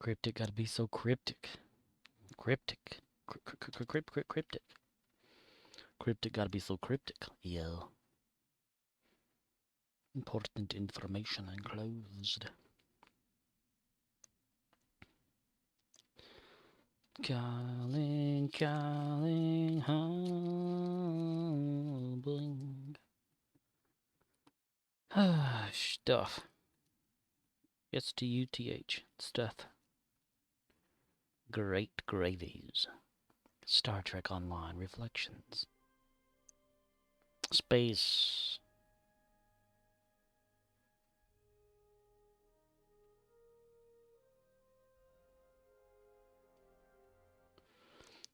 Cryptic gotta be so cryptic. Cryptic. Cryptic. Cryptic gotta be so cryptic. Yeah. Important information enclosed. Calling, humbling. Stuff. S-T-U-T-H. Stuff. Great gravies. Star Trek Online Reflections. Space.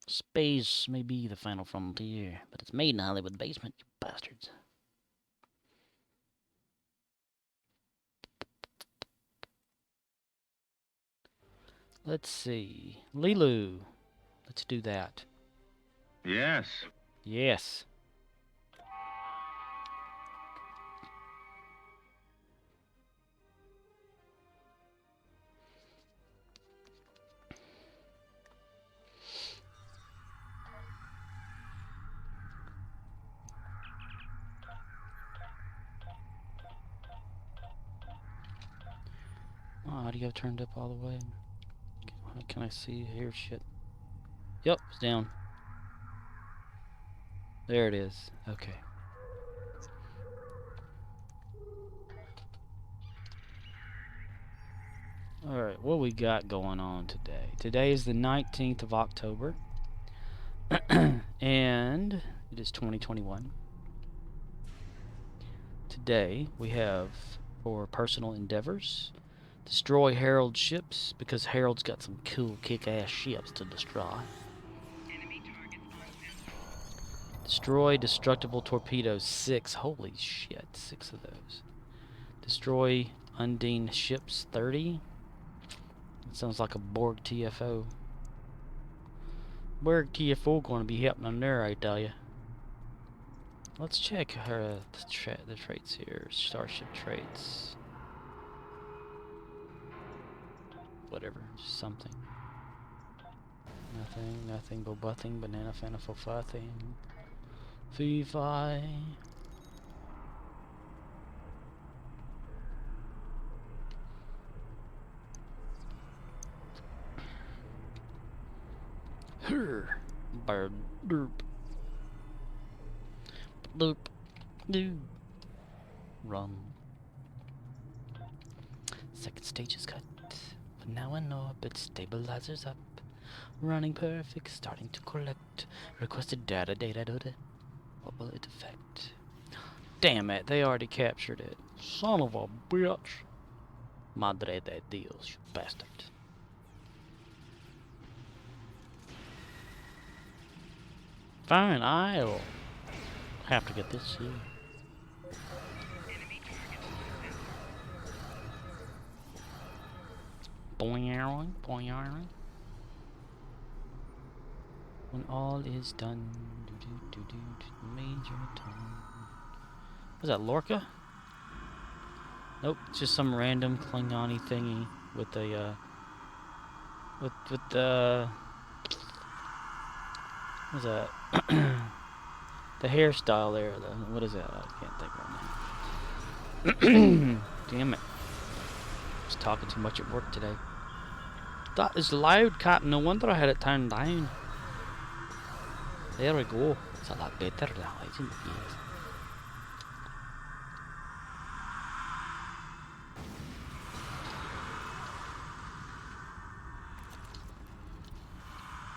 Space may be the final frontier, but it's made in a Hollywood basement, you bastards. Let's see. Lelue. Let's do that. Yes. Yes. Oh, audio turned up all the way. Can I see here shit? Yep, it's down. There it is. Okay. Alright, what we got going on today? Today is the 19th of October. And it is 2021. Today we have, for personal endeavors, destroy Herald ships, because Herald's got some cool kick-ass ships to destroy. Destroy Destructible Torpedoes, 6. Holy shit, 6 of those. Destroy Undine ships, 30. It sounds like a Borg TFO. Borg TFO going to be happening there, I tell you. Let's check her the traits here. Starship traits. Whatever, just something. Nothing, but nothing. Banana, fana, fofathing. Fee-fi. Her. Bird. Derp. Doop. Doo. Run. Second stage is cut. But now in orbit, stabilizers up. Running perfect, starting to collect requested data. What will it affect? Damn it, they already captured it. Son of a bitch. Madre de Dios, you bastard. Fine, I'll have to get this here. Boing, boing. When all is done, Major Tom. Was that Lorca? Nope, it's just some random Klingon-y thingy with the with the what's that? The hairstyle there. What is that? I can't think right now. Damn it! I was talking too much at work today. That is loud, cat. No wonder I had it turned down. There we go. It's a lot better now, isn't it? Yes.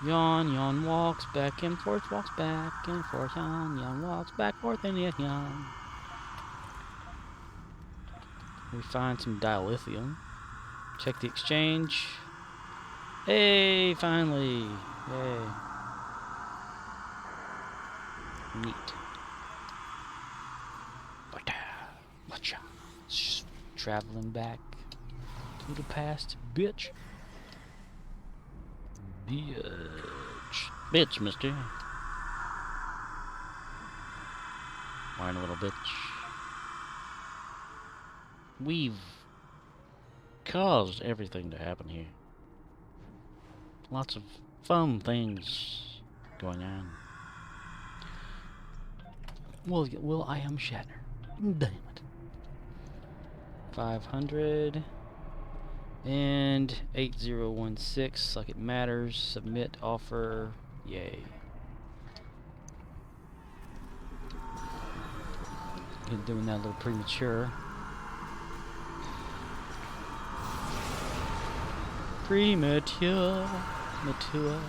Yawn walks back and forth, walks back and forth. Yawn walks back and forth, and yawn. We find some dilithium. Check the exchange. Hey, finally. Yay. Neat. Watcha. Traveling back to the past, bitch. Bitch, mister. Whine a little bitch. We've caused everything to happen here. Lots of fun things going on. Well, I am Shatter. Damn it. 500 and 8016, like it matters. Submit offer. Yay. Been doing that a little premature. Premature. Premature.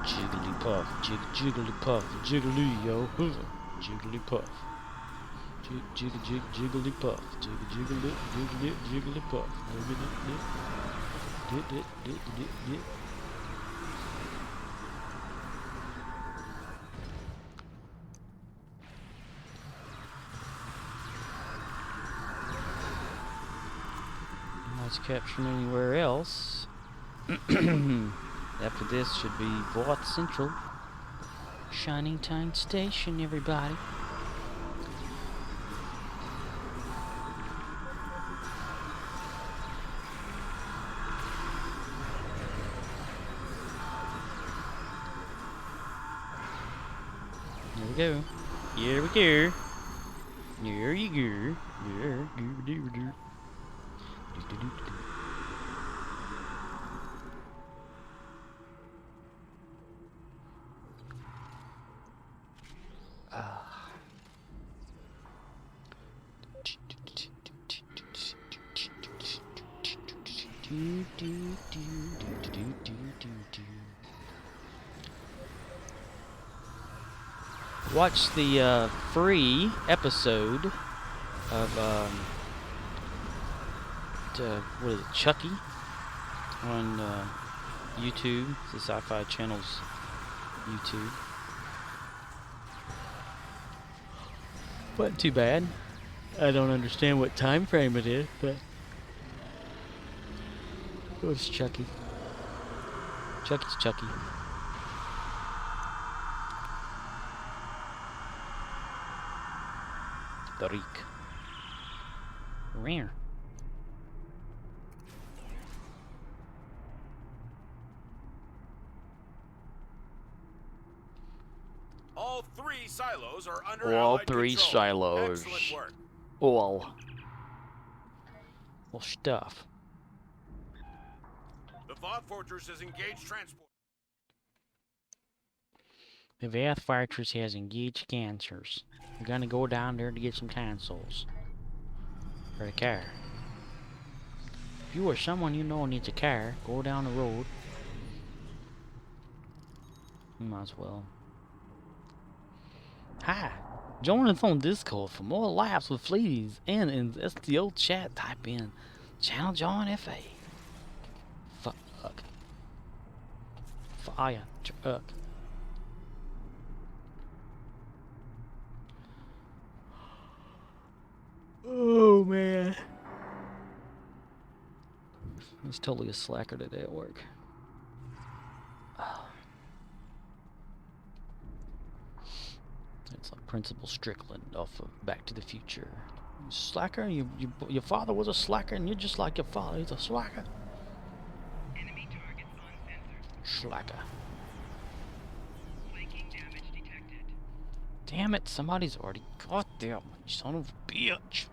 Jiggly puff, jiggly puff, jiggly yo, jiggly puff, jiggly puff, jiggly puff, Nice capturing anywhere else. After this should be Voth Central. Shining Time Station, everybody. Here we go. Here we go. Here you go. Here. Watch the free episode of what is it, Chucky, on YouTube, the Sci-Fi Channel's YouTube. Wasn't too bad. I don't understand what time frame it is, but it was Chucky. Chucky's Chucky. The reek. Rare. All three silos are under All Allied three control. silos. Excellent work. All. Well, stuff. The Voth Fortress has engaged transport. The Voth Fortress has engaged cancers. We're gonna go down there to get some tonsils. For a car. If you or someone you know needs a car, go down the road. You might as well. Hi, join us on Discord for more laughs with fleas, and in the STO chat type in Channel John FA. Fuck. Fire truck. Oh man. He's totally a slacker today at work. It's like Principal Strickland off of Back to the Future. You slacker? Your father was a slacker and you're just like your father. He's a slacker. Enemy targets uncensored. Slacker. Flanking damage detected. Damn it, somebody's already got them. You son of a bitch.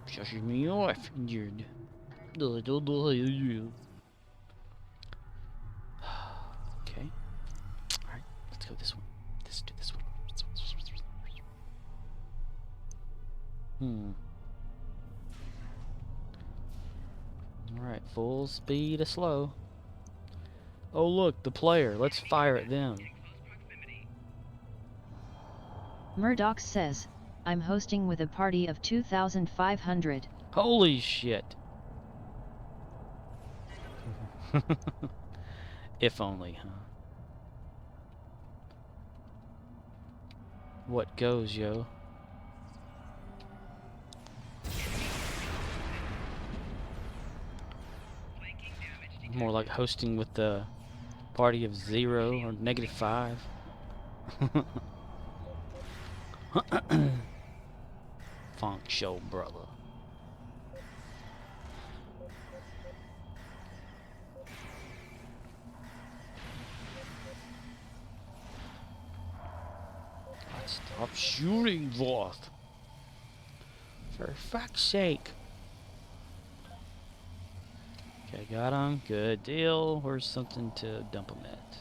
Shushes me off, injured. Okay. Alright, let's go this one. Let's do this one. Alright, full speed or slow. Oh look, the player. Let's fire at them. Murddox says, I'm hosting with a party of 2,500. Holy shit. If only, huh? What goes, yo? More like hosting with the party of 0 or -5. Funk show, brother. Stop shooting, Voth. For fuck's sake. Okay, got him. Good deal. Where's something to dump him at?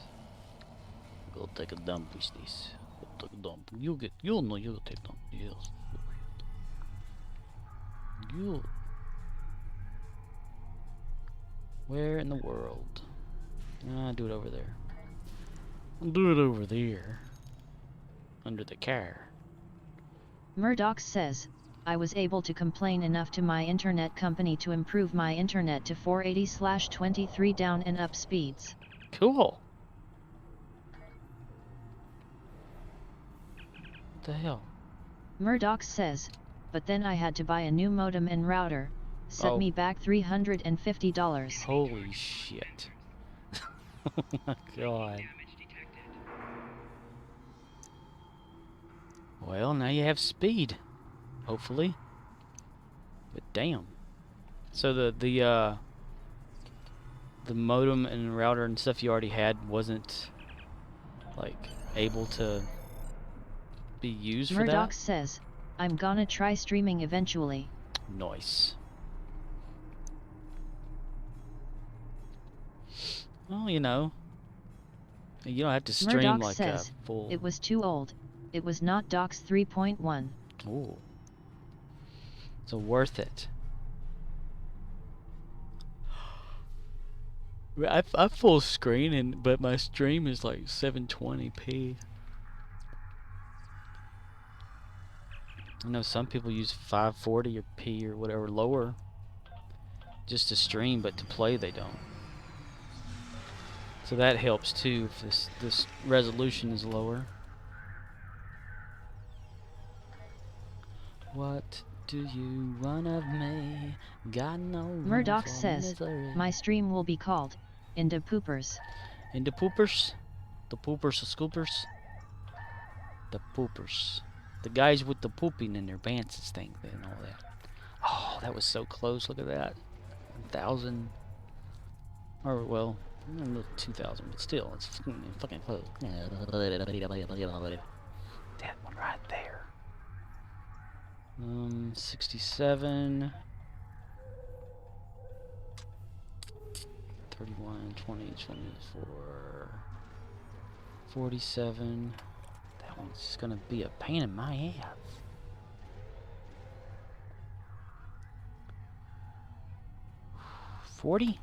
Go take a dump with this. Go take a dump. You'll know you'll take a dump. Yes. You. Where in the world? Do it over there. I'll do it over there. Under the car. Murddox says, I was able to complain enough to my internet company to improve my internet to 480/23 down and up speeds. Cool. What the hell? Murddox says, but then I had to buy a new modem and router, set me back $350. Holy shit. Oh my god. Well, now you have speed, hopefully. But damn. So the modem and router and stuff you already had wasn't like able to be used for that? Murddox says, I'm gonna try streaming eventually. Nice. Well, you know, you don't have to stream Murddox like says, a full... it was too old. It was not Docs 3.1. Ooh. So worth it. I full screen, but my stream is like 720p. I know some people use 540 or P or whatever lower just to stream, but to play they don't. So that helps too if this resolution is lower. What do you want of me? Got no room Murddox for says, misery. my stream will be called Into Poopers. Into Poopers? The Poopers, the Scoopers? The Poopers. The guys with the pooping in their pants thing and all that. Oh, that was so close. Look at that. 1,000. Or, well, 2,000, but still, it's fucking close. That one right there. 67. 31, 20, 24. 47. That one's gonna be a pain in my ass. 40?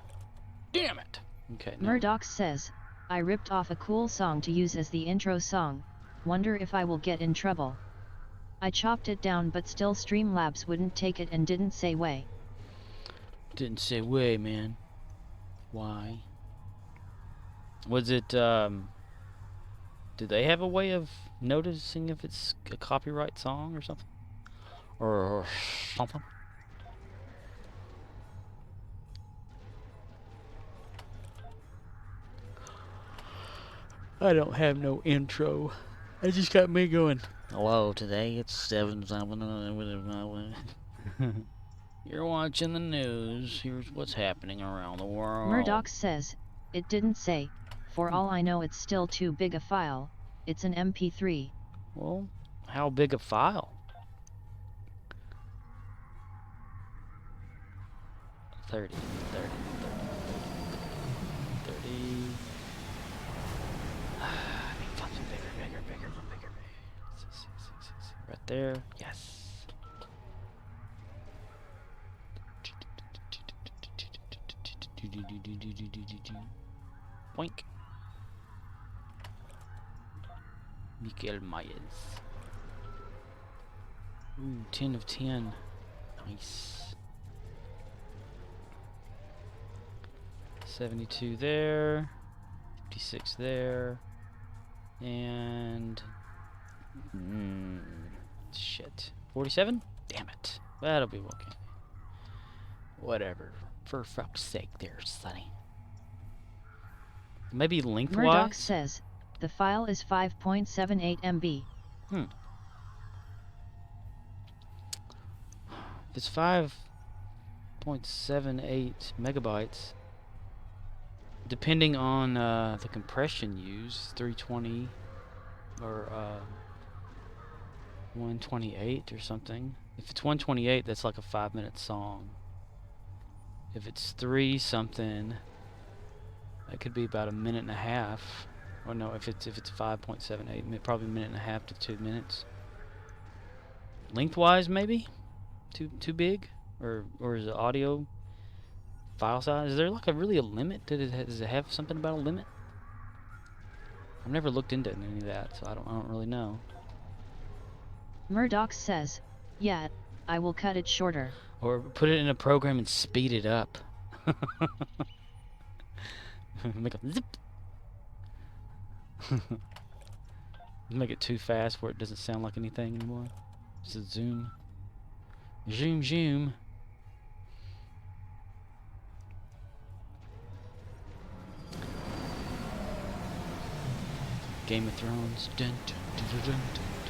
Damn it! Okay. No. Murddox says, I ripped off a cool song to use as the intro song. Wonder if I will get in trouble. I chopped it down, but still Streamlabs wouldn't take it and didn't say way. Didn't say way, man. Why? Was it, do they have a way of noticing if it's a copyright song or something? Or something? I don't have no intro. I just got me going. Hello, today it's 7/7. You're watching the news. Here's what's happening around the world. Murddox says, it didn't say. For all I know, it's still too big a file. It's an MP3. Well, how big a file? 30. I need something bigger. Right there. Yes. Boink. Mikael Myers. Ooh, 10 of 10. Nice. 72 there. 56 there. And... shit. 47? Damn it. That'll be okay. Whatever. For fuck's sake there, Sonny. Maybe lengthwise? Murdox says, the file is 5.78 MB. If it's 5.78 megabytes, depending on the compression used, 320 or 128 or something. If it's 128, that's like a 5-minute song. If it's 3 something, that could be about a minute and a half. Or no, if it's 5.78, probably a minute and a half to 2 minutes. Lengthwise, maybe too big, or is the audio file size? Is there like really a limit? Does it have something about a limit? I've never looked into any of that, so I don't really know. Murdox says, yeah, I will cut it shorter. Or put it in a program and speed it up. Make a zip. Make it too fast where it doesn't sound like anything anymore. Just a zoom. Zoom, zoom. Game of Thrones. Dun, dun, dun, dun, dun, dun,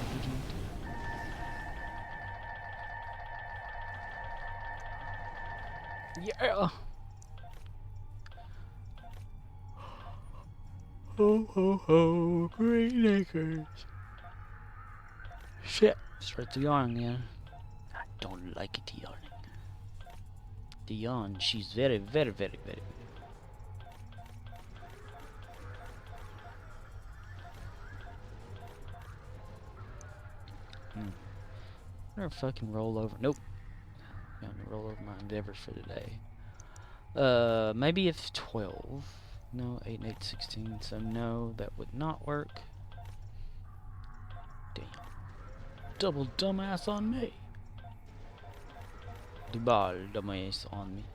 dun, dun. Yeah. Ho ho ho, Green Acres. Shit, starts to yawn again. I don't like it yawning. The yawn, she's very, very, very, very. Better fucking roll over. Nope. I'm gonna roll over my endeavors for today. Maybe if 12. No, 8 and 8, 16. So no, that would not work. Damn. Double dumbass on me. The ball, dumbass on me.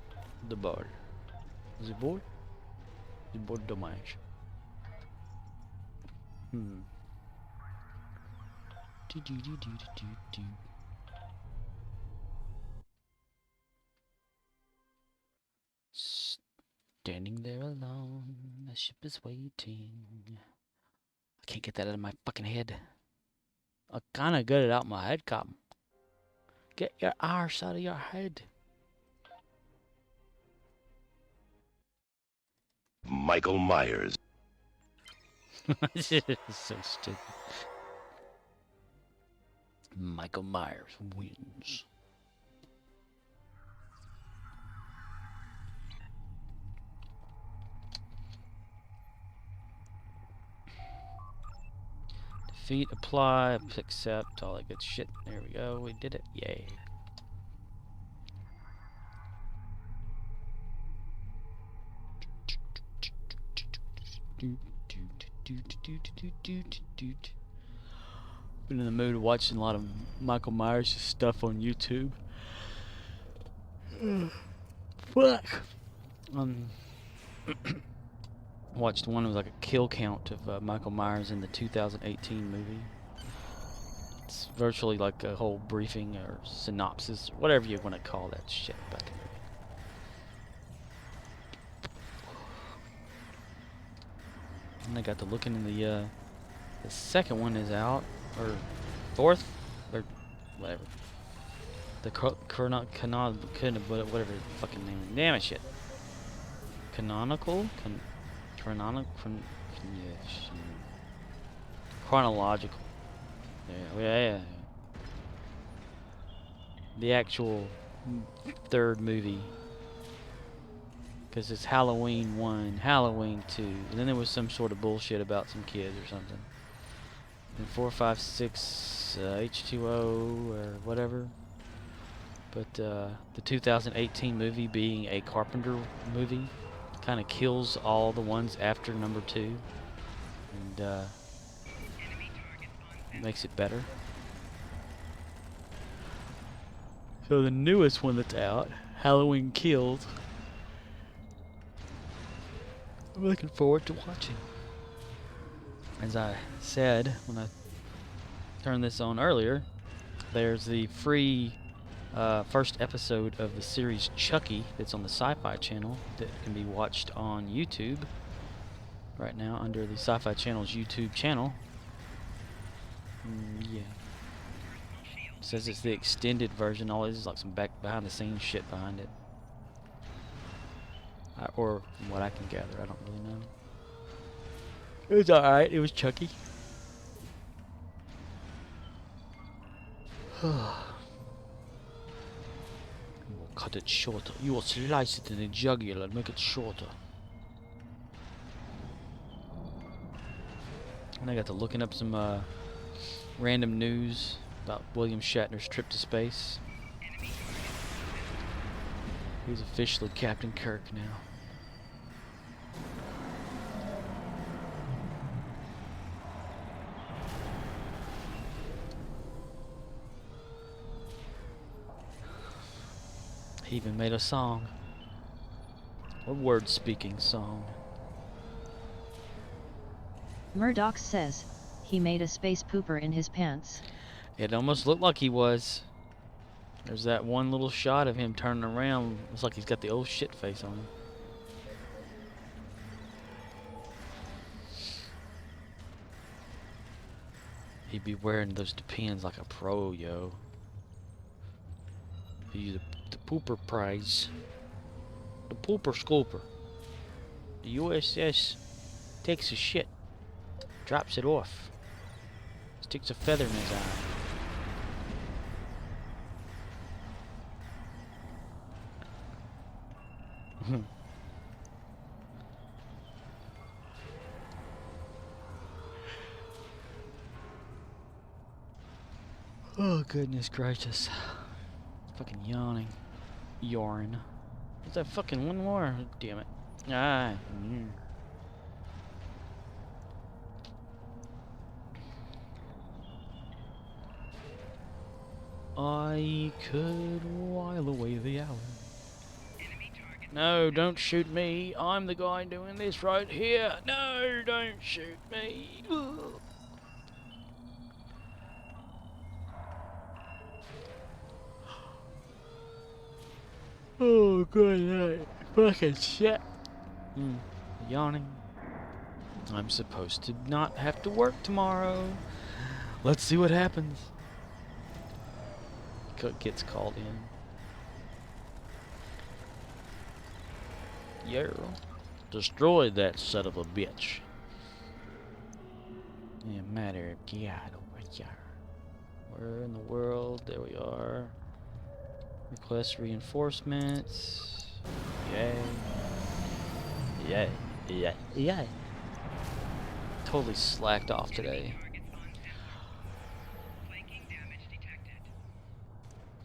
The ball. The ball? The ball, dumbass. Do do do do do do. Standing there alone, the ship is waiting. I can't get that out of my fucking head. I kinda got it out of my head, Captain. Get your arse out of your head. Michael Myers. This is so stupid. Michael Myers wins. Defeat, apply, accept, all that good shit. There we go, we did it. Yay. Been in the mood of watching a lot of Michael Myers stuff on YouTube. Fuck. Watched one that was like a kill count of Michael Myers in the 2018 movie. It's virtually like a whole briefing or synopsis, whatever you want to call that shit about the movie. And I got to looking in the second one is out, or fourth, or whatever. The whatever the fucking name. Damn it, shit. Chronological. Yeah. The actual third movie. Because it's Halloween 1, Halloween 2. And then there was some sort of bullshit about some kids or something. And 4, 5, 6, H2O or whatever. But the 2018 movie being a Carpenter movie kind of kills all the ones after number 2. And makes it better. So the newest one that's out, Halloween Kills, I'm looking forward to watching. As I said when I turned this on earlier, there's the free first episode of the series Chucky that's on the Sci-Fi channel that can be watched on YouTube. right now under the Sci-Fi Channel's YouTube channel. Yeah. It says it's the extended version. All this is like some behind the scenes shit behind it. Or from what I can gather, I don't really know. It was alright. It was chunky. You will cut it shorter. You will slice it in the jugular and make it shorter. And I got to looking up some random news about William Shatner's trip to space. He's officially Captain Kirk now. He even made a song. A word-speaking song. Murdox says, he made a space pooper in his pants. It almost looked like he was. There's that one little shot of him turning around. Looks like he's got the old shit face on him. He'd be wearing those depends like a pro, yo. He's the pooper prize. The pooper scooper. The USS takes a shit. Drops it off. Sticks a feather in his eye. Oh, goodness gracious. Fucking yawning. Yarn. What's that fucking one more? Damn it. Ah. I could while away the hour. No, don't shoot me. I'm the guy doing this right here. No, don't shoot me. Ugh. Oh, good night. Fucking shit. Yawning. I'm supposed to not have to work tomorrow. Let's see what happens. Cook gets called in. Yeah. Destroy that son of a bitch. Yeah, matter of God over here. Where in the world? There we are. Request reinforcements. Yay. Yay. Yay. Yay. Totally slacked off today.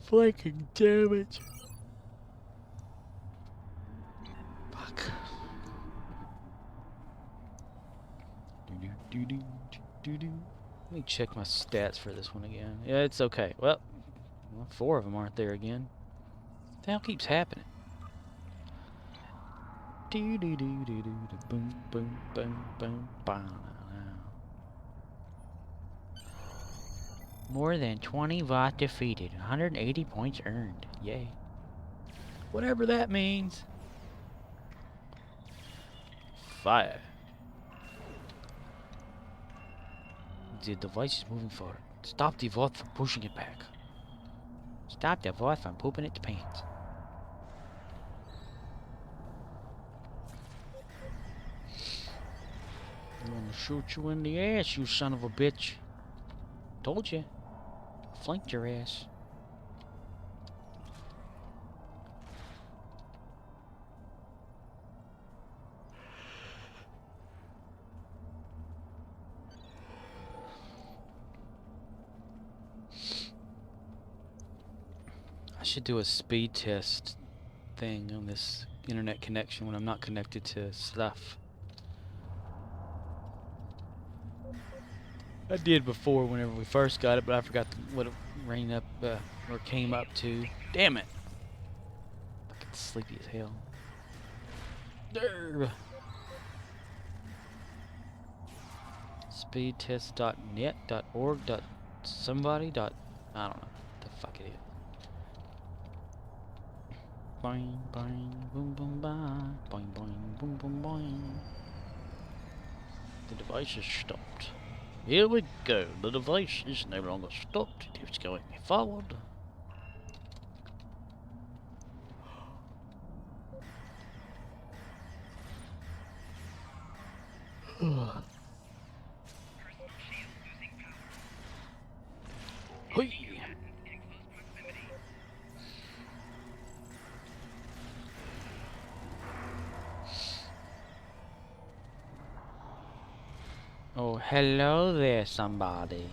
Flanking damage. Fuck. Let me check my stats for this one again. Yeah, it's okay. Well, 4 of them aren't there again. What the hell keeps happening? Boom, boom, boom, boom, boom. More than 20 Vought defeated. 180 points earned. Yay. Whatever that means. Fire. The device is moving forward. Stop the Vought from pushing it back. Stop the Vought from pooping its pants. I'm gonna shoot you in the ass, you son of a bitch. Told you. Flanked your ass. I should do a speed test thing on this internet connection when I'm not connected to stuff. I did before whenever we first got it, but I forgot what it rang up or came up to. Damn it! Fucking sleepy as hell. Derb. Speedtest.net.org. Somebody. I don't know what the fuck it is. Boing boing boom boom bye. Boing boing boom boom boing. The device is stopped. Here we go. The device is no longer stopped. It's going forward. Hoi. Oh, hello there, somebody.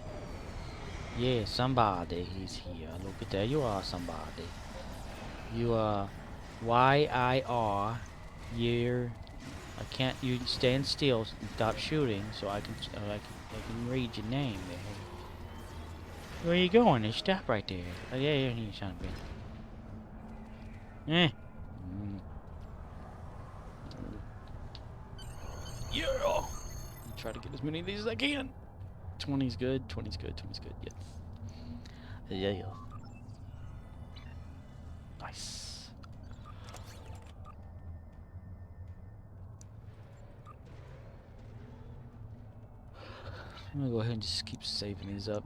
Yeah, somebody is here. Look at there, you are somebody. You are YIR. You're. I can't. You stand still. Stop shooting, so I can read your name there. Where are you going? You stop right there. Oh, yeah, you son of a bitch. Yeah. Try to get as many of these as I can. 20's good. 20's good. 20's good. Yes. Yeah. Nice. I'm gonna go ahead and just keep saving these up.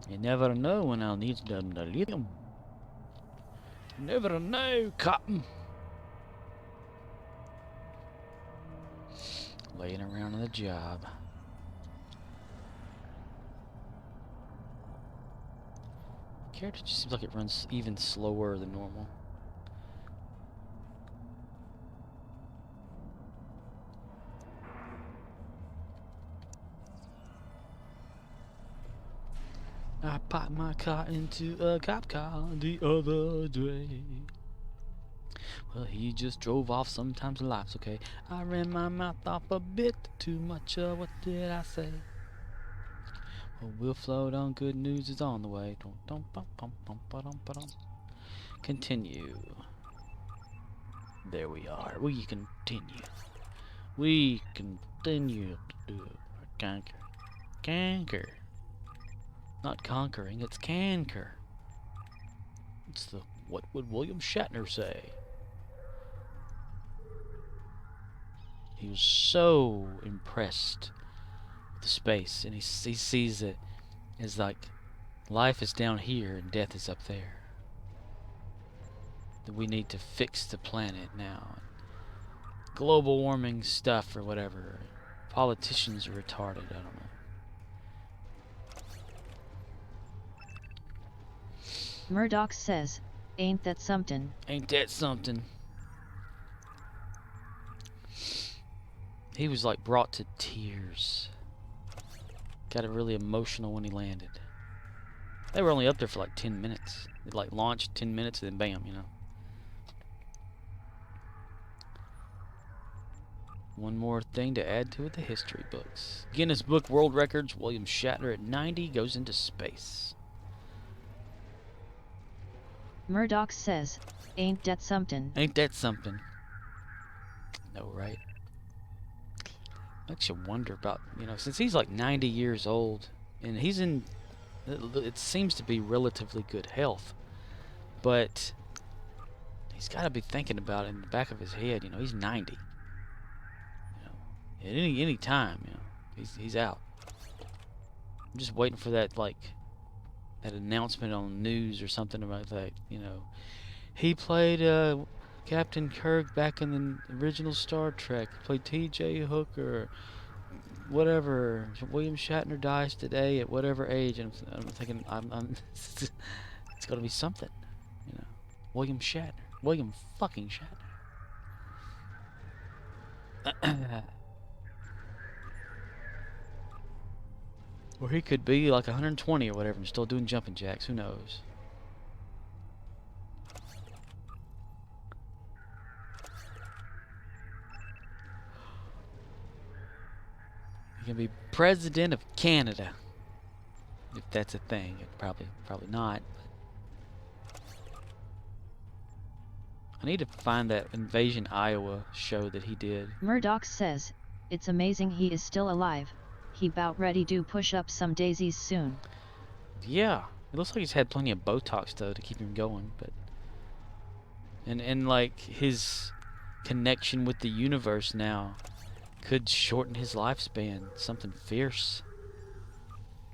You never know when I'll need them to lithium. You never know, Cotton. Laying around on the job. Character just seems like it runs even slower than normal. I popped my car into a cop car the other day. Well, he just drove off. Sometimes life's okay. I ran my mouth off a bit too much. What did I say? Well, we'll float on. Good news is on the way. Continue. There we are. We continue. We continue to do it. Conquer. Conquer. Not conquering, it's canker. It's the what would William Shatner say? He was so impressed with the space, and he sees it as like life is down here and death is up there. That we need to fix the planet now. Global warming stuff or whatever. Politicians are retarded, I don't know. Murddox says, ain't that something? Ain't that something? He was like brought to tears. Got really emotional when he landed. They were only up there for like 10 minutes. It like launched 10 minutes and then bam, you know. One more thing to add to the history books. Guinness Book World Records, William Shatner at 90 goes into space. Murddox says, ain't that something? Ain't that something? No, right? Makes you wonder about, you know, since he's like 90 years old, and he's in, it seems to be relatively good health, but he's got to be thinking about it in the back of his head, you know, he's 90. You know, at any time, you know, he's out. I'm just waiting for that, like, that announcement on news or something about that, you know. He played Captain Kirk back in the original Star Trek. He played T.J. Hooker, whatever. William Shatner dies today at whatever age. And I'm thinking, it's got to be something, you know. William Shatner. William fucking Shatner. Or he could be like 120 or whatever and still doing jumping jacks. Who knows? He can be president of Canada, if that's a thing. Probably not. I need to find that Invasion Iowa show that he did. Murddox says, it's amazing he is still alive. He bout ready do push up some daisies soon. Yeah, it looks like he's had plenty of Botox though to keep him going, but and like his connection with the universe now could shorten his lifespan. Something fierce.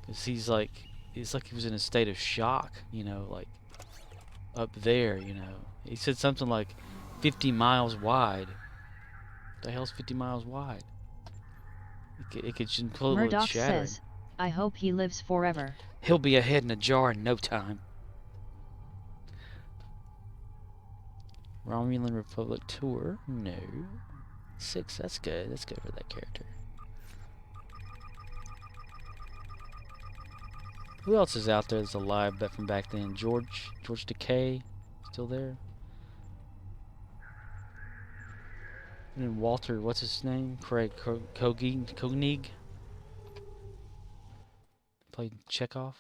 Cause he's like he was in a state of shock, you know, like up there, you know. He said something like 50 miles wide. What the hell's 50 miles wide? It could completely Murddox shatter him. says, I hope he lives forever. He'll be a head in a jar in no time. Romulan Republic tour? No. 6, that's good. That's good for that character. Who else is out there that's alive but from back then? George Decay? Still there? And then Walter, what's his name? Craig Koenig? Played Chekhov?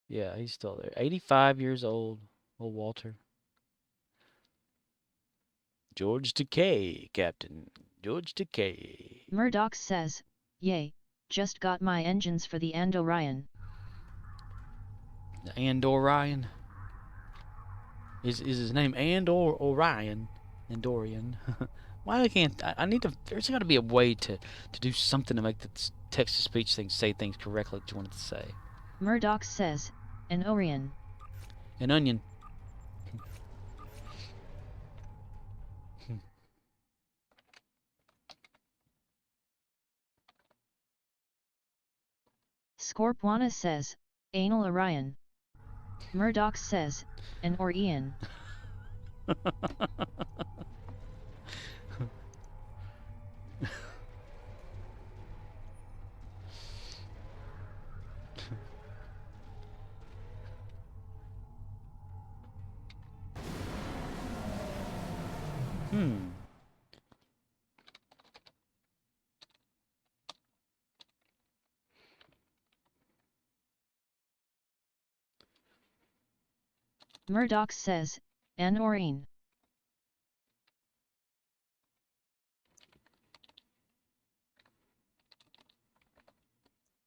Yeah, he's still there. 85 years old. Old Walter. George Decay, Captain. George Decay. Murdox says, yay, just got my engines for the Andorian. The Andorian. Is his name Orion? Andorian. Why can't I need to? There's got to be a way to do something to make the text-to-speech thing say things correctly that you wanted to say. Murdox says, an Orion. An onion. Scorpwana says, anal Orion. Murdox says, an Orion. Murdox says, an Orion.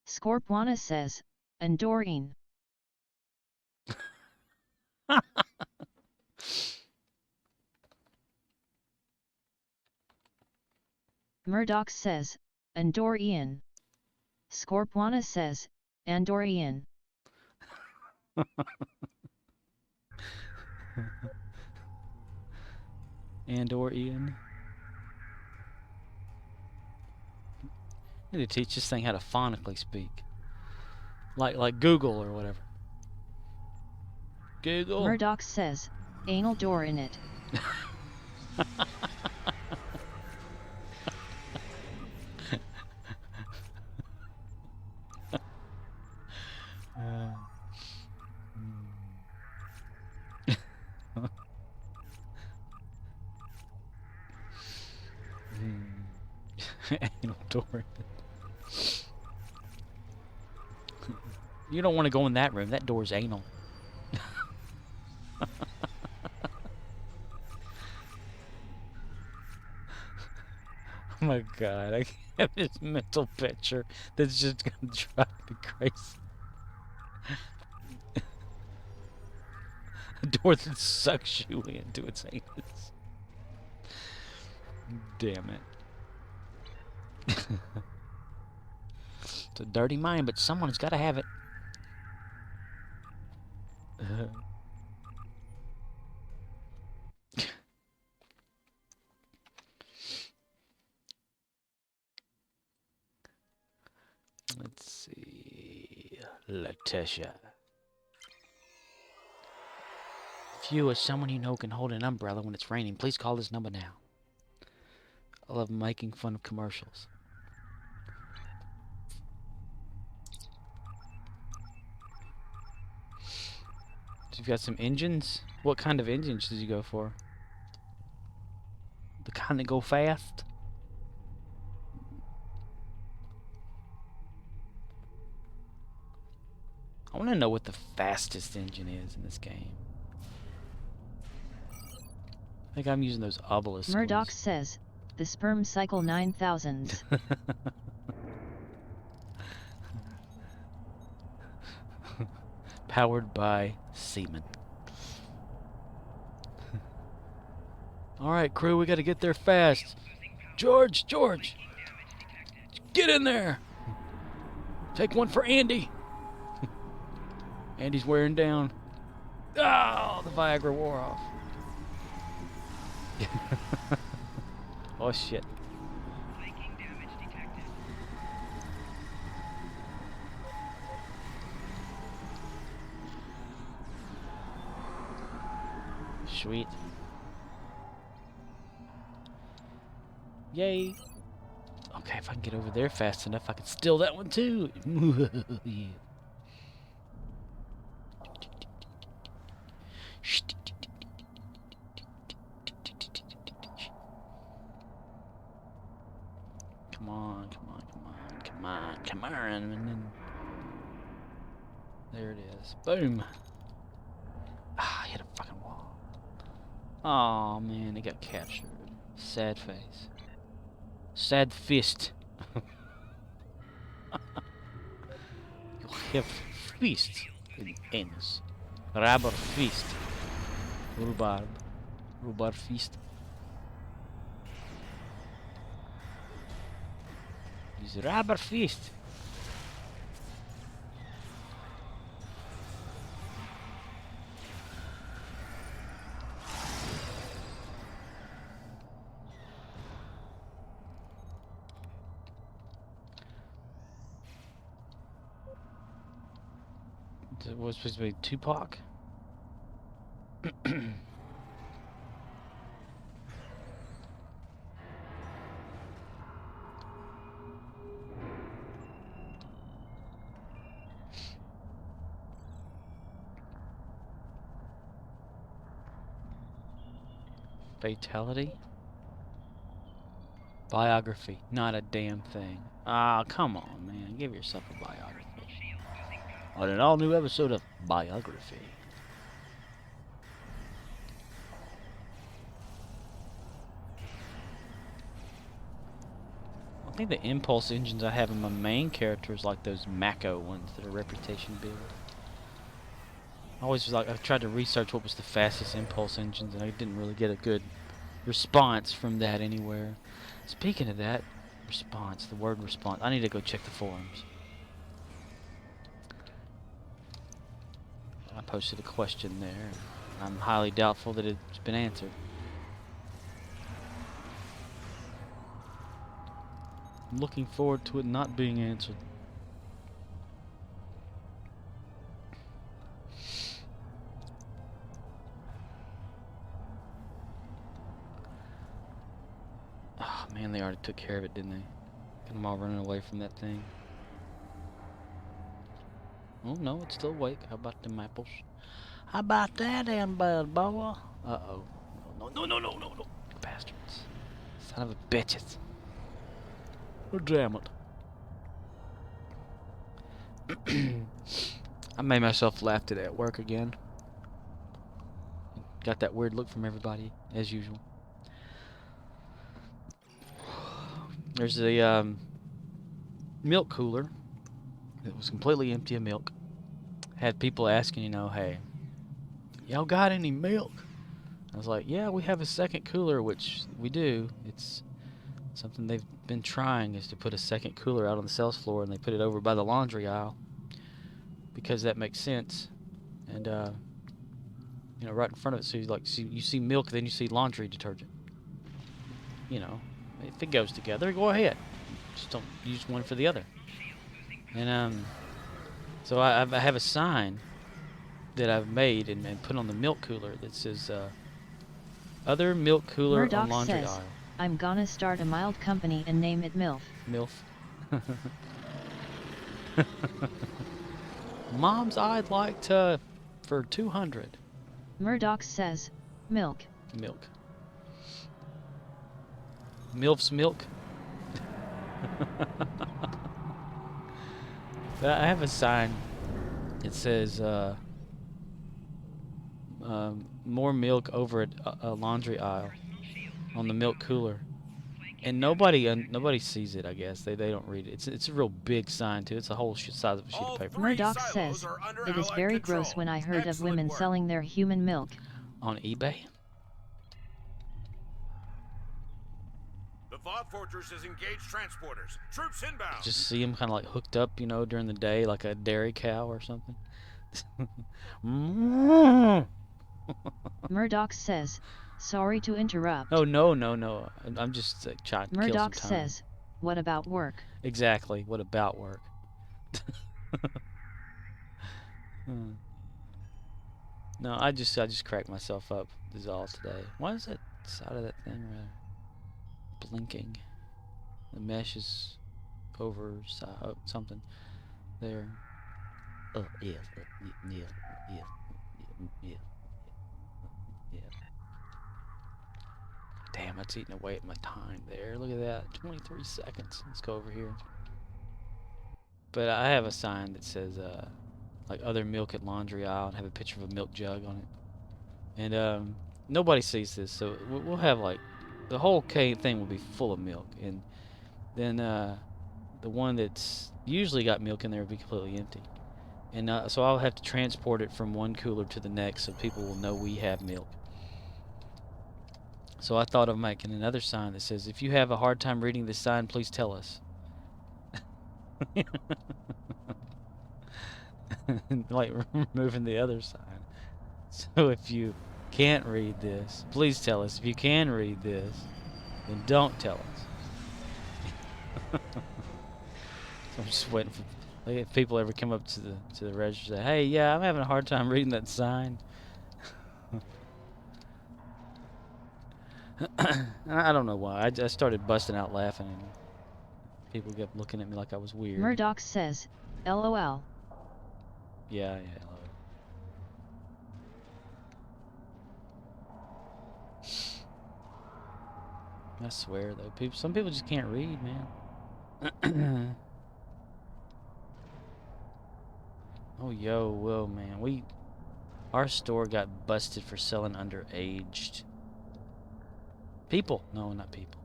Scorpwana says, an Doreen. Murdox says, Andorian. Scorpwana says, Andorian. Andorian. I need to teach this thing how to phonically speak. Like Google or whatever. Google. Murdox says, anal door in it. Anal door in it. You don't want to go in that room. That door's anal. Oh my god, I have this mental picture that's just gonna drive me crazy. A door that sucks you into its anus. Damn it. It's a dirty mind, but someone's gotta have it. Let's see. Letitia. If you or someone you know can hold an umbrella when it's raining, please call this number now. I love making fun of commercials. So you've got some engines? What kind of engines did you go for? The kind that go fast? I want to know what the fastest engine is in this game. I think I'm using those obelisks. Murdox says, the sperm cycle 9000s. Powered by Seaman. Alright, crew, we gotta get there fast. George! Get in there! Take one for Andy! Andy's wearing down. Oh, the Viagra wore off. Oh, shit. Flaking damage detected. Sweet. Yay. Okay, if I can get over there fast enough, I can steal that one too. Yeah. Come on. And then there it is. Boom. Ah, I hit a fucking wall. Oh man, it got captured. Sad face. Sad fist. You have fist in anus. Rubber fist. Rhubarb fist. His rubber fist. It was supposed to be Tupac. Fatality? Biography. Not a damn thing. Ah, come on, man. Give yourself a biography. On an all-new episode of Biography. I think the impulse engines I have in my main characters like those Mako ones that are reputation build. I always was like, I tried to research what was the fastest impulse engines and I didn't really get a good response from that anywhere. Speaking of that, response, the word response, I need to go check the forums. I posted a question there. I'm highly doubtful that it's been answered. I'm looking forward to it not being answered. Oh man, they already took care of it, didn't they? Got them all running away from that thing. Oh no, it's still awake. How about them apples? How about that, damn bad boy? Uh-oh. No. Bastards. Son of a bitches. Oh, damn it. I made myself laugh today at work again. Got that weird look from everybody, as usual. There's a milk cooler that was completely empty of milk. Had people asking, you know, hey, y'all got any milk? I was like, yeah, we have a second cooler, which we do. It's something they've been trying, is to put a second cooler out on the sales floor, and they put it over by the laundry aisle because that makes sense. And you know, right in front of it, so you see milk, then you see laundry detergent. You know, if it goes together, go ahead. Just don't use one for the other. And so I have a sign that I've made and put on the milk cooler that says other milk cooler on Murddox laundry says, aisle. I'm gonna start a mild company and name it MILF. MILF. Mom's, I'd like to for 200. Murdox says, milk. Milk. MILF's milk. I have a sign. It says more milk over at a laundry aisle on the milk cooler. And nobody sees it. I guess they don't read it. It's a real big sign too. It's a whole size of a sheet All of paper. three Murdoch silos says, are under it is Allied very control. gross when I heard of Excellent women work. selling their human milk. On eBay. The Voth Fortress has engaged transporters. Troops inbound. Just see them kind of like hooked up, you know, during the day, like a dairy cow or something. Murdoch says, sorry to interrupt. Oh no. I'm just trying to kill some Murdoch time. says, what about work? Exactly. What about work? No, I just cracked myself up. This is all today. Why is that side of that thing blinking? The mesh is over something there. Oh yeah. Damn, that's eating away at my time there. Look at that, 23 seconds. Let's go over here. But I have a sign that says like other milk at laundry aisle, and have a picture of a milk jug on it. And nobody sees this, so we'll have like the whole thing will be full of milk, and then the one that's usually got milk in there will be completely empty. And so I'll have to transport it from one cooler to the next, so people will know we have milk. So I thought of making another sign that says, if you have a hard time reading this sign, please tell us. Like removing the other sign. So if you can't read this, please tell us. If you can read this, then don't tell us. So I'm just waiting for if people ever come up to the register and say, hey, yeah, I'm having a hard time reading that sign. I don't know why. I started busting out laughing, and people kept looking at me like I was weird. Murdoch says, LOL. Yeah. I swear though, some people just can't read, man. Oh, whoa, man. Our store got busted for selling underaged people. No, not people.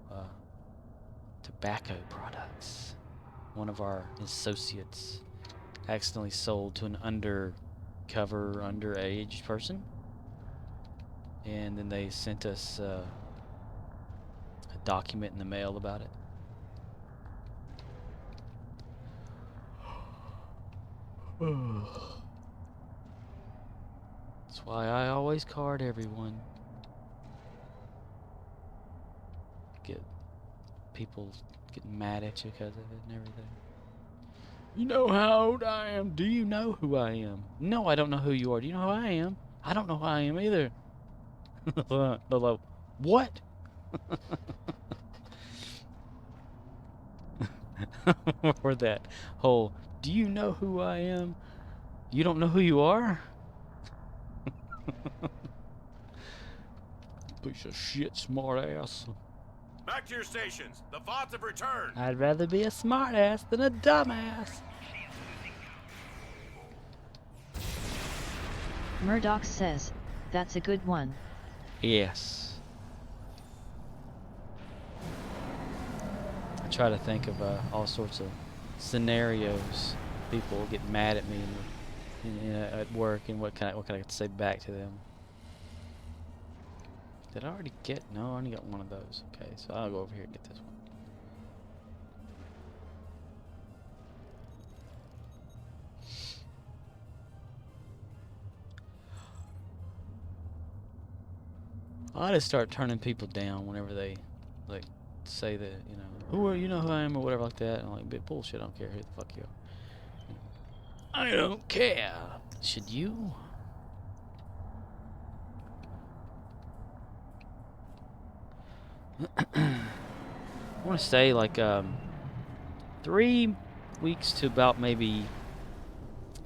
Tobacco products. One of our associates accidentally sold to an underage person, and then they sent us a document in the mail about it. That's why I always card everyone. Get people getting mad at you because of it and everything. You know how old I am. Do you know who I am? No, I don't know who you are. Do you know who I am? I don't know who I am either. What? Or that whole, do you know who I am? You don't know who you are? Piece of shit, smart ass. Back to your stations. The Voth have returned. I'd rather be a smart ass than a dumbass. Murdoch says, that's a good one. Yes. I try to think of all sorts of scenarios. People get mad at me at work, and what can I say back to them? Did I already get? No, I only got one of those. Okay, so I'll go over here and get this one. I just start turning people down whenever they like say that, you know, who are you, know who I am, or whatever like that. And I'm like, bit bullshit. I don't care who the fuck you are. I don't care. Should you? I want to say like 3 weeks to about maybe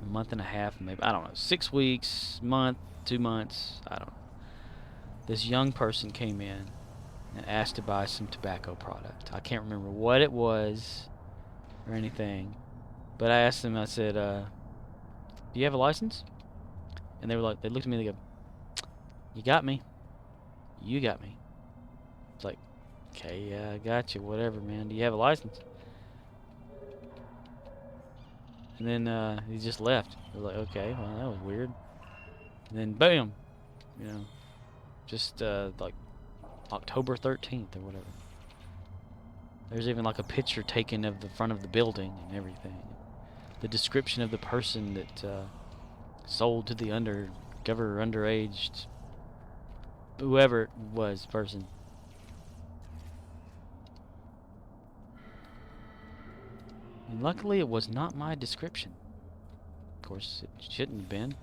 a month and a half, maybe, I don't know, 6 weeks, month, 2 months, I don't know. This young person came in and asked to buy some tobacco product. I can't remember what it was or anything, but I asked them, I said, do you have a license? And they were like, they looked at me and they go, you got me. You got me. It's like, Okay, yeah, I got you. Whatever, man. Do you have a license? And then he just left. I was like, okay, well, that was weird. And then, bam! You know, just like October 13th or whatever. There's even like a picture taken of the front of the building and everything. The description of the person that sold to the underage, whoever it was, person. And luckily, it was not my description. Of course, it shouldn't have been.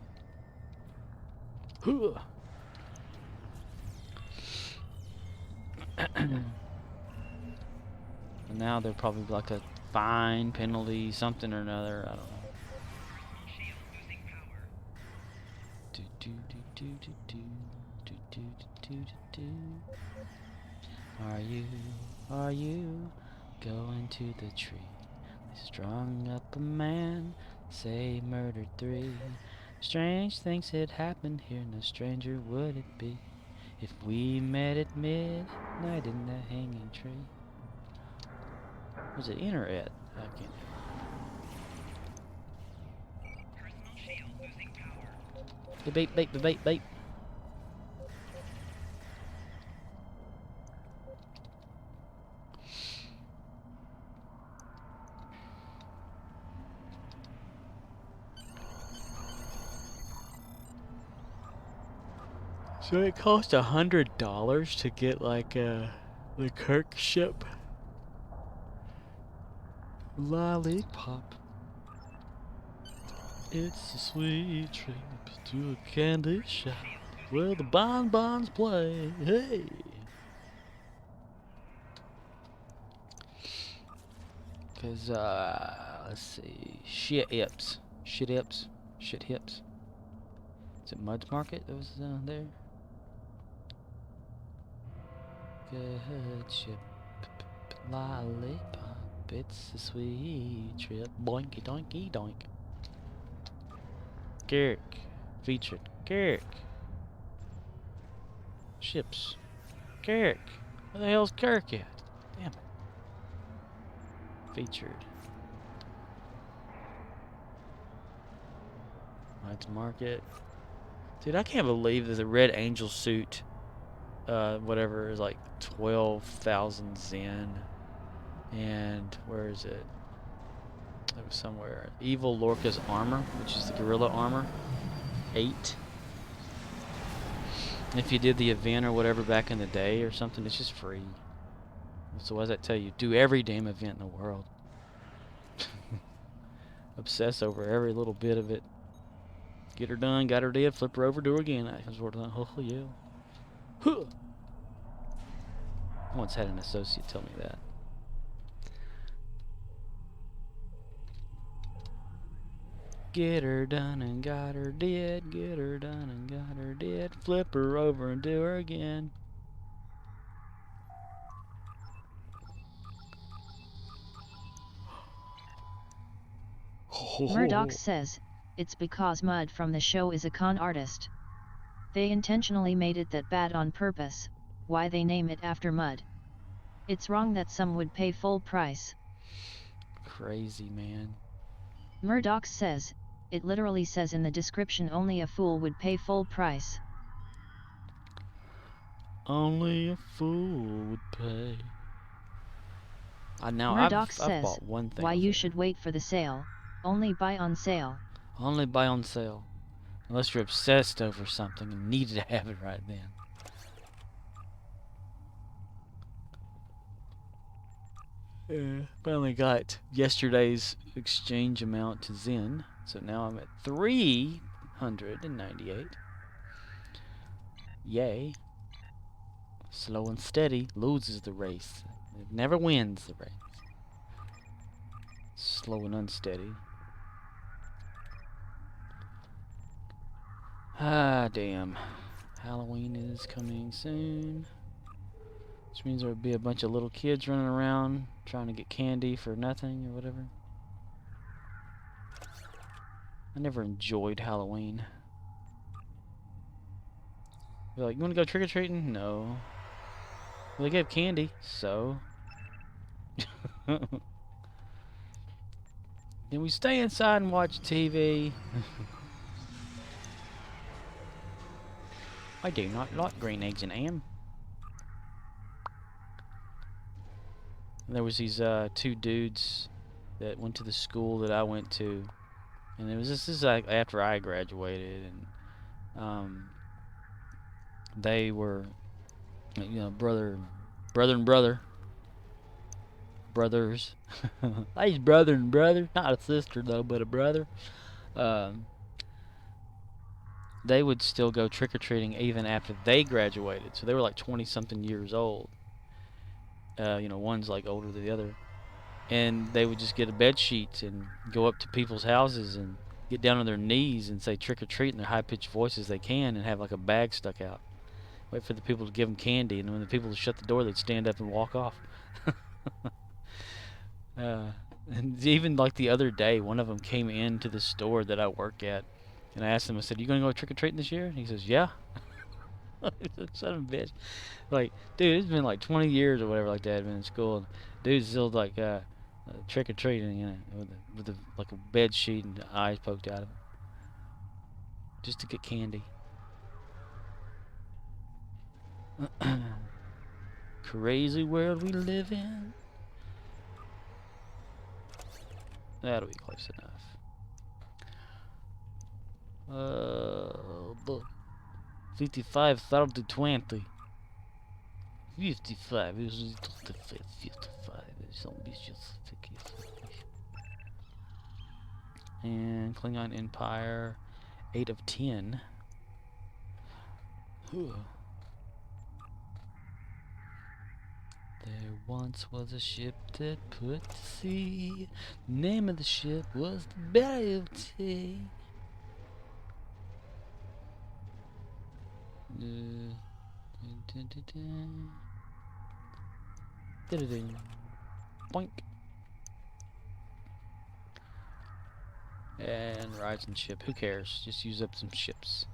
And now they're probably like a fine, penalty, something or another. I don't know. Shield losing power. Do do do do do do do do do do do. Are you going to the tree? They strung up a man, say murdered 3. Strange things had happened here, no stranger would it be if we met at midnight in the hanging tree. Was it in or at? I can't. Personal shield losing power. Beep, beep, beep, beep, beep. So it cost $100 to get like the Kirk ship lollipop. It's a sweet trip to a candy shop where the bonbons play. Hey. Cause let's see, shit hips. Is it Mud's Market that was there? Good ship, lollipop. It's a sweet trip. Boinky doinky doink. Kirok featured. Kirok. Ships. Kirok. Where the hell's Kirok at? Damn it. Featured. Mud's Market. Dude, I can't believe that the Red Angel suit, whatever, is like 12,000 Zen. And where is it? It was somewhere. Evil Lorca's armor, which is the gorilla armor, 8. If you did the event or whatever back in the day or something, it's just free. So what does that tell you? Do every damn event in the world. Obsess over every little bit of it. Get her done, got her dead, flip her over, do her again. That sort of thing. Oh yeah. Huh. I once had an associate tell me that. Get her done and got her dead. Get her done and got her dead. Flip her over and do her again. Murddox says, it's because Mud from the show is a con artist. They intentionally made it that bad on purpose. Why they name it after Mud? It's wrong that some would pay full price. Crazy, man. Murddox says, it literally says in the description only a fool would pay full price. Only a fool would pay. Murddox I've says, bought one thing. why you should wait for the sale, only buy on sale. Only buy on sale. Unless you're obsessed over something and need to have it right then. Yeah, finally got yesterday's exchange amount to Zen, so now I'm at 398. Yay. Slow and steady loses the race. It never wins the race. Slow and unsteady. Ah, damn. Halloween is coming soon. Which means there will be a bunch of little kids running around trying to get candy for nothing or whatever. I never enjoyed Halloween. You're like, you want to go trick-or-treating? No. Well, they gave candy, so. Then we stay inside and watch TV. I do not like green eggs and ham. And there was these two dudes that went to the school that I went to, and it was this is like after I graduated, and they were, you know, brothers, he's brother and brother, not a sister though, but a brother. They would still go trick-or-treating even after they graduated, so they were like 20-something years old. You know, one's like older than the other, and they would just get a bed sheet and go up to people's houses and get down on their knees and say trick-or-treat in their high-pitched voices they can, and have like a bag stuck out. Wait for the people to give them candy, and when the people would shut the door, they'd stand up and walk off. And even like the other day, one of them came into the store that I work at, and I asked him, I said, "You gonna go trick-or-treating this year?" And he says, "Yeah." Son of a bitch. Like, dude, it's been like 20 years or whatever like that. I've been in school. And dude's still like trick-or-treating, you know, with like a bed sheet and eyes poked out of it, just to get candy. Crazy world we live in. That'll be close enough. 55, 30, 20. 55 is 55. And Klingon Empire, 8 of 10. There once was a ship that put to sea. Name of the ship was the Berry of Tea. Boink. And rising ship. Who cares? Just use up some ships.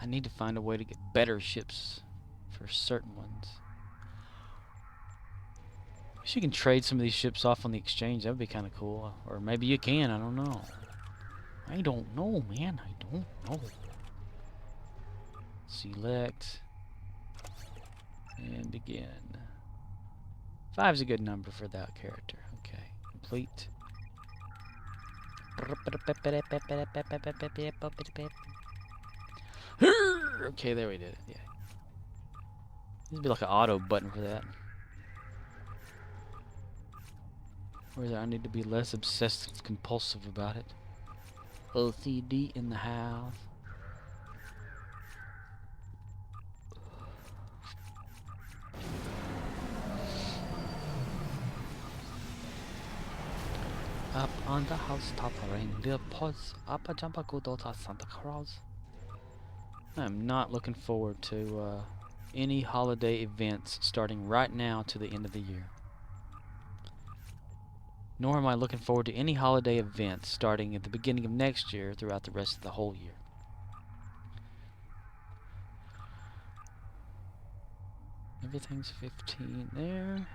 I need to find a way to get better ships for certain ones. Wish you can trade some of these ships off on the exchange. That would be kind of cool. Or maybe you can. I don't know. I don't know, man. I don't know. Select. And begin. 5's a good number for that character. Okay. Complete. Okay, there we did it. Yeah. This would be like an auto button for that. Or I need to be less obsessive compulsive about it. OCD in the house. Up on the housetop, reindeer paws, up a jump a good old Santa Claus. I'm not looking forward to any holiday events starting right now to the end of the year. Nor am I looking forward to any holiday events starting at the beginning of next year throughout the rest of the whole year. Everything's 15 there.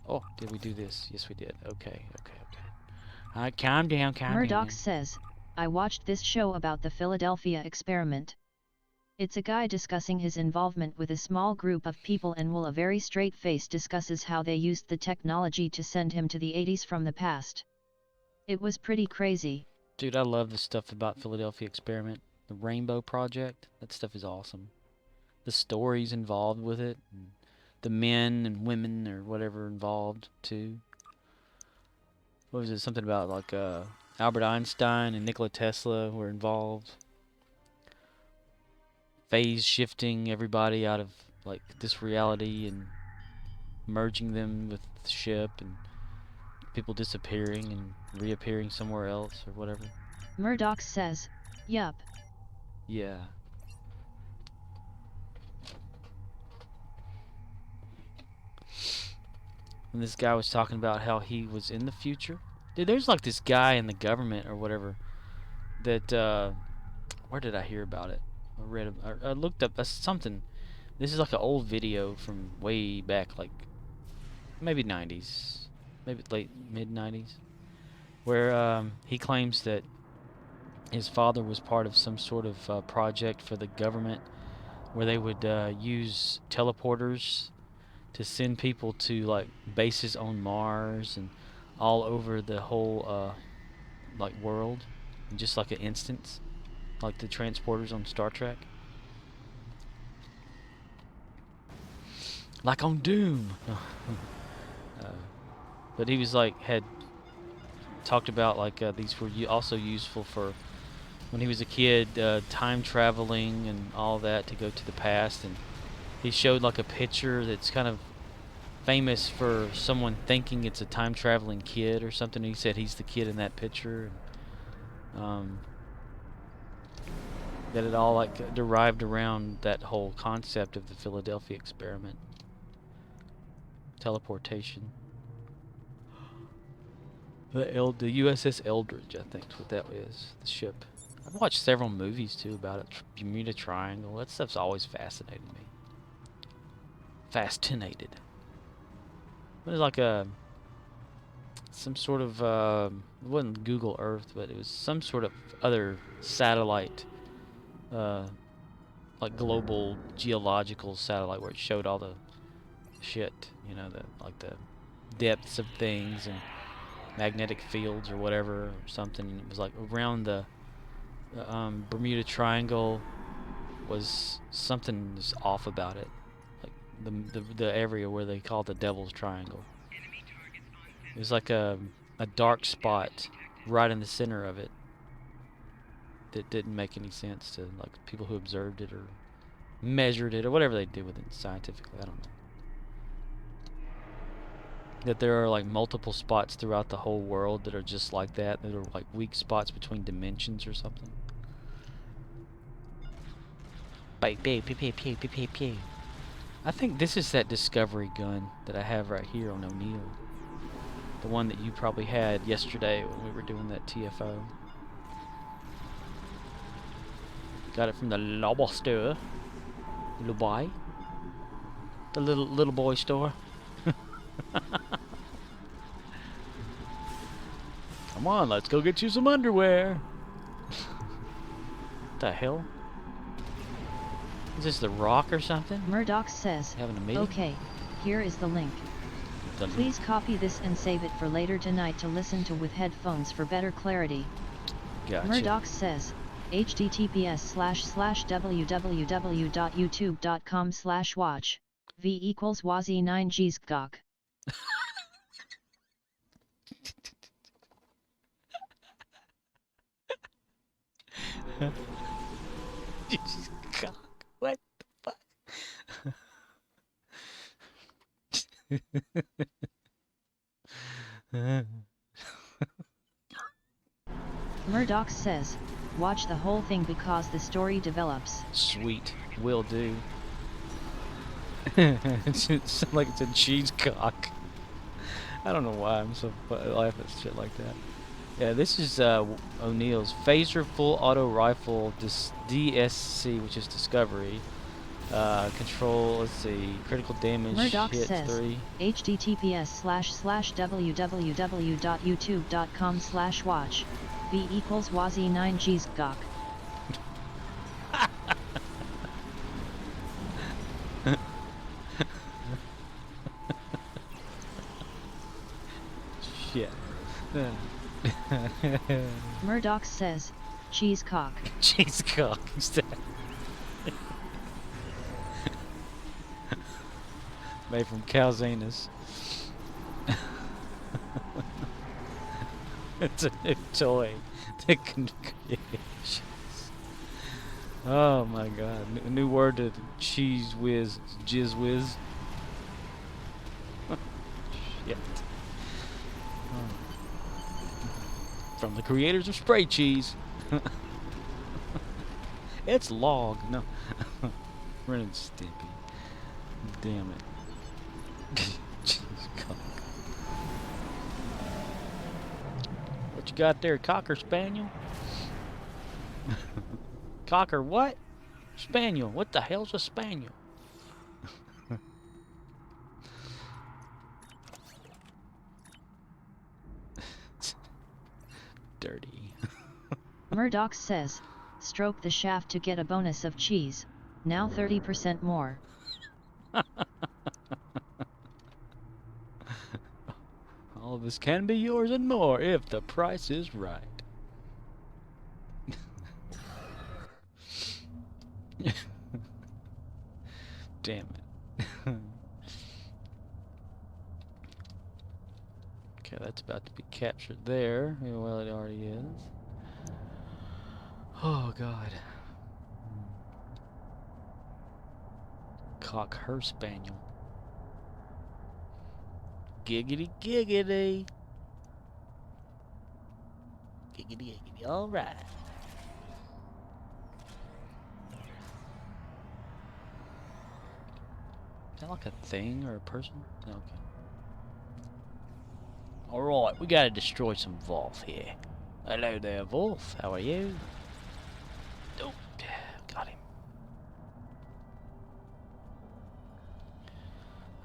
Oh, did we do this? Yes, we did. Okay. Alright, calm down. Murddox says, I watched this show about the Philadelphia experiment. It's a guy discussing his involvement with a small group of people, and a very straight face discusses how they used the technology to send him to the 80s from the past. It was pretty crazy. Dude, I love the stuff about Philadelphia experiment. The Rainbow Project. That stuff is awesome. The stories involved with it. And the men and women or whatever involved too. What was it? Something about like Albert Einstein and Nikola Tesla were involved. Phase shifting everybody out of like this reality and merging them with the ship, and people disappearing and reappearing somewhere else or whatever. Murddox says, yup. Yeah. And this guy was talking about how he was in the future. Dude, there's like this guy in the government or whatever that, where did I hear about it? I looked up something, This is like an old video from way back, like maybe 90s, maybe late mid 90s, where he claims that his father was part of some sort of project for the government where they would use teleporters to send people to like bases on Mars and all over the whole like world in just like an instance, like the transporters on Star Trek. Like on Doom. But he was like, had talked about like these were also useful for when he was a kid, time traveling and all that to go to the past. And he showed like a picture that's kind of famous for someone thinking it's a time traveling kid or something. He said he's the kid in that picture. That it all like derived around that whole concept of the Philadelphia experiment. Teleportation. The USS Eldridge, I think is what that is. The ship. I've watched several movies too about it. Bermuda Triangle. That stuff's always fascinated me. Fascinated. It was like some sort of it wasn't Google Earth, but it was some sort of other satellite, like global geological satellite where it showed all the shit, you know, the depths of things and magnetic fields or whatever or something. And it was like around the Bermuda Triangle was something that's off about it, like the area where they call the Devil's Triangle. It was like a dark spot right in the center of it that didn't make any sense to like people who observed it or measured it or whatever they did with it scientifically. I don't know. That there are like multiple spots throughout the whole world that are just like that. That are like weak spots between dimensions or something. Pew, pew, pew, pew, pew, pew, pew. I think this is that Discovery gun that I have right here on O'Neill. The one that you probably had yesterday when we were doing that TFO. Got it from the Lobby store. Little boy. The little boy store. Come on, let's go get you some underwear. What the hell? Is this The Rock or something? Murddox says, Having a meeting? okay, here is the link. Please copy this and save it for later tonight to listen to with headphones for better clarity. Gotcha. Murddox says, https://www.youtube.com/watch v equals wazi 9 g's gok. Jesus, cock. What the fuck? Murddox says, watch the whole thing because the story develops. Sweet, will do. It sounds like it's a cheesecock. I don't know why I'm so laughing at shit like that. Yeah, this is O'Neill's Phaser Full Auto Rifle DSC, which is Discovery. Control, let's see, critical damage, Murddox hit says, 3. https://www.youtube.com/watch v equals wazi 9 g's gok. Shit. Murddox says, cheesecock. Cheesecock instead. Made from cow's anus. It's a new toy that can create shits. Oh my god. A new word to cheese whiz. Jizz whiz. Shit. Oh. From the creators of spray cheese. It's log. No. Ren and Stimpy. Damn it. Jeez, cock. What you got there, Cocker Spaniel? Cocker what? Spaniel. What the hell's a Spaniel? dirty. Murdox says, stroke the shaft to get a bonus of cheese, now 30% more. All of this can be yours and more if the price is right. Damn it. Okay, that's about to be captured there. Yeah, well, it already is. Oh, God. Cock her spaniel. Giggity, giggity. Giggity, giggity. All right. Is that like a thing or a person? Okay. Alright, we gotta destroy some Wolf here. Hello there, Wolf. How are you? Oh, got him.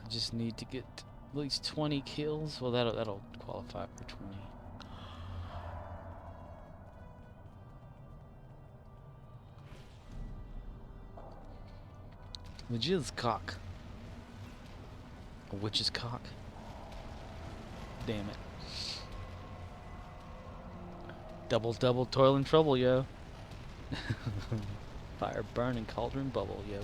I just need to get at least 20 kills. Well, that'll qualify for 20. The jizz cock. A witch's cock. Damn it. Double toil and trouble, yo. Fire burning cauldron bubble, yo.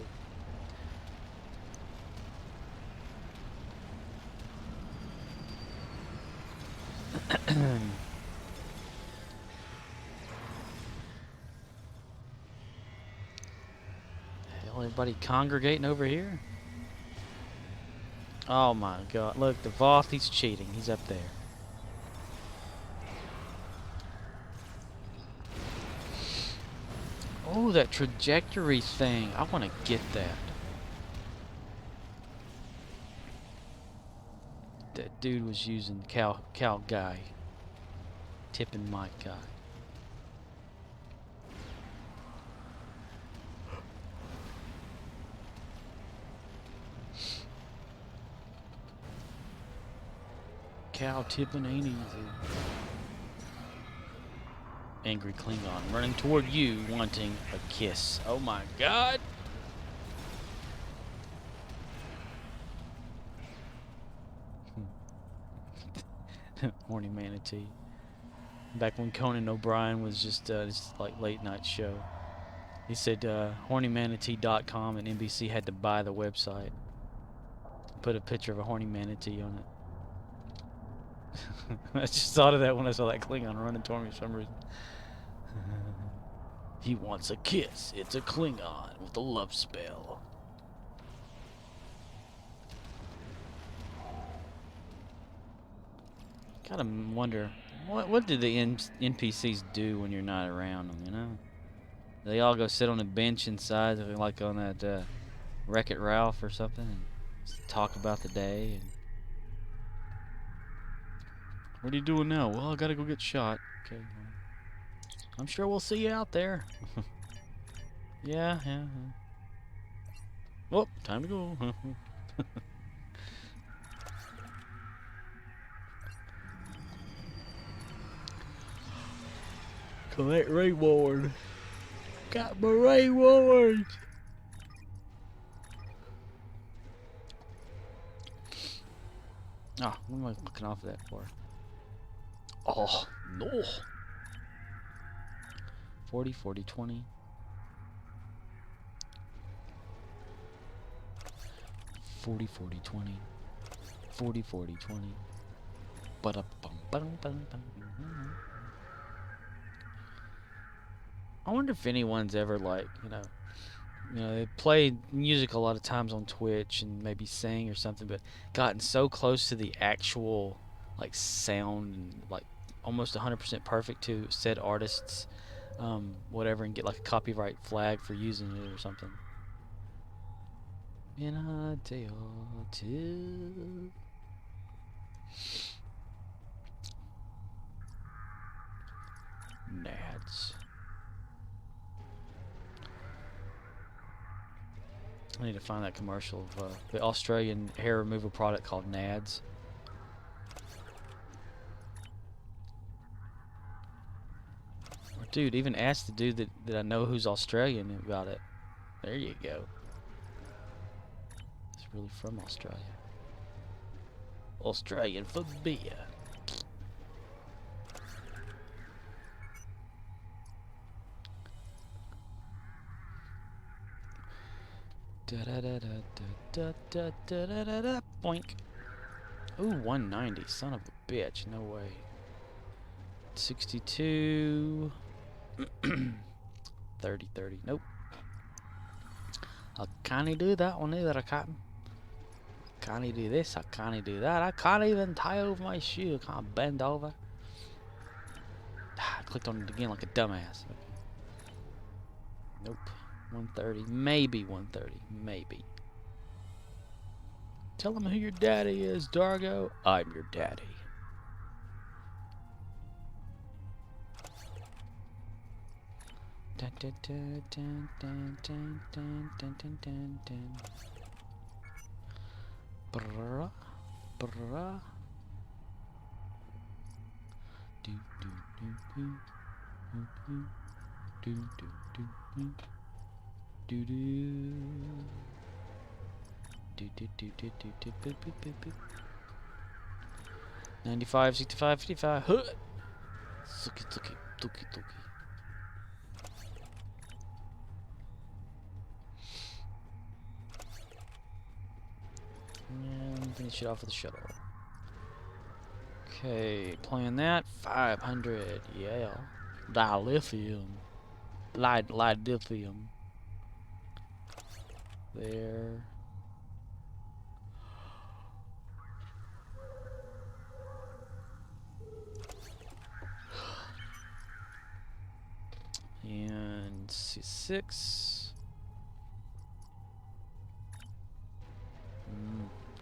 Hell, everybody congregating over here? Oh my god, look, the Voth, he's cheating. He's up there. Oh, that trajectory thing. I want to get that. That dude was using cow guy. Tipping mic guy. Cow tipping ain't easy. Angry Klingon running toward you, wanting a kiss. Oh my god! Horny manatee. Back when Conan O'Brien was just this like late night show, he said hornymanatee.com and NBC had to buy the website. Put a picture of a horny manatee on it. I just thought of that when I saw that Klingon running toward me for some reason. He wants a kiss. It's a Klingon with a love spell. Gotta wonder, what do the NPCs do when you're not around them, you know? They all go sit on a bench inside, like on that Wreck-It Ralph or something, and just talk about the day. And what are you doing now? Well, I gotta go get shot. Okay. I'm sure we'll see you out there. Yeah. Whoop, time to go. Collect reward. Got my reward. Ah, what am I looking off of that for? Oh, no. 40, 40, 20. 40, 40, 20. 40, 40, 20. Ba-da-bum-ba-dum-ba-dum-bum. I wonder if anyone's ever, like, you know, they play music a lot of times on Twitch and maybe sing or something, but gotten so close to the actual, like, sound and, like, almost 100% perfect to said artists, whatever, and get, like, a copyright flag for using it or something. In a day or two. Nads. I need to find that commercial of the Australian hair removal product called Nads. Dude, even asked the dude that I know who's Australian about it. There you go. It's really from Australia. Australian for beer. Da da da da da da da da da da. Boink. Ooh, 190. Son of a bitch. No way. 62. 30, 30. Nope. I can't do that one either. I can't do this. I can't do that. I can't even tie over my shoe. I can't bend over. I clicked on it again like a dumbass. Nope. 130. Maybe 130. Maybe. Tell them who your daddy is, Dargo. I'm your daddy. Dun, dun, dun, dun, dun, dun, dun, dun, dun, dun, dun. Brrrah, brrrah. Do do do do do do do do do do do do do do do do do boop boop boop boop. 95, 65, 55. Huh. Suki suki tuki tuki. And finish it off with the shuttle. Okay, playing that. 500. Yeah. Dilithium. Lithium. There. And C6.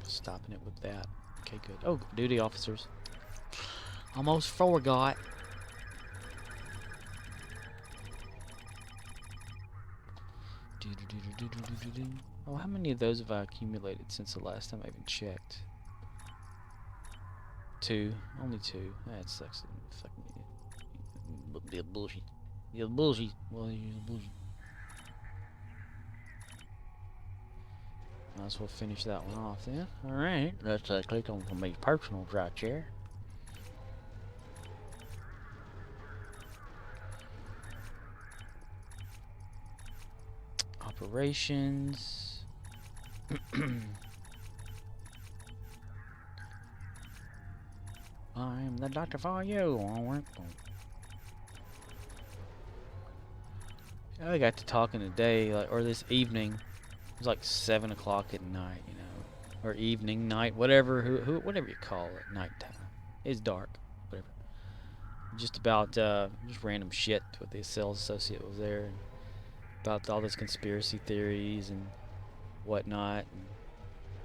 Stopping it with that. Okay, good. Oh, duty officers. Almost forgot. Oh, how many of those have I accumulated since the last time I even checked? 2. Only 2. That sucks. Fucking bullshit. Yeah, bullshit. Well, you're bullshit. Might as well finish that one off then. Alright, let's click on some of these personals right here. Operations. I'm the doctor for you. I got to talking today, like, or this evening. It was like 7 o'clock at night, you know, or evening, night, whatever, whatever you call it, nighttime. It's dark, whatever. Just about just random shit with the sales associate was there, and about all those conspiracy theories and whatnot. And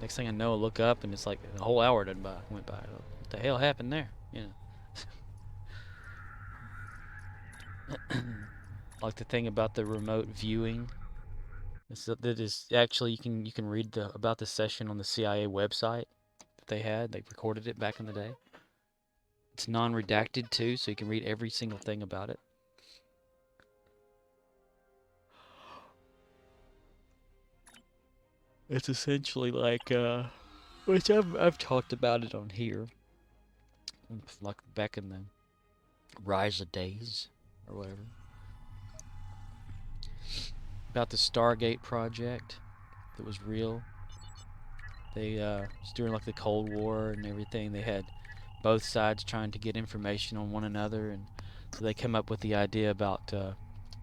next thing I know, I look up and it's like a whole hour went by. What the hell happened there? You know. Like the thing about the remote viewing. That is actually you can read about the session on the CIA website that they had. They recorded it back in the day. It's non-redacted too, so you can read every single thing about it. It's essentially like which I've talked about it on here, like back in the Rise of Days or whatever. About the Stargate project that was real. They was during like the Cold War and everything. They had both sides trying to get information on one another, and so they came up with the idea about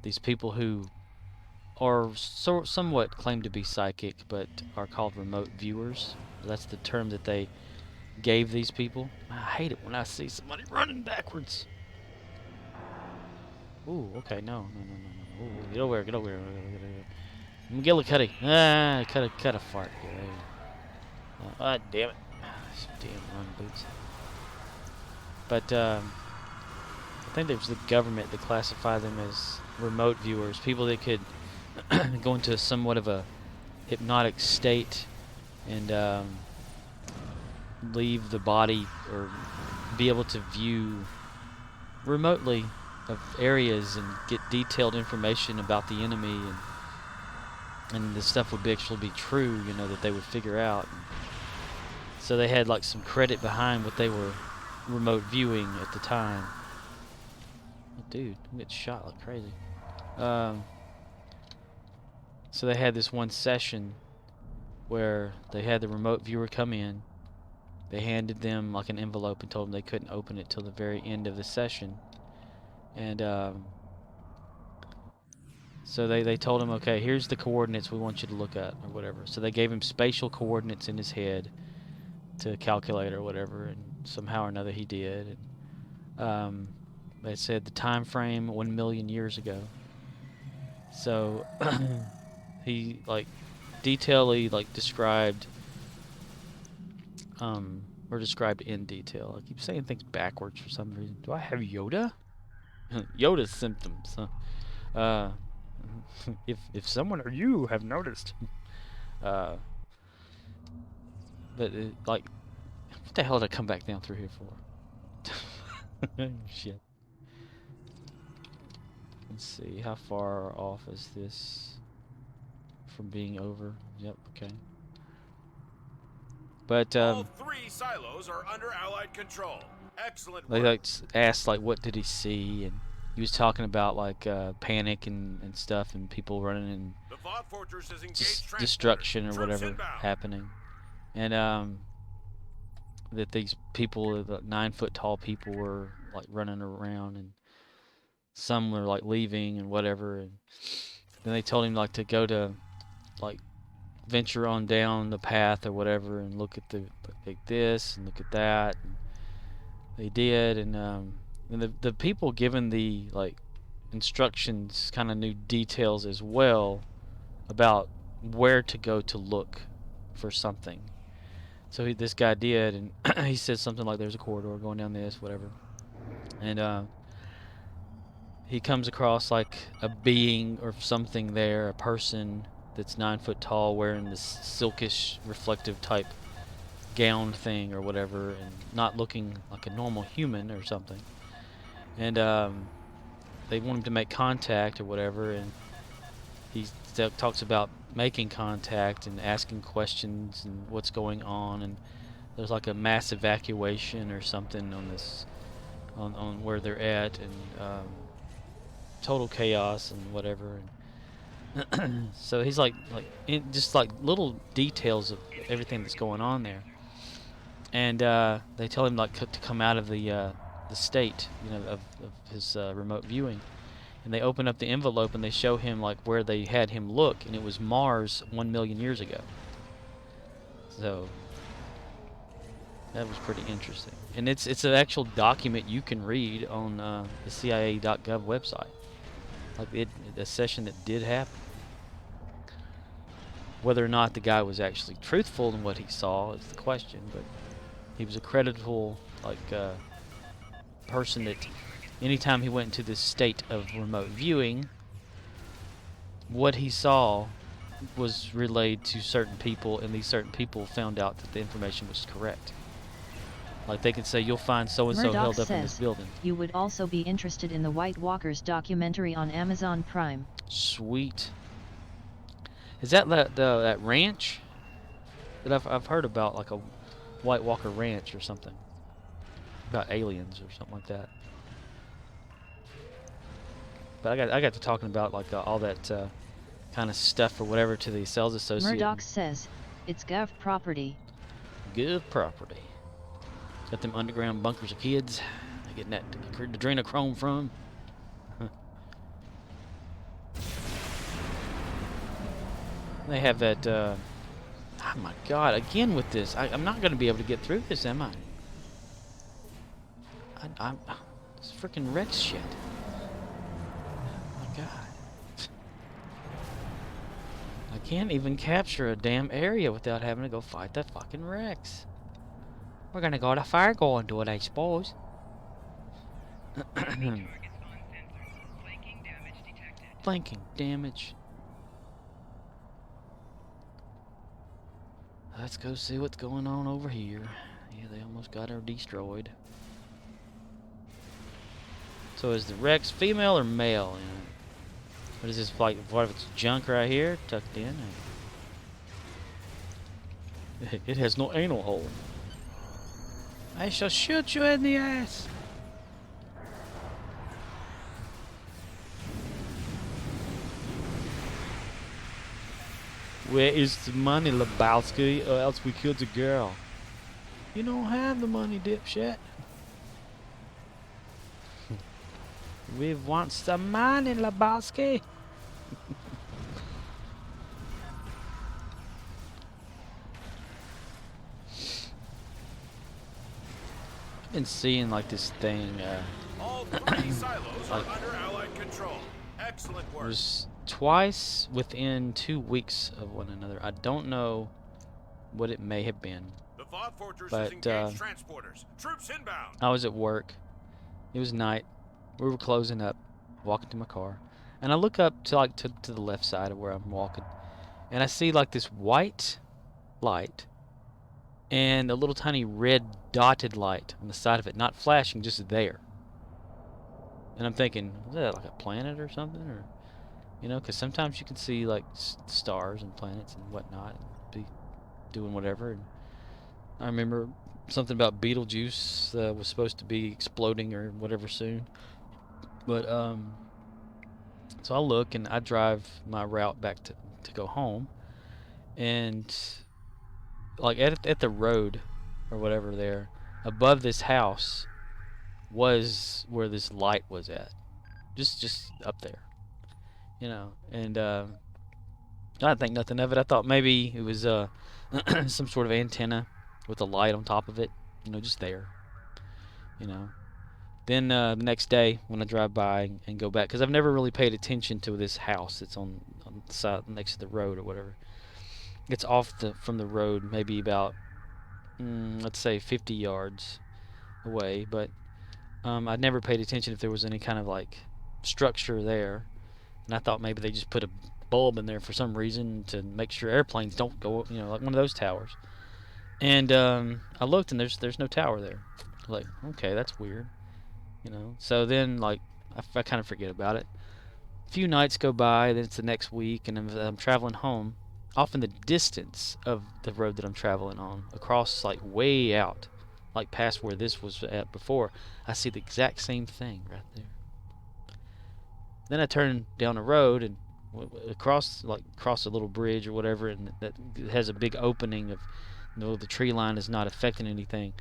these people who are somewhat claimed to be psychic, but are called remote viewers. That's the term that they gave these people. I hate it when I see somebody running backwards. Ooh, okay, no. Ooh, get over here. McGillicuddy. Cut a fart here. Ah, damn it. Damn run boots. But I think it was the government that classified them as remote viewers, people that could go into somewhat of a hypnotic state and leave the body or be able to view remotely of areas and get detailed information about the enemy, and the stuff would actually be true, you know, that they would figure out. So they had like some credit behind what they were remote viewing at the time. Oh, dude, I'm getting shot like crazy. So they had this one session where they had the remote viewer come in. They handed them like an envelope and told them they couldn't open it till the very end of the session. And so they told him, okay, here's the coordinates we want you to look at, or whatever. So they gave him spatial coordinates in his head to calculate or whatever, and somehow or another he did. And, they said the time frame 1 million years ago. So he like detailedly like described or described in detail. I keep saying things backwards for some reason. Do I have Yoda? Yoda's symptoms. Huh? If someone or you have noticed, but like, what the hell did I come back down through here for? Shit. Let's see, how far off is this from being over? Yep, okay. But All 3 silos are under Allied control. Excellent they work. like asked like what did he see, and he was talking about like panic and stuff, and people running and The Vault Fortress has engaged transporters. destruction or Troops whatever inbound. happening, and that these people, the 9-foot tall people, were like running around, and some were like leaving and whatever, and then they told him like to go to like venture on down the path or whatever and look at the like this and look at that, and they did, and the people given the like instructions kind of knew details as well about where to go to look for something. So this guy did, and he said something like there's a corridor going down this, whatever, and he comes across like a being or something there, a person that's 9 foot tall wearing this silkish reflective type gown thing or whatever, and not looking like a normal human or something. And they want him to make contact or whatever, and he talks about making contact and asking questions and what's going on, and there's like a mass evacuation or something on this on where they're at, and total chaos and whatever. And so he's like just like little details of everything that's going on there. And they tell him like to come out of the state, you know, of his remote viewing. And they open up the envelope and they show him like where they had him look, and it was Mars 1 million years ago. So that was pretty interesting. And it's an actual document you can read on the CIA.gov website. Like a session that did happen. Whether or not the guy was actually truthful in what he saw is the question, but he was a creditable like person that anytime he went into this state of remote viewing, what he saw was relayed to certain people, and these certain people found out that the information was correct. Like they could say, you'll find so-and-so held up in this building. You would also be interested in the White Walkers documentary on Amazon Prime. Sweet. Is that that ranch that I've heard about, like a White Walker ranch or something? About aliens or something like that. But I got to talking about like all that kind of stuff or whatever to the sales associate. Murddox says, it's Gov property. Gov property. Got them underground bunkers of kids. They're getting that adrenochrome from. Huh. They have that, oh my god, again with this. I'm not going to be able to get through this, am I? I'm this freaking Rex shit. Oh my god. I can't even capture a damn area without having to go fight that fucking Rex. We're gonna go to Fargo and do it, I suppose. Target's on sensors. Flanking damage detected. Flanking damage. Let's go see what's going on over here. Yeah, they almost got her destroyed. So is the Rex female or male? You know? What is this like? What if it's junk right here, tucked in? It has no anal hole. I shall shoot you in the ass. Where is the money, Lebowski, or else we killed the girl? You don't have the money, dipshit. We want some money, Lebowski. I've been seeing like this thing. All 3 silos are Like- under Allied control. Excellent work. There's twice within 2 weeks of one another. I don't know what it may have been. The Voth Fortress But, has engaged transporters. Troops inbound. I was at work. It was night. We were closing up, walking to my car, and I look up to to the left side of where I'm walking, and I see like this white light and a little tiny red dotted light on the side of it, not flashing, just there. And I'm thinking, is that like a planet or something, or you know, because sometimes you can see like stars and planets and whatnot, and be doing whatever. And I remember something about Beetlejuice was supposed to be exploding or whatever soon. But so I look and I drive my route back to go home, and like at the road or whatever there above this house was where this light was at, just up there, you know. And I didn't think nothing of it. I thought maybe it was some sort of antenna with a light on top of it, you know, just there, you know. Then the next day when I drive by and go back, because I've never really paid attention to this house that's on the side next to the road or whatever. It's off from the road, maybe about let's say 50 yards away, but I'd never paid attention if there was any kind of like structure there, and I thought maybe they just put a bulb in there for some reason to make sure airplanes don't go, you know, like one of those towers. And I looked and there's no tower there. Like, okay, that's weird. You know, so then like I kind of forget about it. A few nights go by, then it's the next week, and I'm traveling home. Off in the distance of the road that I'm traveling on, across like way out, like past where this was at before, I see the exact same thing right there. Then I turn down the road and across a little bridge or whatever, and that has a big opening of, you know, the tree line is not affecting anything,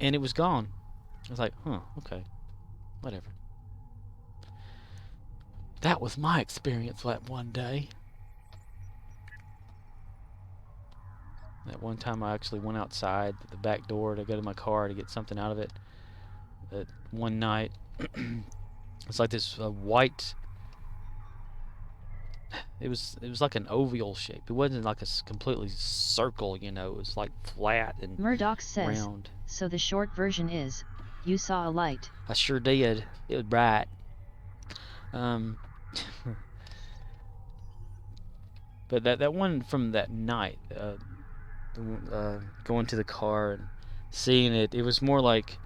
and it was gone. I was like, huh, okay. Whatever. That was my experience that one day. That one time I actually went outside the back door to go to my car to get something out of it. That one night, it's like this white. It was like an oval shape. It wasn't like a completely circle, you know. It was like flat and Murddox says, round. so the short version is, you saw a light. I sure did. It was bright. But that one from that night, going to the car and seeing it, it was more like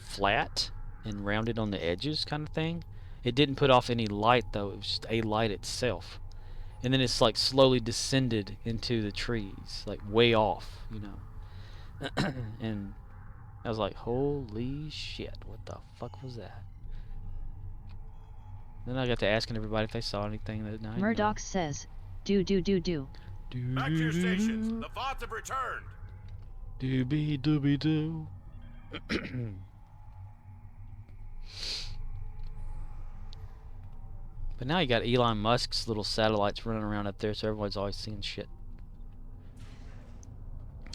flat and rounded on the edges kind of thing. It didn't put off any light though. It was just a light itself. And then it's like slowly descended into the trees, like way off, you know. And I was like, holy shit, what the fuck was that? Then I got to asking everybody if they saw anything that night. Murddox says, do. Back to your stations. The Voth have returned. Doobie doobie doo. But now you got Elon Musk's little satellites running around up there, so everyone's always seeing shit.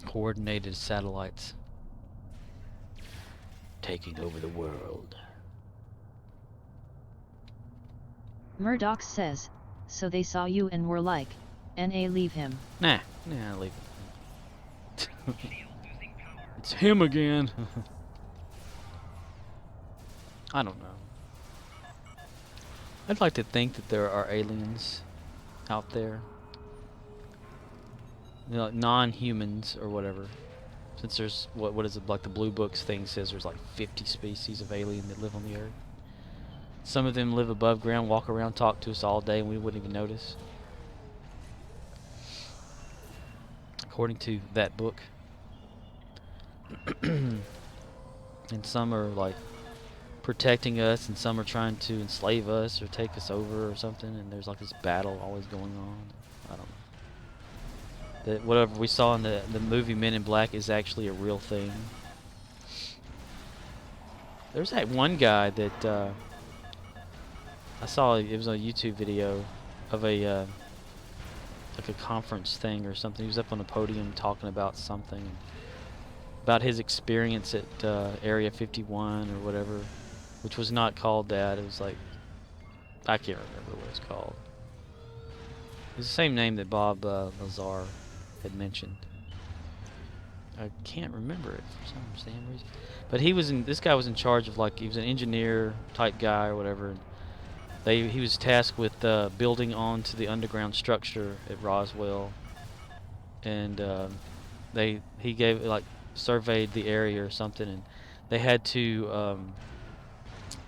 Coordinated satellites. Taking over the world. Murdox says, so they saw you and were like, N.A. leave him. Nah, leave it. It's him again. I don't know. I'd like to think that there are aliens out there. You know, non-humans or whatever. Since there's what is it, like the Blue Books thing says there's like 50 species of alien that live on the Earth. Some of them live above ground, walk around, talk to us all day, and we wouldn't even notice. According to that book. And some are like protecting us, and some are trying to enslave us or take us over or something, and there's like this battle always going on. I don't know. That whatever we saw in the movie Men in Black is actually a real thing. There's that one guy that I saw. It was a YouTube video of a like a conference thing or something. He was up on a podium talking about something, about his experience at Area 51 or whatever, which was not called that. It was like, I can't remember what it's called. It's the same name that Bob Lazar had mentioned. I can't remember it for some damn reason. But he was this guy was in charge of, like, he was an engineer type guy or whatever. And he was tasked with building onto the underground structure at Roswell, and he gave, like, surveyed the area or something, and they had to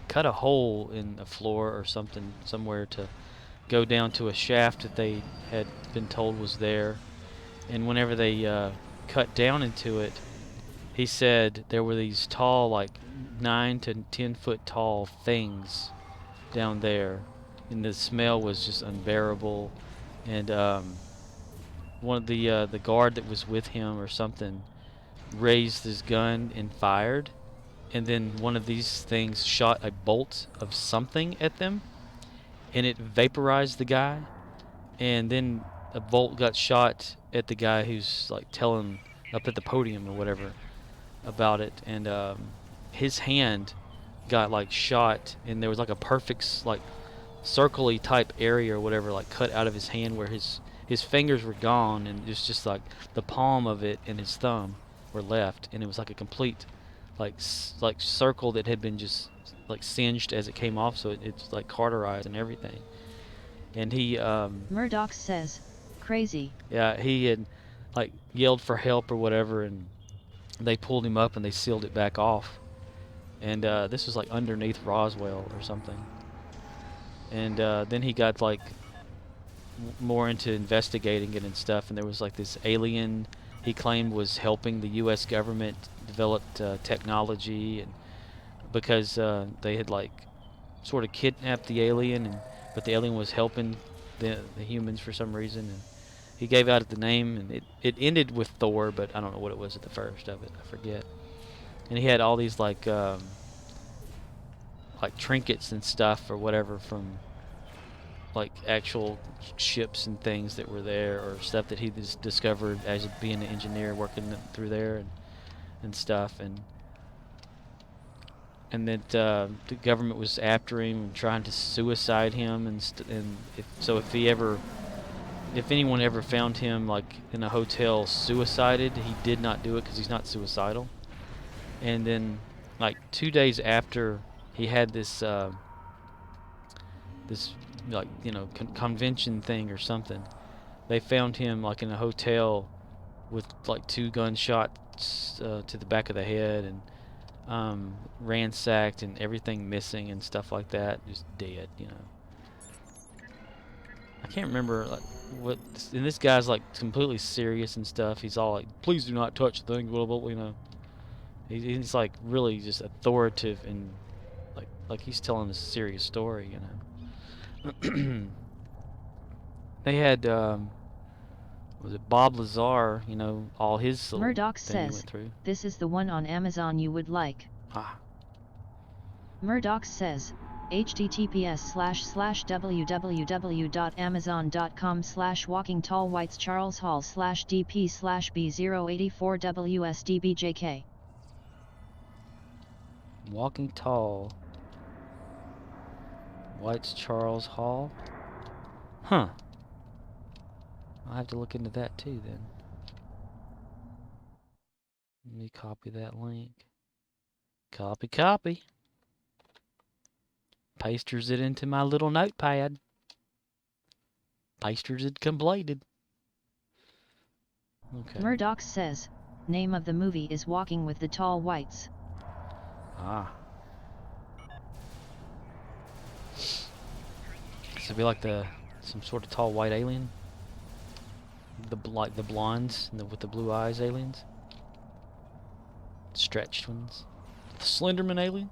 cut a hole in the floor or something somewhere to go down to a shaft that they had been told was there. And whenever they cut down into it, he said there were these tall, like 9 to 10 foot tall things down there, and the smell was just unbearable. And one of the guard that was with him or something raised his gun and fired, and then one of these things shot a bolt of something at them, and it vaporized the guy. And then a bolt got shot at the guy who's, like, telling up at the podium or whatever about it, and his hand got, like, shot, and there was like a perfect, like, circle-y type area or whatever, like, cut out of his hand where his fingers were gone, and it was just like the palm of it and his thumb were left, and it was like a complete like circle that had been just like singed as it came off, so it's like cauterized and everything. And he Murddox says, crazy. yeah, he had like yelled for help or whatever, and they pulled him up and they sealed it back off. And this was like underneath Roswell or something. And then he got like more into investigating it and stuff, and there was like this alien he claimed was helping the U.S. government develop technology, and because they had like sort of kidnapped the alien, but the alien was helping the humans for some reason, and he gave out the name, and it ended with Thor, but I don't know what it was at the first of it, I forget. And he had all these like trinkets and stuff or whatever from like actual ships and things that were there, or stuff that he just discovered as being an engineer working through there and stuff, and that the government was after him and trying to suicide him, and if anyone ever found him like in a hotel suicided, he did not do it because he's not suicidal. And then like 2 days after he had this this like, you know, convention thing or something, they found him like in a hotel with like 2 gunshots to the back of the head, and ransacked and everything missing and stuff like that, just dead, you know. I can't remember like what, and this guy's like completely serious and stuff. He's all like, please do not touch the thing, blah blah blah, you know. He's like really just authoritative, and like he's telling a serious story, you know. They had was it Bob Lazar, you know, all his Murdoch thing he says, went through. this is the one on Amazon you would like. Murdoch says, https://www.amazon.com/walking-tall-whites-charles-hall/dp/b084-WSDBJK. Walking Tall White's Charles Hall? Huh. I'll have to look into that too then. Let me copy that link. Copy. Pasters it into my little notepad. Pasters it completed. Okay. Murdoch says, Name of the movie is Walking with the Tall Whites. Ah. So it'd be like some sort of tall white alien. Like the blondes with the blue eyes aliens. Stretched ones. The Slenderman aliens.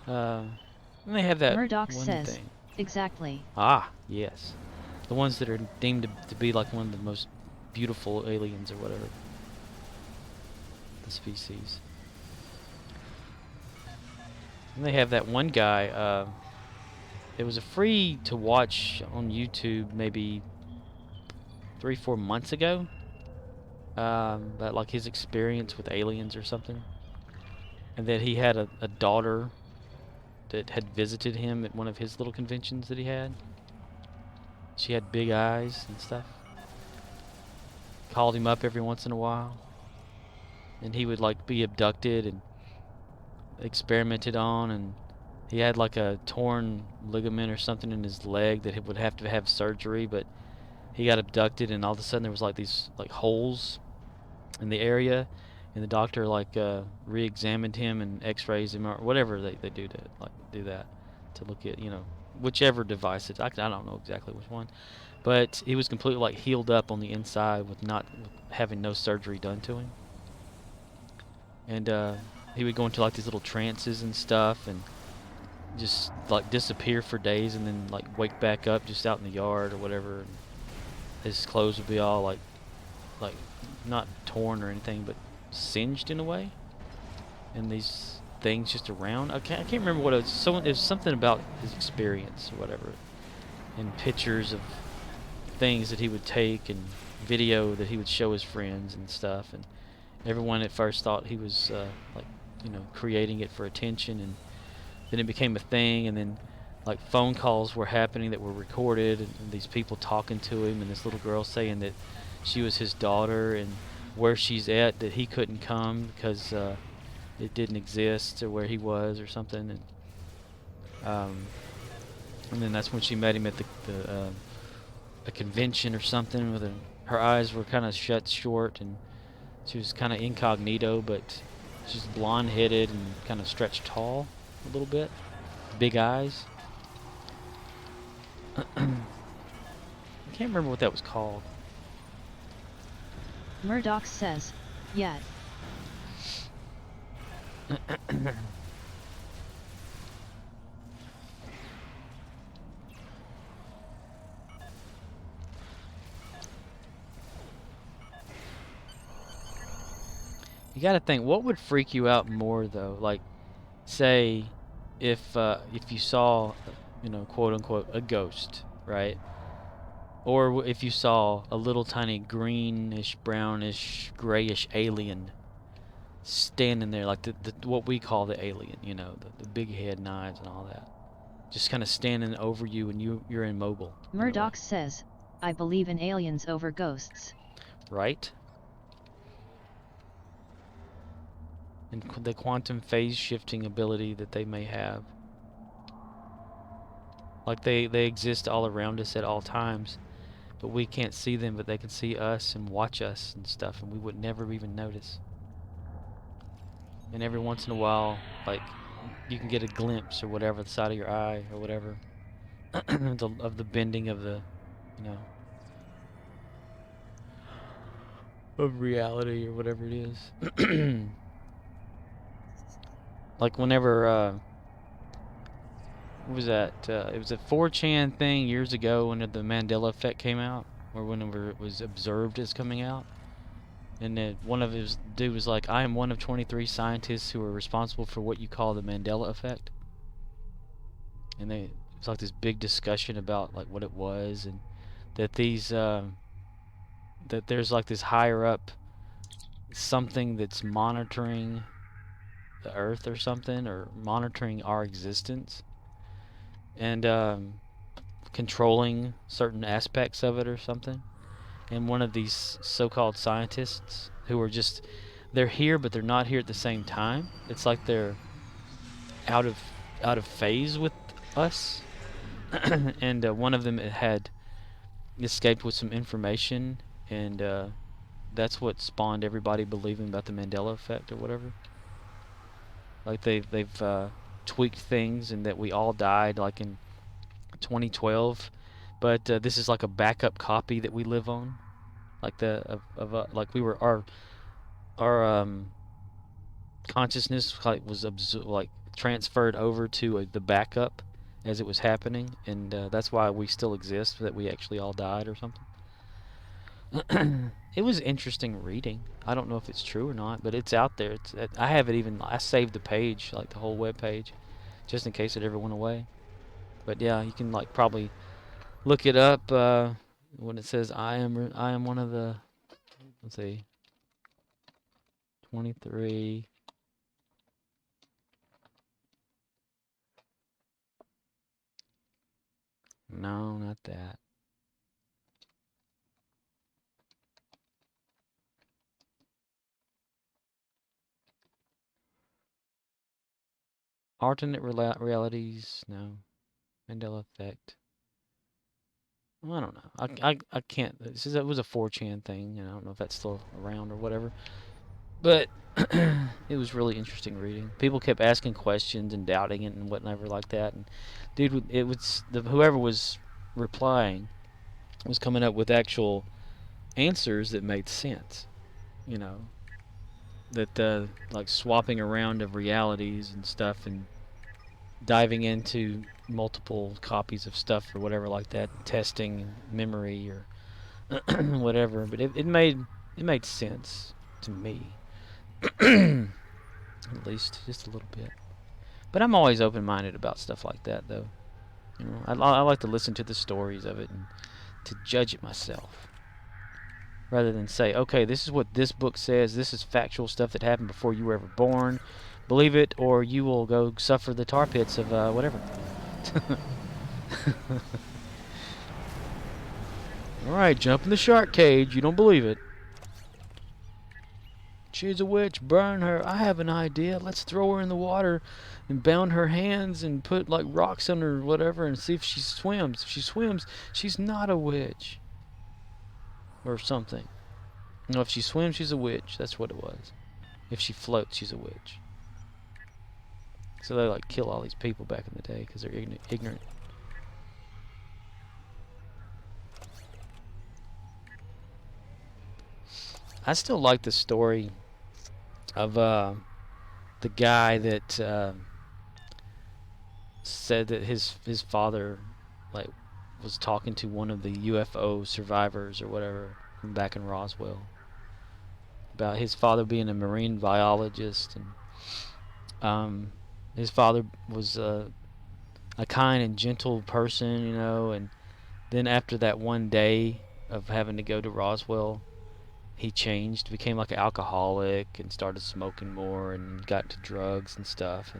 And they have that Murddox one says, thing. exactly. Ah, yes. The ones that are deemed to be like one of the most beautiful aliens or whatever. The species. And they have that one guy, it was a free to watch on YouTube maybe 3-4 months ago. About like his experience with aliens or something. And that he had a daughter that had visited him at one of his little conventions that he had. She had big eyes and stuff. Called him up every once in a while. And he would like be abducted and experimented on, and he had like a torn ligament or something in his leg that he would have to have surgery, but he got abducted, and all of a sudden there was like these like holes in the area, and the doctor like re-examined him and x-rays him or whatever they do to like do that to look at, you know, whichever device it's, I don't know exactly which one, but he was completely like healed up on the inside with having no surgery done to him. And he would go into like these little trances and stuff and just like disappear for days and then like wake back up just out in the yard or whatever, and his clothes would be all like not torn or anything but singed in a way, and these things just around. I can't remember what it was. It was something about his experience or whatever, and pictures of things that he would take and video that he would show his friends and stuff, and everyone at first thought he was like, you know, creating it for attention, and then it became a thing, and then like phone calls were happening that were recorded, and these people talking to him, and this little girl saying that she was his daughter and where she's at, that he couldn't come because it didn't exist, or where he was or something, and then that's when she met him at a convention or something with her eyes were kind of shut short, and she was kind of incognito, but she's blonde-headed and kind of stretched tall a little bit. Big eyes. I can't remember what that was called. Murddox says, yet. You gotta think, what would freak you out more though? Like, say, if you saw, you know, quote unquote, a ghost, right? Or if you saw a little tiny greenish, brownish, grayish alien standing there, like the what we call the alien, you know, the big head and eyes and all that, just kind of standing over you, and you're immobile. Murddox says, I believe in aliens over ghosts. Right? And the quantum phase shifting ability that they may have. Like they exist all around us at all times, but we can't see them, but they can see us and watch us and stuff, and we would never even notice. And every once in a while, like, you can get a glimpse or whatever, the side of your eye or whatever, of the bending of the, you know, of reality or whatever it is. Like whenever, what was that? It was a 4chan thing years ago when the Mandela effect came out, or whenever it was observed as coming out. And then one of his dude was like, I am one of 23 scientists who are responsible for what you call the Mandela effect. And it's like this big discussion about like what it was, and that these that there's like this higher up something that's monitoring the earth or something, or monitoring our existence, and controlling certain aspects of it or something. And one of these so-called scientists who are just, they're here but they're not here at the same time. It's like they're out of phase with us. And one of them had escaped with some information, and that's what spawned everybody believing about the Mandela effect or whatever. Like they've tweaked things and that we all died like in 2012, but this is like a backup copy that we live on, like like we were our consciousness like was like transferred over to the backup as it was happening, and that's why we still exist, that we actually all died or something. It was interesting reading. I don't know if it's true or not, but it's out there. I have it even. I saved the page, like the whole web page, just in case it ever went away. But yeah, you can like probably look it up when it says I am one of the, let's see, 23. No, not that. Alternate realities. No. Mandela effect. Well, I don't know. I can't. It was a 4chan thing, and I don't know if that's still around or whatever. But it was really interesting reading. People kept asking questions and doubting it and whatever like that. And dude, it was whoever was replying was coming up with actual answers that made sense. You know, that like swapping around of realities and stuff, and diving into multiple copies of stuff or whatever like that, testing memory or whatever. But it made sense to me. At least just a little bit. But I'm always open-minded about stuff like that, though. You know, I like to listen to the stories of it and to judge it myself, rather than say, okay, this is what this book says. This is factual stuff that happened before you were ever born. Believe it, or you will go suffer the tar pits of whatever. All right, jump in the shark cage. You don't believe it. She's a witch. Burn her. I have an idea. Let's throw her in the water and bound her hands and put like rocks on her or whatever and see if she swims. If she swims, she's not a witch. Or something. No, if she swims, she's a witch. That's what it was. If she floats, she's a witch. So they like kill all these people back in the day because they're ignorant. I still like the story of the guy that said that his father like was talking to one of the UFO survivors or whatever from back in Roswell about his father being a marine biologist, and his father was a kind and gentle person, you know, and then after that one day of having to go to Roswell, he changed, became like an alcoholic and started smoking more and got into drugs and stuff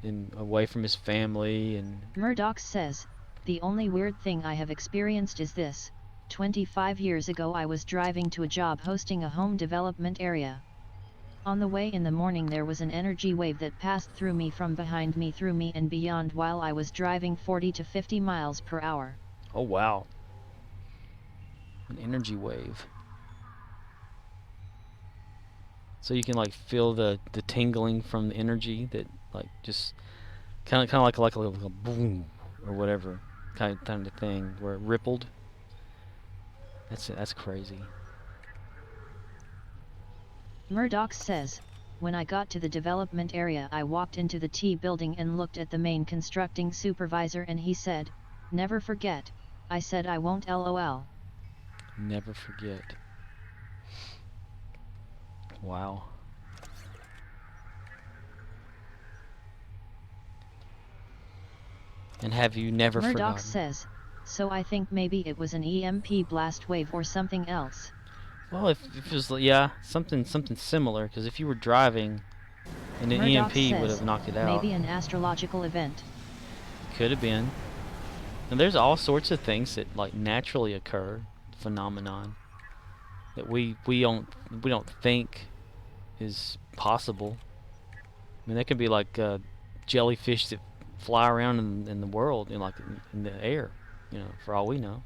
and away from his family. And Murddox says, the only weird thing I have experienced is this. 25 years ago I was driving to a job hosting a home development area. On the way in the morning there was an energy wave that passed through me from behind me through me and beyond while I was driving 40 to 50 miles per hour. oh wow, an energy wave. So you can like feel the tingling from the energy that like just kind of like a boom or whatever kind of thing where it rippled. That's crazy. Murddox says, when I got to the development area I walked into the T building and looked at the main constructing supervisor and he said, never forget. I said I won't, LOL. Never forget. Wow. And have you never forgotten? Murddox says, so I think maybe it was an EMP blast wave or something else. Well, if it was, yeah, something similar, because if you were driving and an Murddox EMP would says, have knocked it out. maybe an astrological event. Could have been. And there's all sorts of things that like naturally occur, phenomenon that we don't think is possible. I mean, there could be like jellyfish that fly around in the world, you know, like in the air, you know, for all we know.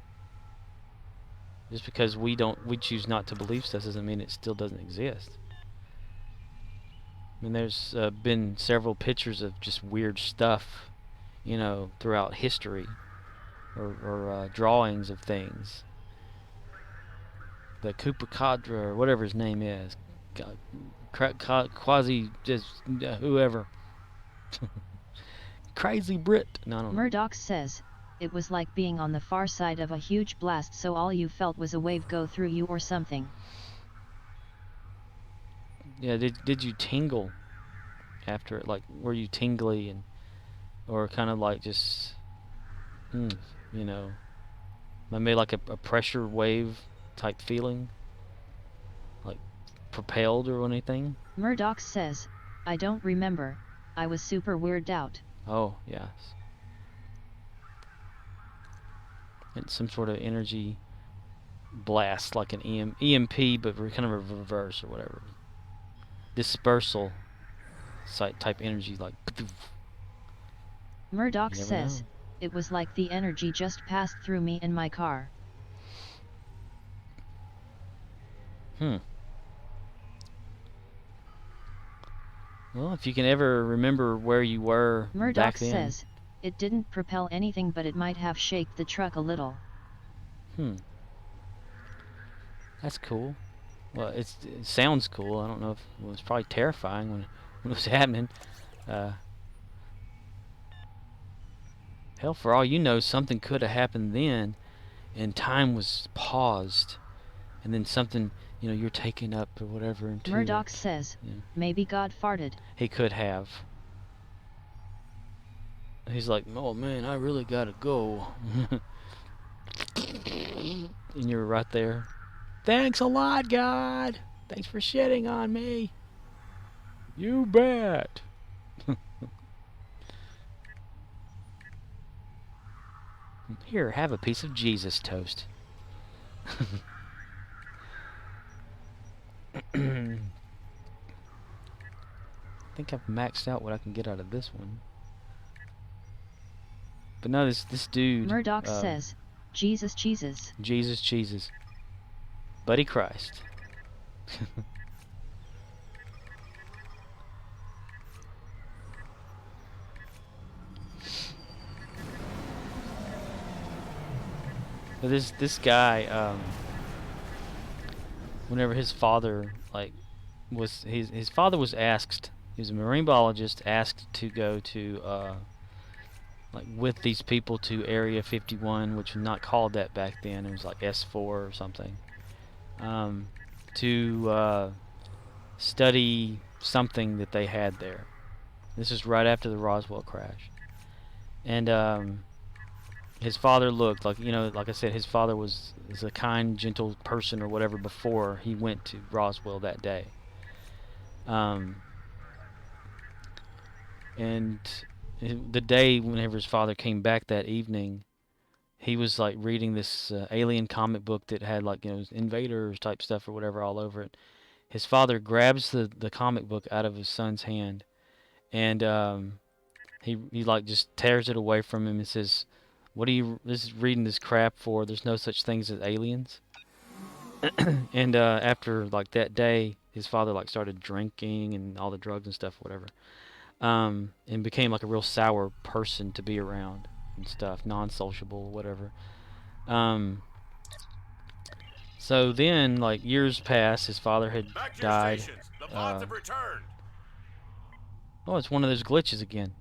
Just because we choose not to believe stuff doesn't mean it still doesn't exist. I mean, there's been several pictures of just weird stuff, you know, throughout history, or drawings of things. The Chupacabra, or whatever his name is, quasi, just whoever, crazy Brit. No, I don't know. Murdox says, it was like being on the far side of a huge blast, so all you felt was a wave go through you or something. Yeah, did you tingle after it? Like, were you tingly or kind of like just, you know, maybe like a pressure wave type feeling, like propelled or anything? Murdox says, I don't remember, I was super weirded out. Oh, yes. It's some sort of energy blast, like an EMP, but kind of a reverse or whatever. Dispersal type energy, like. Murdox says, it was like the energy just passed through me and my car. Well, if you can ever remember where you were back Murdox then. says, it didn't propel anything, but it might have shaked the truck a little. That's cool. Well, it sounds cool. I don't know if it was probably terrifying when it was happening. Hell, for all you know, something could have happened then, and time was paused, and then something, you know, you're taken up or whatever into Murdox says, maybe God farted. He could have. He's like, oh man, I really gotta go. And you're right there. Thanks a lot, God. Thanks for shitting on me. You bet. Here, have a piece of Jesus toast. I think I've maxed out what I can get out of this one. But no, this dude. Murdox says, Jesus cheeses. Jesus cheeses. Buddy Christ. But this guy, whenever his father his father was asked, he was a marine biologist, asked to go to like with these people to Area 51, which was not called that back then. It was like S4 or something. To study something that they had there. This is right after the Roswell crash. And his father looked like, you know, like I said, his father was a kind, gentle person or whatever before he went to Roswell that day. And the day whenever his father came back that evening, he was like reading this alien comic book that had, like, you know, invaders type stuff or whatever all over it. His father grabs the comic book out of his son's hand, and he like just tears it away from him and says, "What are you reading this crap for? There's no such things as aliens." And after like that day, his father like started drinking and all the drugs and stuff, whatever, and became like a real sour person to be around and stuff, non-sociable, whatever. So then, like, years passed. His father had Back to your died. stations. The pods have returned. Oh, it's one of those glitches again.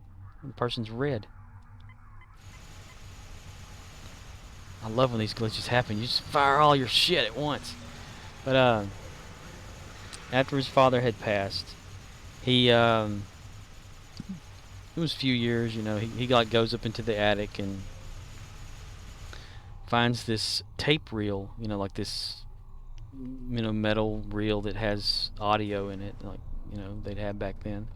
The person's red. I love when these glitches happen. You just fire all your shit at once. But after his father had passed, he it was a few years, you know. He like goes up into the attic and finds this tape reel, you know, like this, you know, metal reel that has audio in it, like, you know, they'd have back then.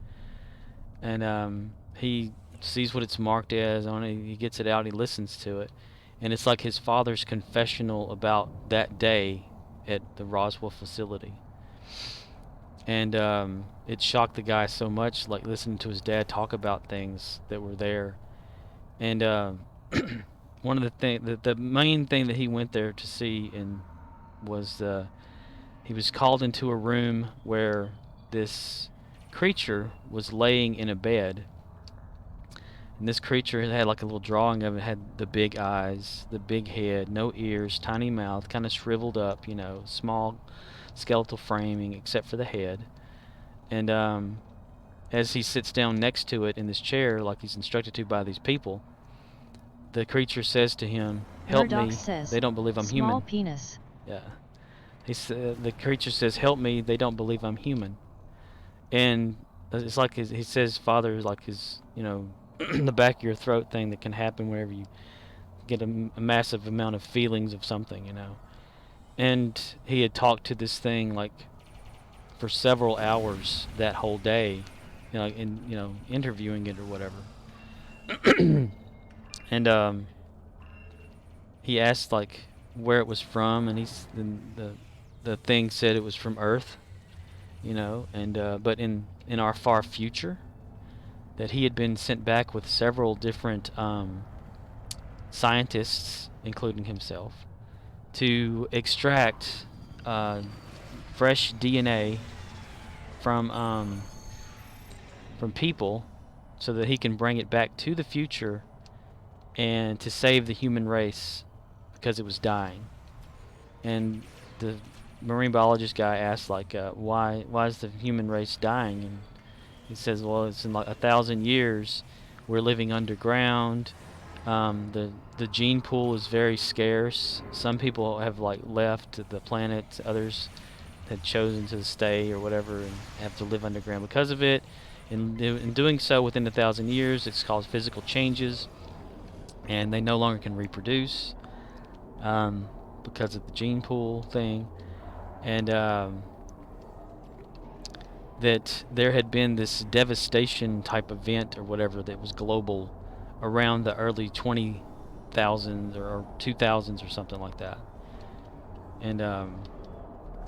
And he sees what it's marked as on it. He gets it out. He listens to it, and it's like his father's confessional about that day at the Roswell facility. And it shocked the guy so much, like listening to his dad talk about things that were there. And one of the main thing that he went there to see and was he was called into a room where this creature was laying in a bed. And this creature had like a little drawing of it, had the big eyes, the big head, no ears, tiny mouth, kind of shriveled up, you know, small skeletal framing except for the head. And as he sits down next to it in this chair, like he's instructed to by these people, the creature says to him, "Help me, Murddox says, they don't believe I'm small human." penis. Yeah. The creature says, "Help me, they don't believe I'm human." And it's like he says, "Father," is like his, you know, the back of your throat thing that can happen whenever you get a massive amount of feelings of something, you know. And he had talked to this thing like for several hours that whole day, you know, interviewing it or whatever. And he asked like where it was from, and the thing said it was from Earth, you know, and but in our far future, that he had been sent back with several different scientists, including himself, to extract fresh DNA from people, so that he can bring it back to the future and to save the human race because it was dying. And the marine biologist guy asked like, why is the human race dying? And he says, well, it's in like 1,000 years. We're living underground. The gene pool is very scarce. Some people have like left the planet. Others had chosen to stay or whatever and have to live underground because of it. In doing so, within 1,000 years, it's caused physical changes, and they no longer can reproduce because of the gene pool thing. And that there had been this devastation type event or whatever that was global around the early 20,000s or 2000s or something like that. And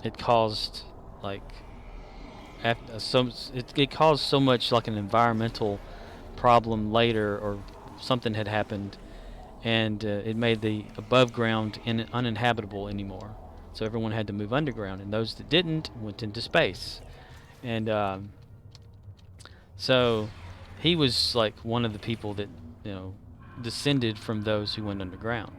it caused like it caused so much like an environmental problem later, or something had happened, and it made the above ground uninhabitable anymore. So everyone had to move underground, and those that didn't went into space. And so he was like one of the people that, you know, descended from those who went underground.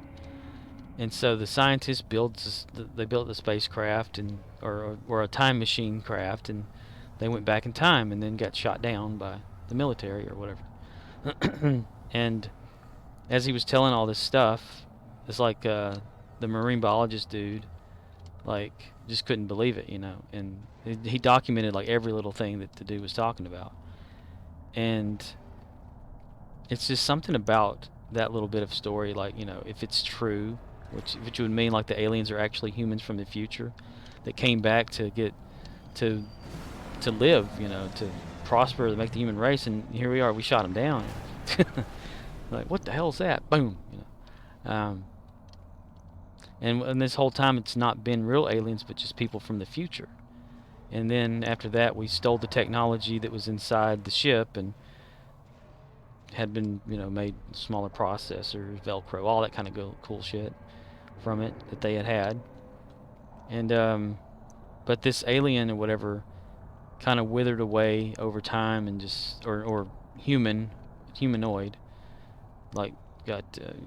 And so the scientists built the spacecraft or a time machine craft, and they went back in time and then got shot down by the military or whatever. And as he was telling all this stuff, it's like the marine biologist dude like just couldn't believe it, you know. And he documented like every little thing that the dude was talking about. And it's just something about that little bit of story, like, you know, if it's true, which would mean like the aliens are actually humans from the future that came back to get to live, you know, to prosper, to make the human race, and here we are, we shot them down. Like, what the hell is that? Boom, you know. And this whole time it's not been real aliens, but just people from the future. And then after that, we stole the technology that was inside the ship and had been, you know, made smaller processors, Velcro, all that kind of cool shit from it that they had. And but this alien or whatever kind of withered away over time, and just or humanoid, like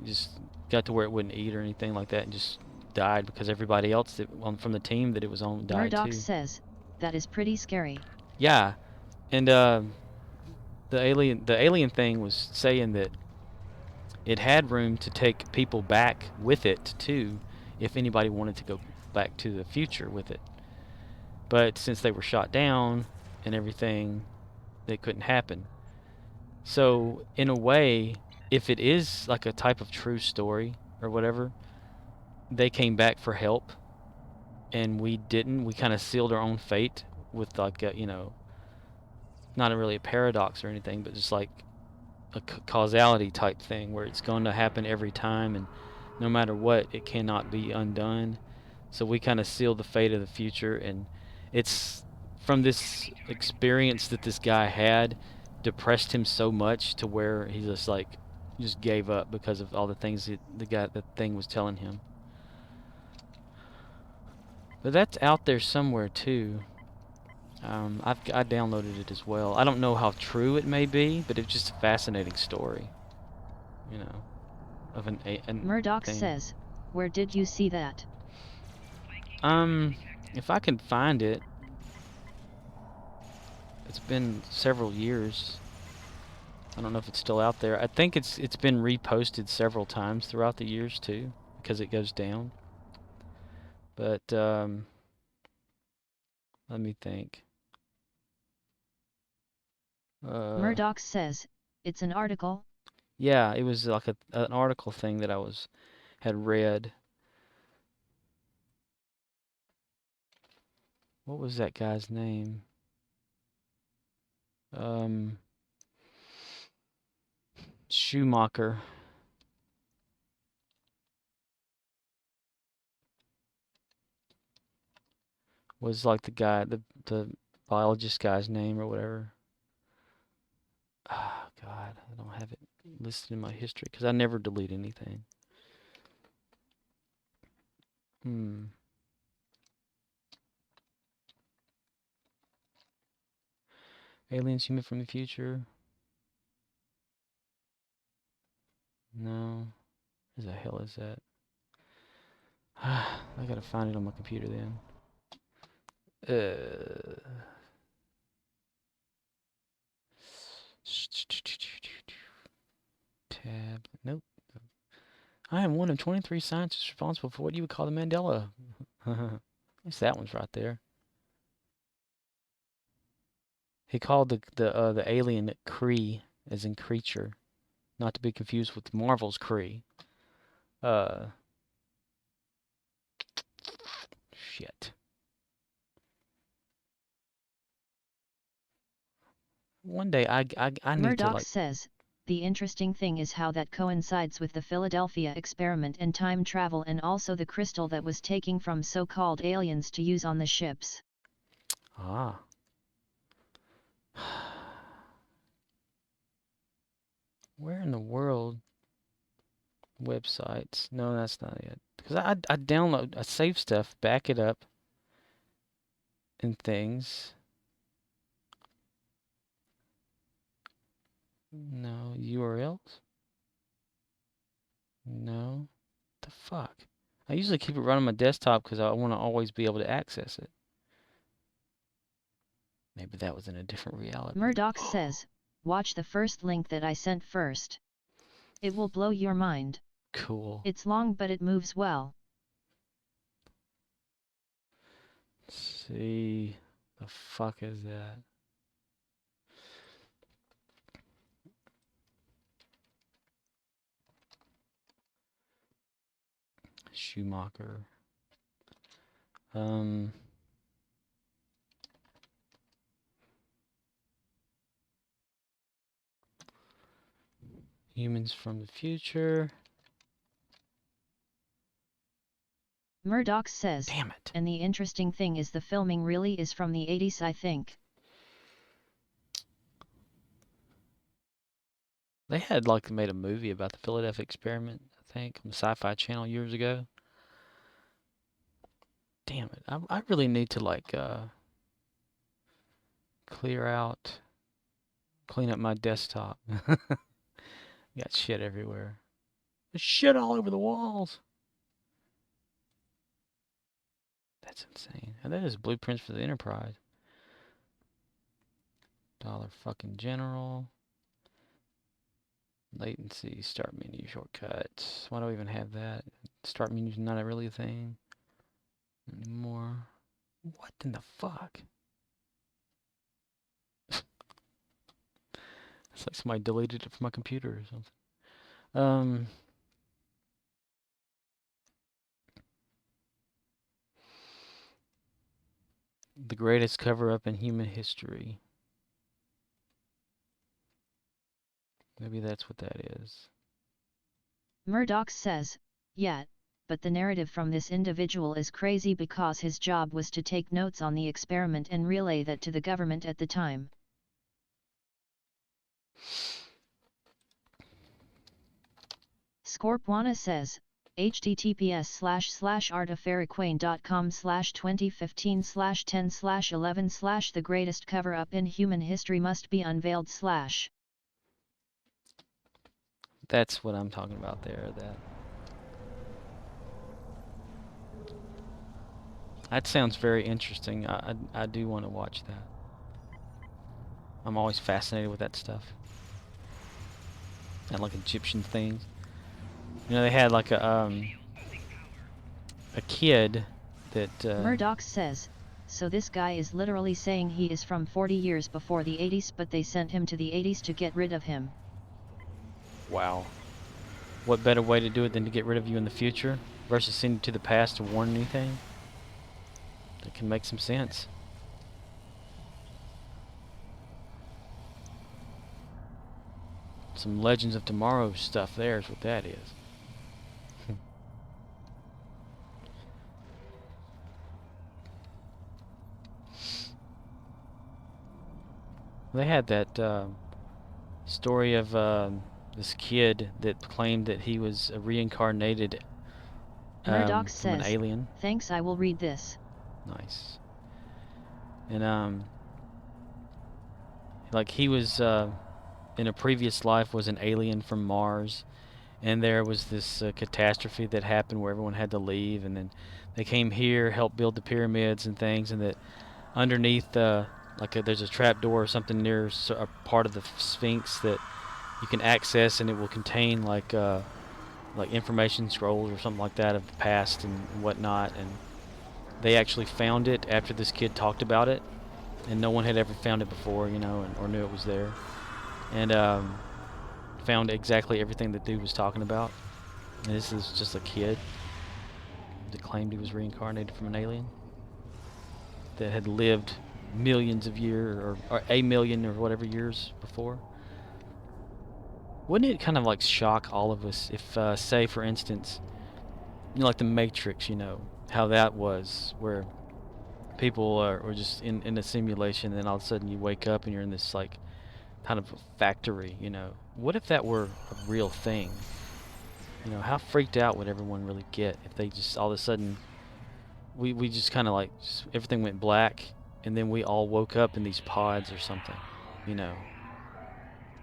just got to where it wouldn't eat or anything like that, and just died because everybody else that from the team that it was on died Murddox too. says, that is pretty scary. Yeah, and the alien thing was saying that it had room to take people back with it too, if anybody wanted to go back to the future with it. But since they were shot down and everything, it couldn't happen. So in a way, if it is like a type of true story or whatever, they came back for help, and we didn't. We kind of sealed our own fate with like a, you know, not really a paradox or anything, but just like a causality type thing where it's going to happen every time, and no matter what, it cannot be undone. So we kind of sealed the fate of the future, and it's from this experience that this guy had depressed him so much to where he just gave up because of all the things that the thing was telling him. But that's out there somewhere too. I downloaded it as well. I don't know how true it may be, but it's just a fascinating story. You know, of an Murddox thing. says, where did you see that? If I can find it. It's been several years. I don't know if it's still out there. I think it's been reposted several times throughout the years too, because it goes down. But let me think. Murddox says, it's an article. Yeah, it was like an article thing that I had read. What was that guy's name? Schumacher. Was like the guy, the biologist guy's name or whatever. Oh, God, I don't have it listed in my history because I never delete anything. Aliens, human from the future. No. Where the hell is that? I gotta find it on my computer then. Tab. Nope. I am one of 23 scientists responsible for what you would call the Mandela. Guess that one's right there. He called the alien Kree, as in creature, not to be confused with Marvel's Kree. Shit. One day I need Murddox to like. says, the interesting thing is how that coincides with the Philadelphia experiment and time travel, and also the crystal that was taken from so-called aliens to use on the ships. Ah. Where in the world? Websites. No, that's not it. Because I download, I save stuff, back it up, and things. No. URLs? No. The fuck? I usually keep it running on my desktop because I want to always be able to access it. Maybe that was in a different reality. Murddox says, watch the first link that I sent first. It will blow your mind. Cool. It's long but it moves well. Let's see. The fuck is that? Schumacher. Humans from the future. Murddox says, Damn it. and the interesting thing is the filming really is from the 80s, I think. They had like made a movie about the Philadelphia experiment, I think, on the Sci-Fi Channel years ago. Damn it. I really need to like clean up my desktop. Got shit everywhere. There's shit all over the walls. That's insane. And that is blueprints for the Enterprise. Dollar fucking general. Latency, start menu shortcuts. Why do I even have that? Start menu's not really a thing anymore. What in the fuck? It's like somebody deleted it from my computer or something. The greatest cover-up in human history. Maybe that's what that is. Murddox says, yeah, but the narrative from this individual is crazy because his job was to take notes on the experiment and relay that to the government at the time. Scorpwana says, https://artiferaquain.com/2015/10/11/ the greatest cover-up in human history must be unveiled / That's what I'm talking about there. That sounds very interesting. I do want to watch that. I'm always fascinated with that stuff. And like Egyptian things. You know, they had like a kid that Murddox says, so this guy is literally saying he is from 40 years before the 80s, but they sent him to the 80s to get rid of him. Wow. What better way to do it than to get rid of you in the future versus send you to the past to warn anything? That can make some sense. Some Legends of Tomorrow stuff there is what that is. They had that story of this kid that claimed that he was a reincarnated Murddox from an says, alien. thanks, I will read this. Nice. And like he was in a previous life was an alien from Mars, and there was this catastrophe that happened where everyone had to leave, and then they came here, helped build the pyramids and things, and that underneath there's a trap door or something near a part of the Sphinx that you can access, and it will contain like information scrolls or something like that of the past and whatnot. And they actually found it after this kid talked about it, and no one had ever found it before, you know, or knew it was there. And found exactly everything that dude was talking about. And this is just a kid that claimed he was reincarnated from an alien that had lived millions of years, or a million or whatever years before. Wouldn't it kind of like shock all of us if, say, for instance, you know, like the Matrix, you know, how that was, where people were just in a simulation, and then all of a sudden you wake up and you're in this like kind of a factory, you know. What if that were a real thing? You know, how freaked out would everyone really get if they just all of a sudden we just kind of like everything went black, and then we all woke up in these pods or something, you know.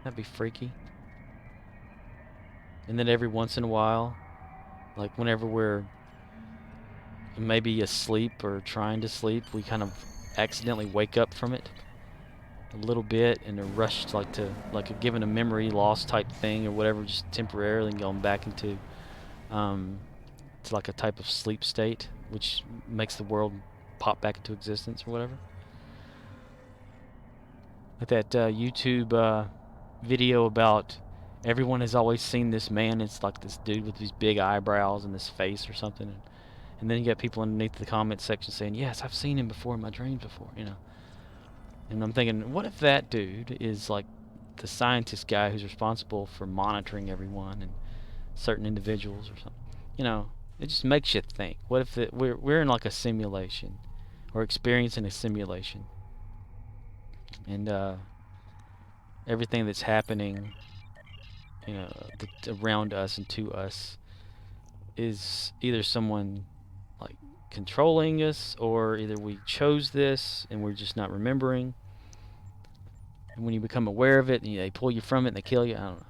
That'd be freaky. And then every once in a while, like whenever we're maybe asleep or trying to sleep, we kind of accidentally wake up from it a little bit and are rushed like a given a memory loss type thing or whatever, just temporarily going back into it's like a type of sleep state, which makes the world pop back into existence or whatever. Like that YouTube video about everyone has always seen this man. It's like this dude with these big eyebrows and this face or something. And then you got people underneath the comment section saying, yes, I've seen him before in my dreams before, you know. And I'm thinking, what if that dude is like the scientist guy who's responsible for monitoring everyone and certain individuals or something? You know, it just makes you think. What if we're in like a simulation, or experiencing a simulation, and everything that's happening, you know, around us and to us is either someone like controlling us, or either we chose this and we're just not remembering. And when you become aware of it, and they pull you from it and they kill you, I don't know.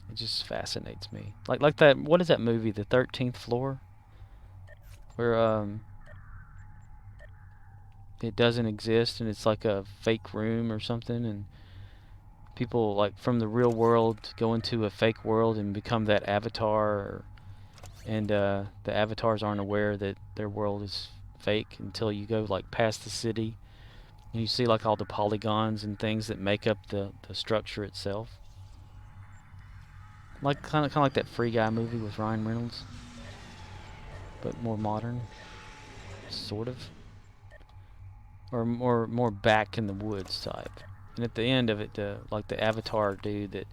It just fascinates me. Like that. What is that movie, The 13th Floor, where it doesn't exist and it's like a fake room or something, and people like from the real world go into a fake world and become that avatar, and the avatars aren't aware that their world is fake until you go like past the city and you see like all the polygons and things that make up the structure itself. Like kind of like that Free Guy movie with Ryan Reynolds, but more modern, sort of, or more back in the woods type. And at the end of it, like the Avatar dude that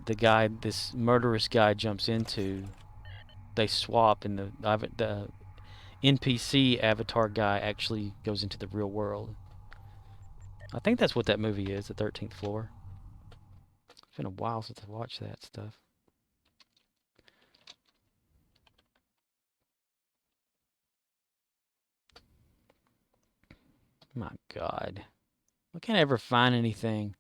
the guy, this murderous guy, jumps into, they swap, and the NPC Avatar guy actually goes into the real world. I think that's what that movie is, The 13th Floor. It's been a while since I watched that stuff. God. I can't ever find anything.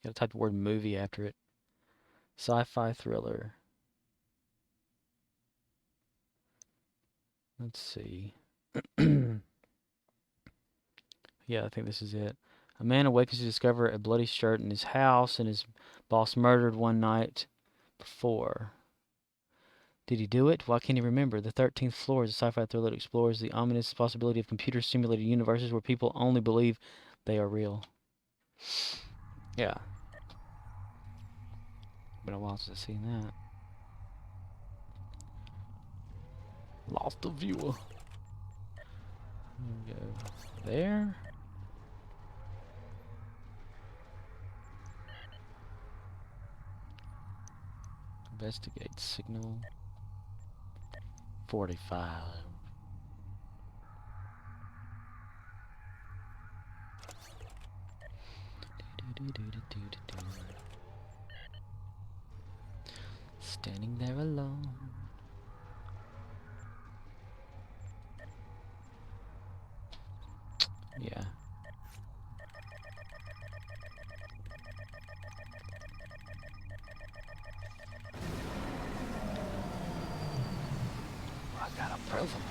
Gotta type the word movie after it. Sci-fi thriller. Let's see. Yeah, I think this is it. A man awakens to discover a bloody shirt in his house and his boss murdered one night before. Did he do it? Why can't he remember? The 13th floor is a sci-fi thriller that explores the ominous possibility of computer-simulated universes where people only believe they are real. Yeah. Been a while since I've seen that. Lost the viewer. There we go. There. Investigate signal. 45. Standing there alone. Yeah. I got a present.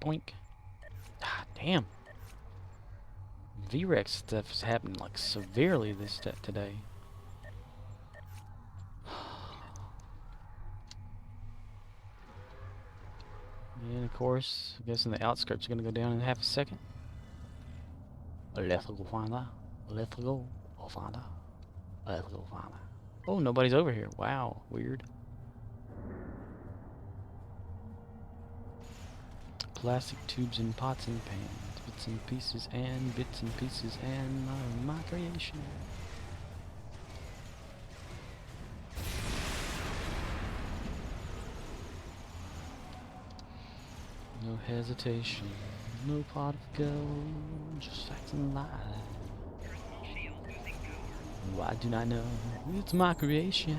Boink. Ah, damn. VREX stuff is happening like severely this today. And of course, I guess in the outskirts are gonna go down in half a second. Let's go find out. Let's go find out. Let's go find out. Oh, nobody's over here. Wow, weird. Plastic tubes and pots and pans, bits and pieces and my creation. No hesitation, no pot of gold, just facts and lies. Personal shield losing power. Oh, I do not know. It's my creation.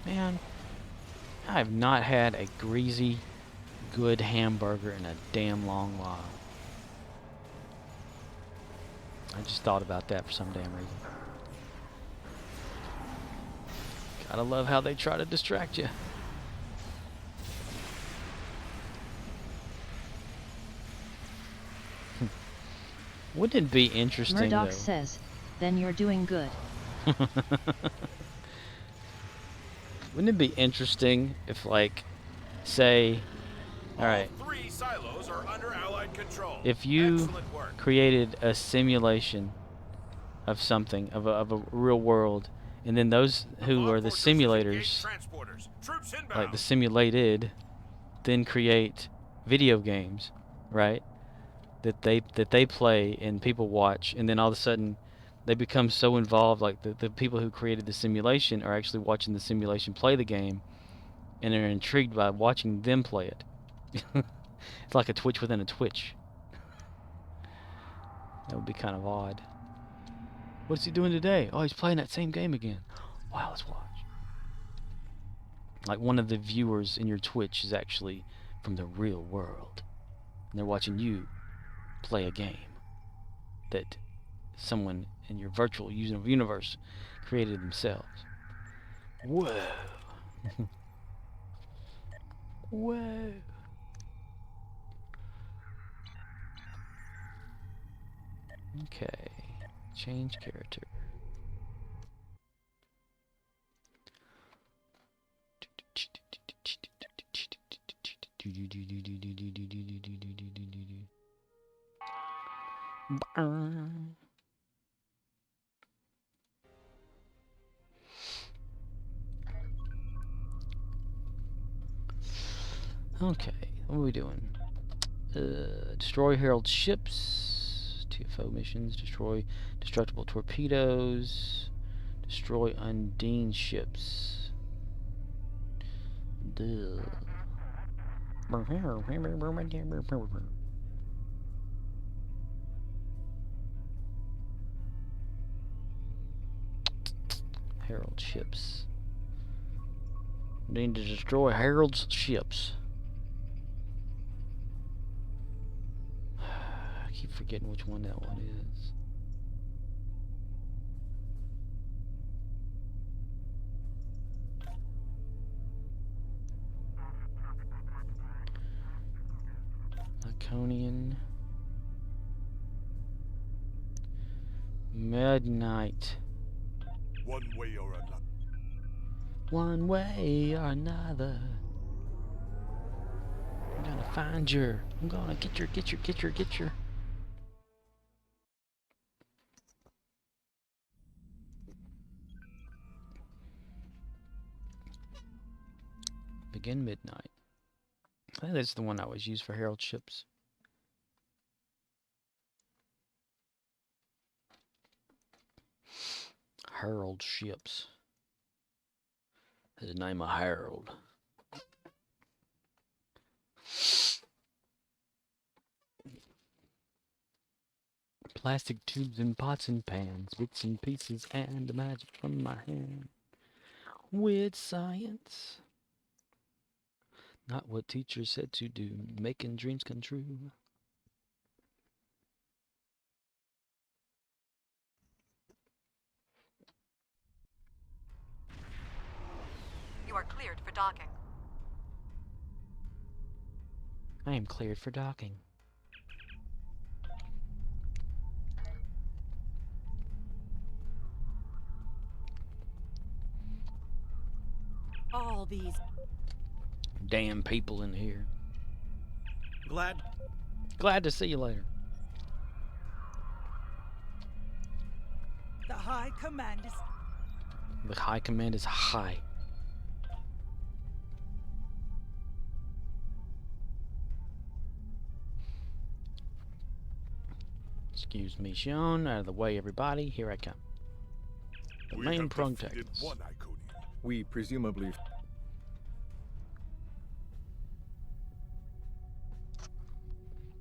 Man, I have not had a greasy, good hamburger in a damn long while. I just thought about that for some damn reason. Gotta love how they try to distract you. Wouldn't it be interesting, Murddox though? says, then you're doing good. Wouldn't it be interesting if, like, say, alright, All 3 silos are under Allied control. if you Excellent work. created a simulation of something, of a real world, and then those who are the Fortress has engaged simulators, transporters. Troops inbound. like the simulated, then create video games, right? That they play and people watch, and then all of a sudden they become so involved, like the people who created the simulation are actually watching the simulation play the game, and are intrigued by watching them play it. It's like a Twitch within a Twitch. That would be kind of odd. What's he doing today? Oh, he's playing that same game again. Wow, let's watch. Like one of the viewers in your Twitch is actually from the real world, and they're watching you play a game that someone in your virtual universe created themselves. Whoa. Whoa. Okay. Change character. Okay, what are we doing? Destroy Herald ships. TFO missions. Destroy Destructible Torpedoes. Destroy Undine ships. Duh. Herald ships. Need to destroy Herald's ships. I keep forgetting which one that one is. Laconian. Midnight. One way or another. One way or another. I'm gonna find your. I'm gonna get your. Begin midnight. I think that's the one I always use for Herald ships. Herald ships. His name is Herald. Plastic tubes and pots and pans, bits and pieces, and the magic from my hand. With science. Not what teachers said to do, making dreams come true. You are cleared for docking. I am cleared for docking. All these Damn people in here. Glad to see you later. the High Command is The High Command is high. Excuse me, Sean. Out of the way, everybody. Here I come. The we main have defeated protagonist. one Iconian. We presumably...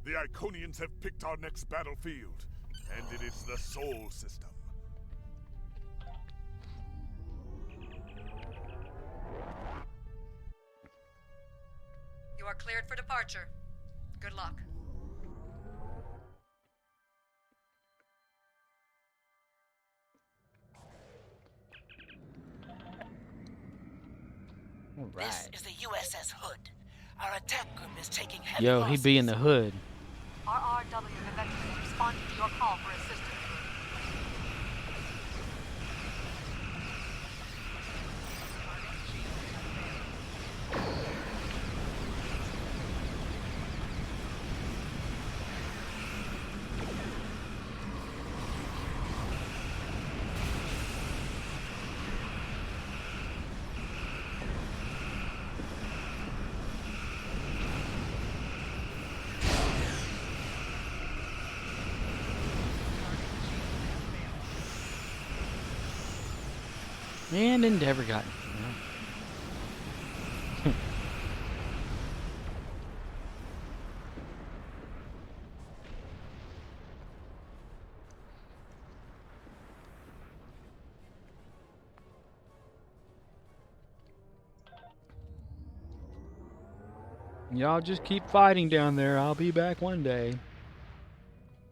The Iconians have picked our next battlefield, and it is the Sol System. You are cleared for departure. Good luck. All right. This is the USS Hood. Our attack group is taking heavy Yo, he losses. be in the hood. RRW eventually responded to your call for assistance. And Endeavor got it. Y'all just keep fighting down there. I'll be back one day.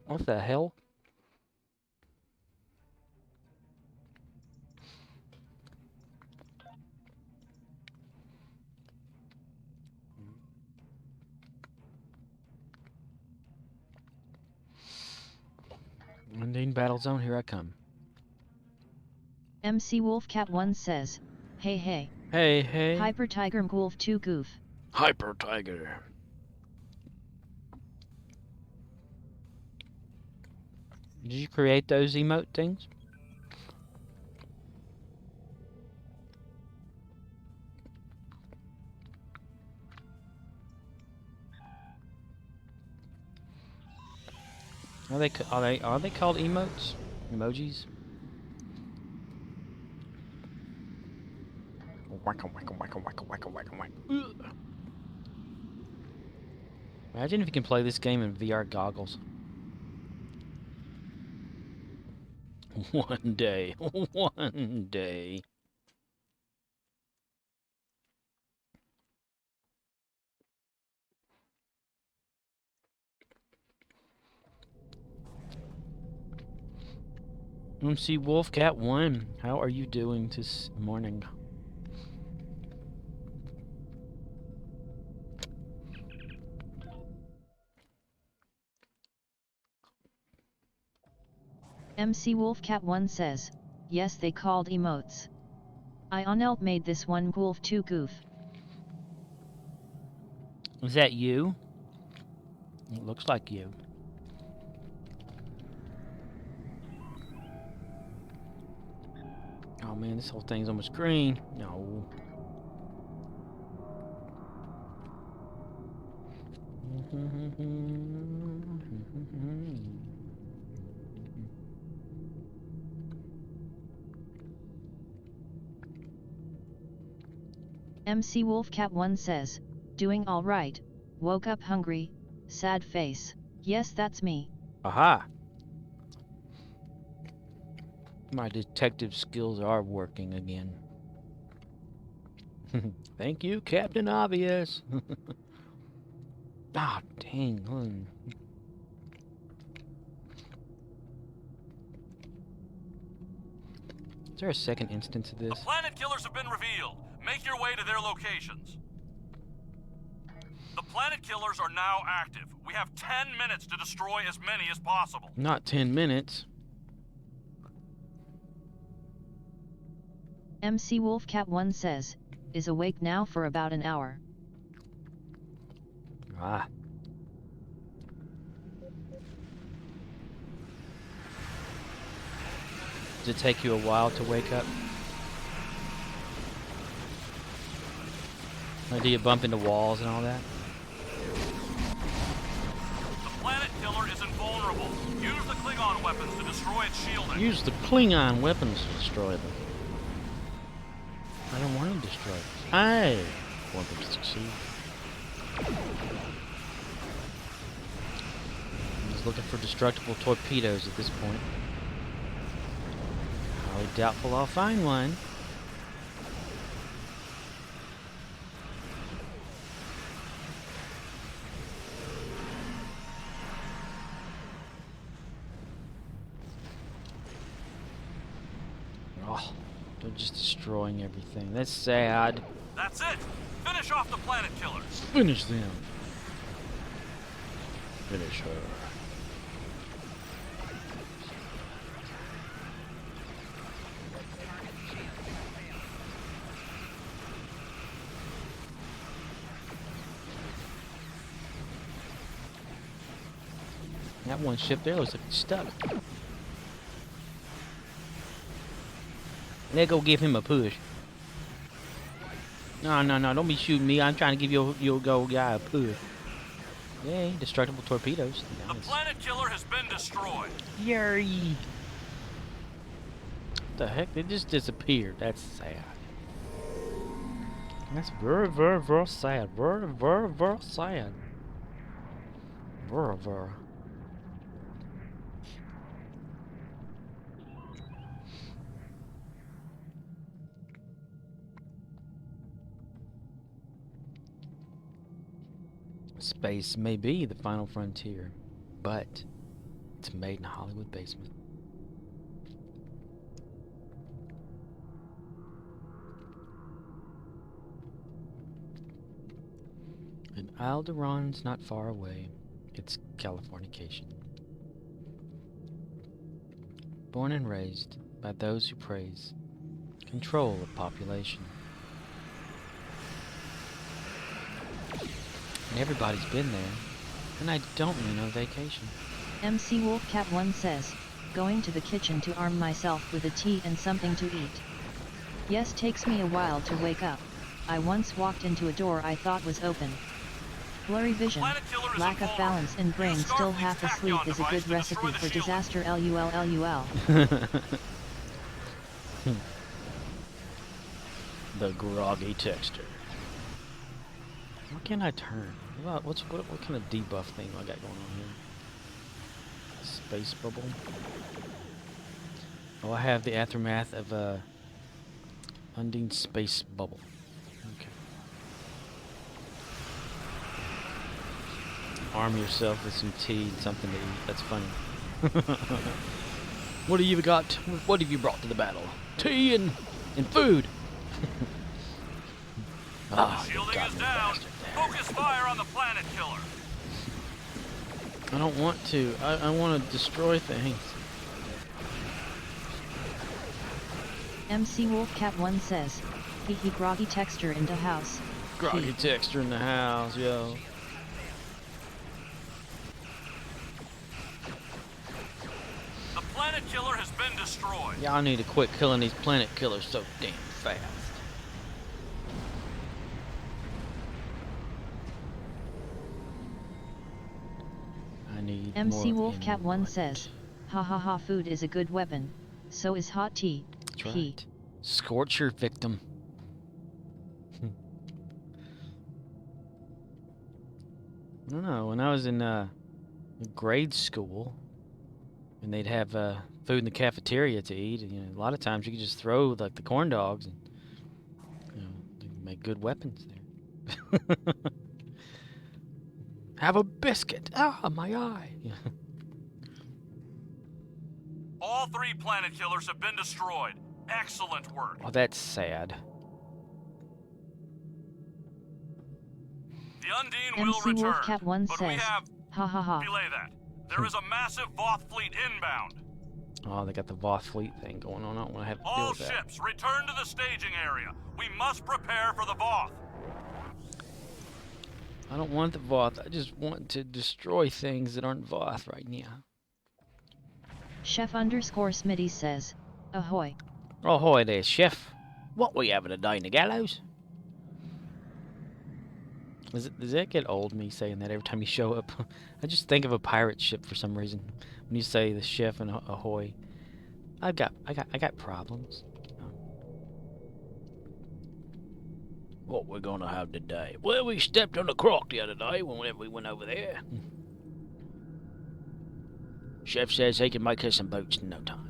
What the hell? Undine Battle Zone, here I come. MCwolfcat1 says, hey hey. Hey, hey. Hyper Tiger Wolf 2 goof. Hyper Tiger. Did you create those emote things? Are they called emotes? Emojis? Wacka wacka wacka wacka wacka wacka wacka. Imagine if you can play this game in VR goggles. One day. One day. MCwolfcat1, how are you doing this morning? MCwolfcat1 says, yes, they called emotes. Ionelt made this one goof to goof. Is that you? It looks like you. Oh man, this whole thing's almost green. No. MCwolfcat1 says, doing alright, woke up hungry, sad face. Yes, that's me. Aha! My detective skills are working again. Thank you, Captain Obvious. Ah, dang. Is there a second instance of this? The planet killers have been revealed. Make your way to their locations. The planet killers are now active. We have 10 minutes to destroy as many as possible. Not 10 minutes. MCwolfcat1 says, is awake now for about an hour. Ah. Does it take you a while to wake up? Or do you bump into walls and all that? The planet killer is invulnerable. Use the Klingon weapons to destroy its shielding. Use the Klingon weapons to destroy them. I don't want them destroyed. I want them to succeed. I'm just looking for destructible torpedoes at this point. Highly doubtful I'll find one. Oh, they're just destroying everything. That's sad. That's it. Finish off the planet killers. Finish them. Finish her. That one ship there looks like it's stuck. Let's go give him a push. No, don't be shooting me. I'm trying to give your guy a push. Yay, destructible torpedoes. The Nice. planet killer has been destroyed. Yay! What the heck? They just disappeared. That's sad. That's very, very, very sad. Very, very, very sad. Very, very. Space may be the final frontier, but it's made in a Hollywood basement. And Alderon's not far away. It's Californication. Born and raised by those who praise control of population. And everybody's been there, and I don't mean on vacation. MCwolfcat1 says, going to the kitchen to arm myself with a tea and something to eat. Yes, takes me a while to wake up. I once walked into a door I thought was open. Blurry vision, Planet killer is lack of invulnerable. balance and brain Use still Starfleet's half asleep tachyon is a device good to destroy recipe the for shield. disaster LUL. The groggy texture. What can I turn? What kind of debuff thing I got going on here? Space bubble. Oh, I have the aftermath of Undine space bubble. Okay. Arm yourself with some tea and something to eat. That's funny. What have you got? What have you brought to the battle? Tea and food. Ah, you Shielding got is me, down. bastard. Focus fire on the planet killer. I don't want to. I want to destroy things. MCwolfcat1 says, he groggy texture into house. Groggy texture in the house, yo. The planet killer has been destroyed. Y'all need to quit killing these planet killers so damn fast. I need MCwolfcat1 more says, ha ha ha, food is a good weapon, so is hot tea. That's right. Scorch your victim. I don't know, when I was in grade school, and they'd have food in the cafeteria to eat, and a lot of times you could just throw like the corn dogs, and they make good weapons there. Have a biscuit. Ah, my eye. All 3 planet killers have been destroyed. Excellent work. Oh, that's sad. The Undine will return, MCwolfcat1 but we says, have ha ha ha. delay that. There is a massive Voth fleet inbound. Oh, they got the Voth fleet thing going on. I don't want to have to deal All with that. ships, return to the staging area. We must prepare for the Voth. I don't want the Voth. I just want to destroy things that aren't Voth right now. Chef_Smitty says, ahoy. Ahoy there, chef. What we having today in the gallows? Does that get old, me saying that every time you show up? I just think of a pirate ship for some reason. When you say the chef and ahoy. I got problems. What we're gonna have today? Well, we stepped on the crock the other day whenever we went over there. Chef says he can make us some boats in no time.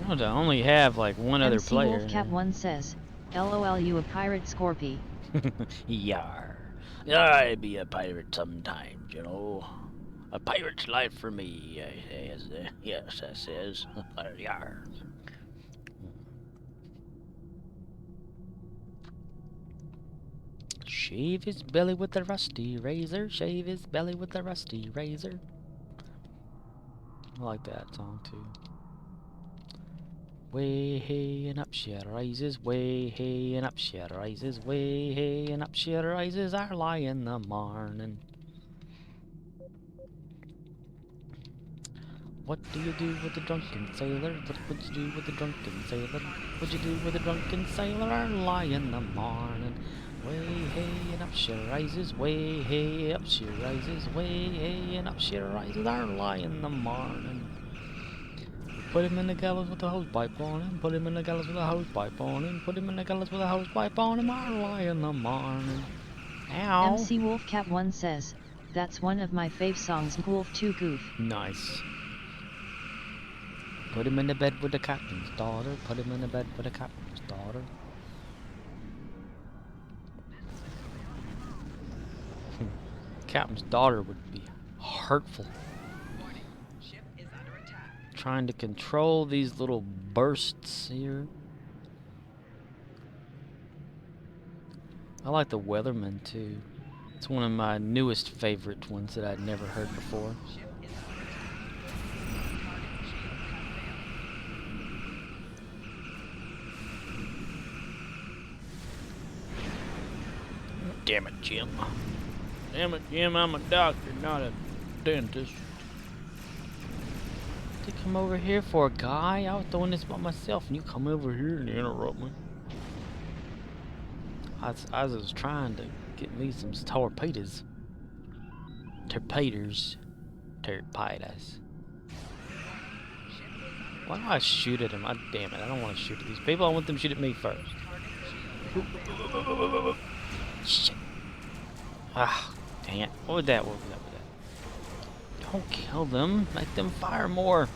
No, to only have like one other player. MCwolfcat1 says, LOL, you a pirate Scorpy. Yar. I'd be a pirate sometimes, you know. A pirate's life for me, yes, that says. Yar. Shave his belly with a rusty razor. Shave his belly with a rusty razor. I like that song too. Way hey and up she rises, way hey and up she rises, way hey and up she rises, early in the morning. What do you do with the drunken sailor? What would you do with the drunken sailor? What'd you do with the drunken sailor early in the morning? Way hey and up she rises, way hey up she rises, way hey and up she rises, early in the morning. Put him in the gallows with a hose pipe on him. Put him in the gallows with a hose pipe on him. Put him in the gallows with a hose pipe on him. Early in the morning. Ow. MCwolfcat1 says, that's one of my fave songs, Wolf 2 Goof. Nice. Put him in the bed with the captain's daughter. Put him in the bed with the captain's daughter. Captain's daughter would be hurtful. Trying to control these little bursts here. I like the Weatherman too. It's one of my newest favorite ones that I'd never heard before. Damn it, Jim. Damn it, Jim, I'm a doctor, not a dentist. To come over here for a guy? I was doing this by myself, and you come over here and interrupt me. I was trying to get me some torpedoes. Torpedoes. Torpedoes. Why do I shoot at them? Damn it, I don't want to shoot at these people. I want them to shoot at me first. Shit. Ah, dang it. What was that? What was that? What was that? Don't kill them. Make them fire more.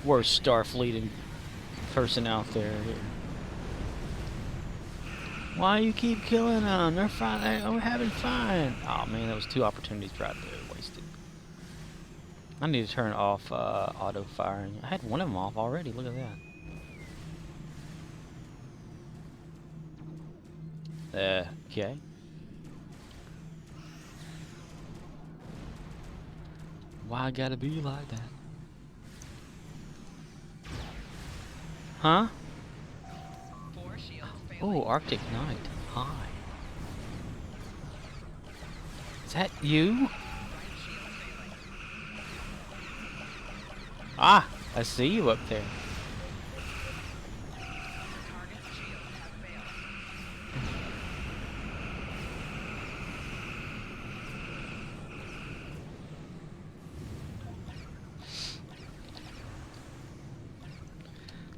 Worst Starfleet person out there. Why you keep killing them? They're fine. We're having fun. Oh man, that was 2 opportunities right there wasted. I need to turn off auto firing. I had one of them off already. Look at that. Okay. Why I gotta be like that? Huh? Oh, arcticnite. Hi. Is that you? Ah, I see you up there.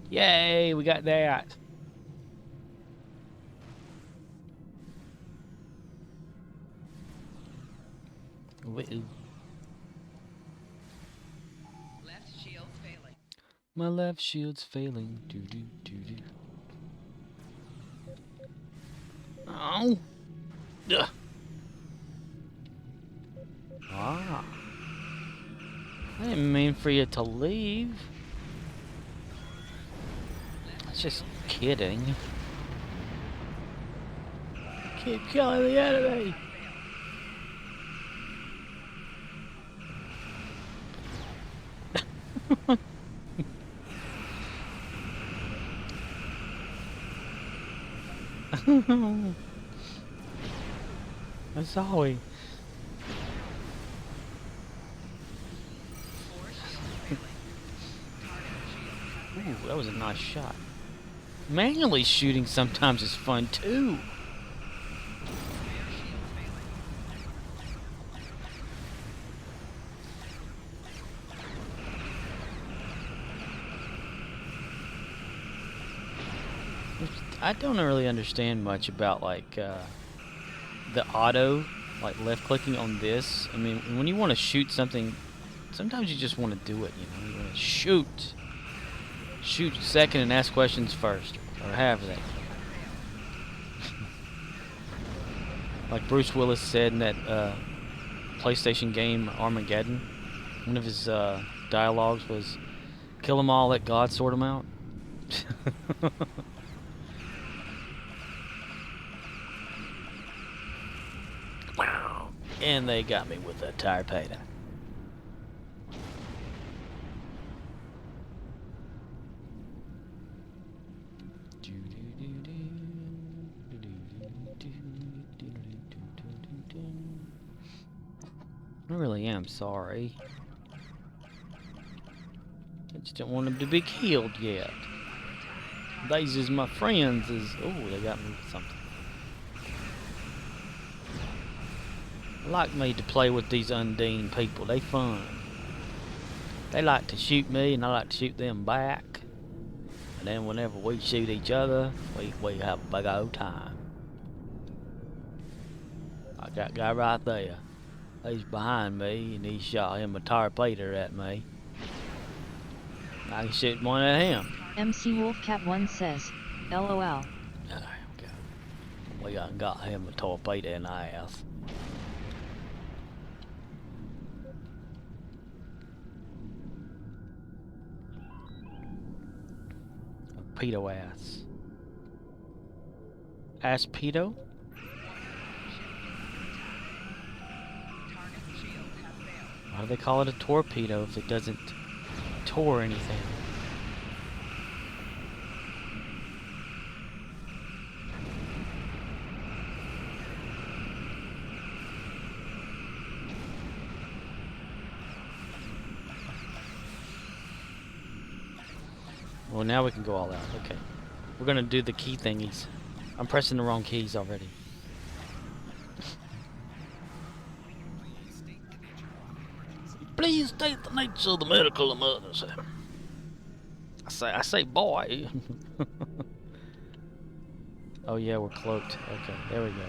Yay, we got that. Left shield's failing. My left shield's failing. Doo doo doo doo. Oh. Ugh. Ah. I didn't mean for you to leave. Just kidding. Keep killing the enemy. I'm sorry. Ooh, that was a nice shot. Manually shooting sometimes is fun too. I don't really understand much about like the auto, like left clicking on this. I mean, when you want to shoot something, sometimes you just want to do it. You know, you want to shoot second and ask questions first, or have that. Like Bruce Willis said in that PlayStation game Armageddon, one of his dialogues was, "Kill them all, let God sort them out." Wow! And they got me with a torpedo. I really am sorry. I just don't want them to be killed yet. These is my friends. Oh, they got me with something. I like me to play with these Undine people. They fun. They like to shoot me, and I like to shoot them back. And then whenever we shoot each other, we have a big old time. Like that guy right there. He's behind me, and he shot him a torpedo at me. I can shoot one at him. MCwolfcat1 says, LOL. We got him a torpedo in the ass. A pedo ass. Ass pedo? Why do they call it a torpedo if it doesn't tore anything? Well, now we can go all out. Okay. We're gonna do the key thingies. I'm pressing the wrong keys already. Please state the nature of the medical emergency. I say, boy. Oh yeah, we're cloaked. Okay, there we go.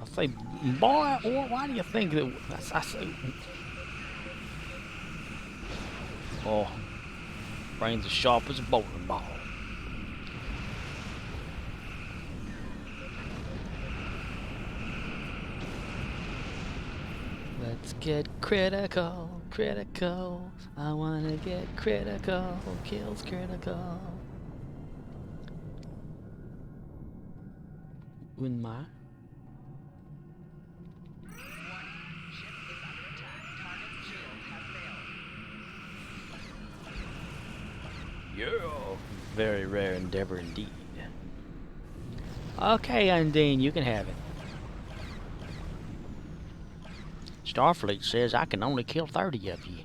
I say, boy, or why do you think that? I say, oh, brains as sharp as a bowling ball. Let's get critical, critical. I wanna get critical, kills critical. Win my. Yeah. Very rare endeavor indeed. Okay, Undine, you can have it. Starfleet says I can only kill 30 of you.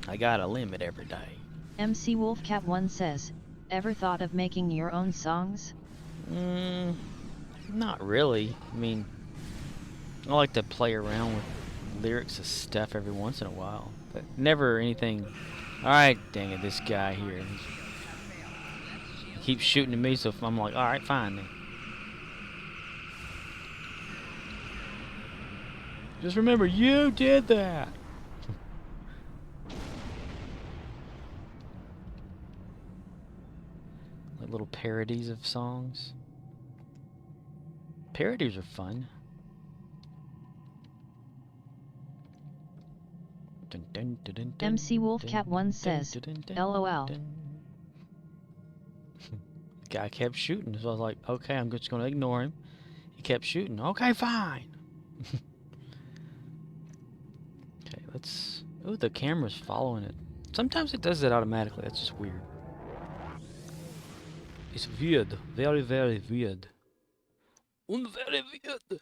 I got a limit every day. MCwolfcat1 says, ever thought of making your own songs? Not really. I mean, I like to play around with lyrics and stuff every once in a while, but never anything. Alright, dang it, this guy here. He keeps shooting at me, so I'm like, alright, fine then. Just remember, you did that! Like little parodies of songs. Parodies are fun. MCwolfcat1 says, LOL. Guy kept shooting, so I was like, okay, I'm just gonna ignore him. He kept shooting. Okay, fine. Okay, let's... Oh, the camera's following it. Sometimes it does it automatically. That's just weird. It's weird. Very, very weird. And very weird.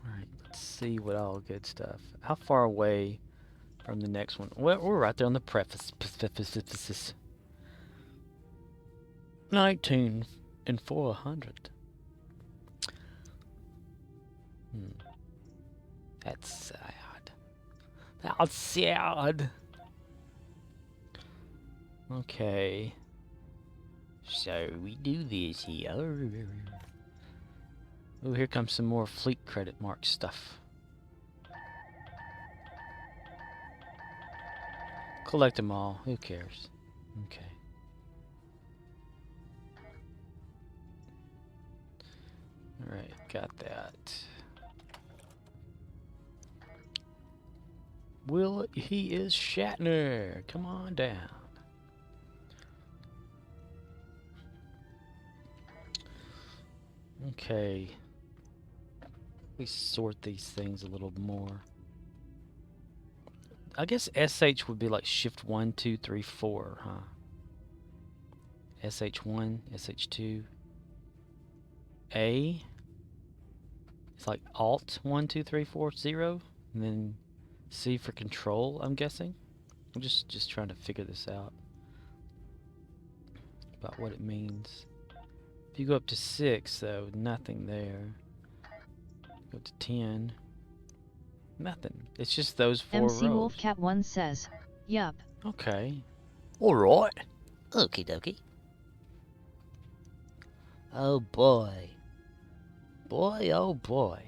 Alright, let's see what all good stuff. How far away from the next one? Well, we're right there on the preface. 19 and 400. That's sad. That's sad. Okay. So we do this here. Oh, here comes some more fleet credit mark stuff. Collect them all. Who cares? Okay. Alright, got that. Will, he is Shatner. Come on down. Okay. We sort these things a little more. I guess SH would be like shift 1, 2, 3, 4, huh? SH1, SH2. A. It's like Alt 1, 2, 3, 4, 0. And then C for control, I'm guessing. I'm just trying to figure this out. About what it means. If you go up to 6, though, nothing there. Go to 10. Nothing. It's just those 4 rows. MCwolfcat1 says, yup. Okay. Alright. Okie dokie. Oh boy. Boy, oh boy.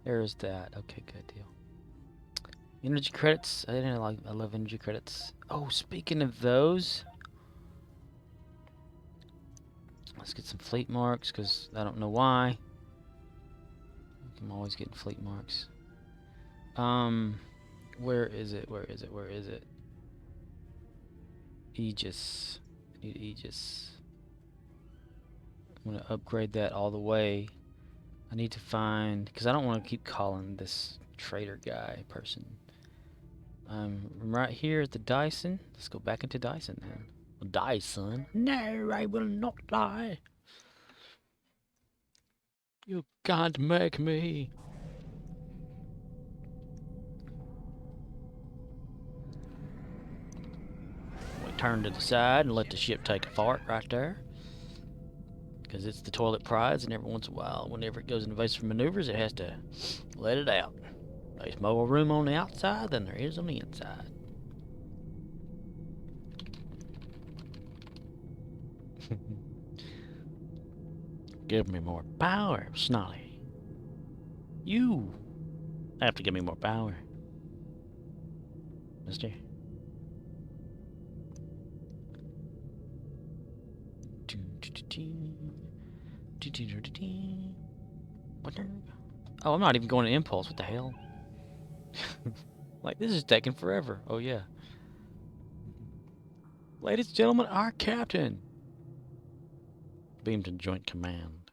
There's that. Okay, good deal. Energy credits. I love energy credits. Oh, speaking of those, let's get some fleet marks because I don't know why. I'm always getting fleet marks. Where is it? Where is it? Where is it? Aegis. I need Aegis. I'm gonna upgrade that all the way. I need to find, because I don't want to keep calling this trader guy person. I'm right here at the Dyson. Let's go back into Dyson then. Dyson? No, I will not die. You can't make me. We turn to the side and let the ship take a fart right there. Because it's the toilet prize, and every once in a while, whenever it goes into evasive maneuvers, it has to let it out. There's more room on the outside than there is on the inside. Give me more power, Snolly. You have to give me more power, mister. Oh, I'm not even going to impulse. What the hell? Like, this is taking forever. Oh, yeah. Ladies and gentlemen, our captain. Beam to Joint Command.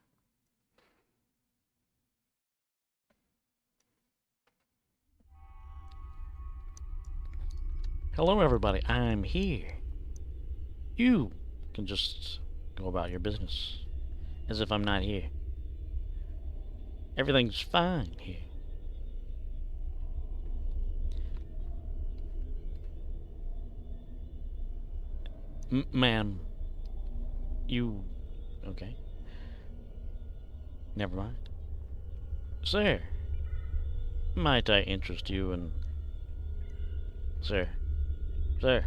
Hello, everybody. I'm here. You can just go about your business as if I'm not here. Everything's fine here. Ma'am, you... okay. Never mind. Sir, might I interest you in... Sir. Sir.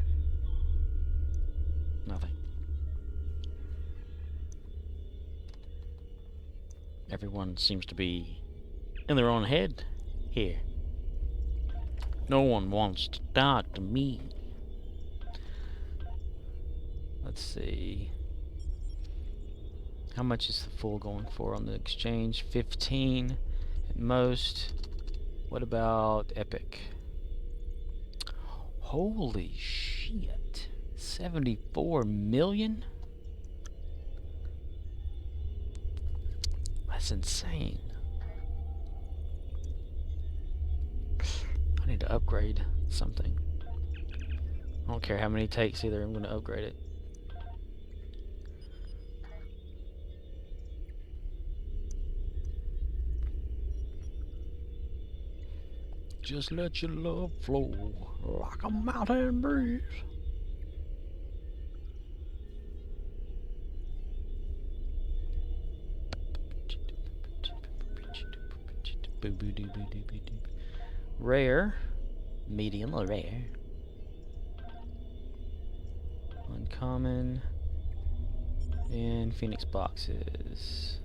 Nothing. Everyone seems to be in their own head here. No one wants to talk to me. Let's see. How much is the full going for on the exchange? 15 at most. What about Epic? Holy shit. 74 million? That's insane. I need to upgrade something. I don't care how many takes either, I'm going to upgrade it. Just let your love flow like a mountain breeze. Rare, medium or rare. Uncommon. And Phoenix boxes.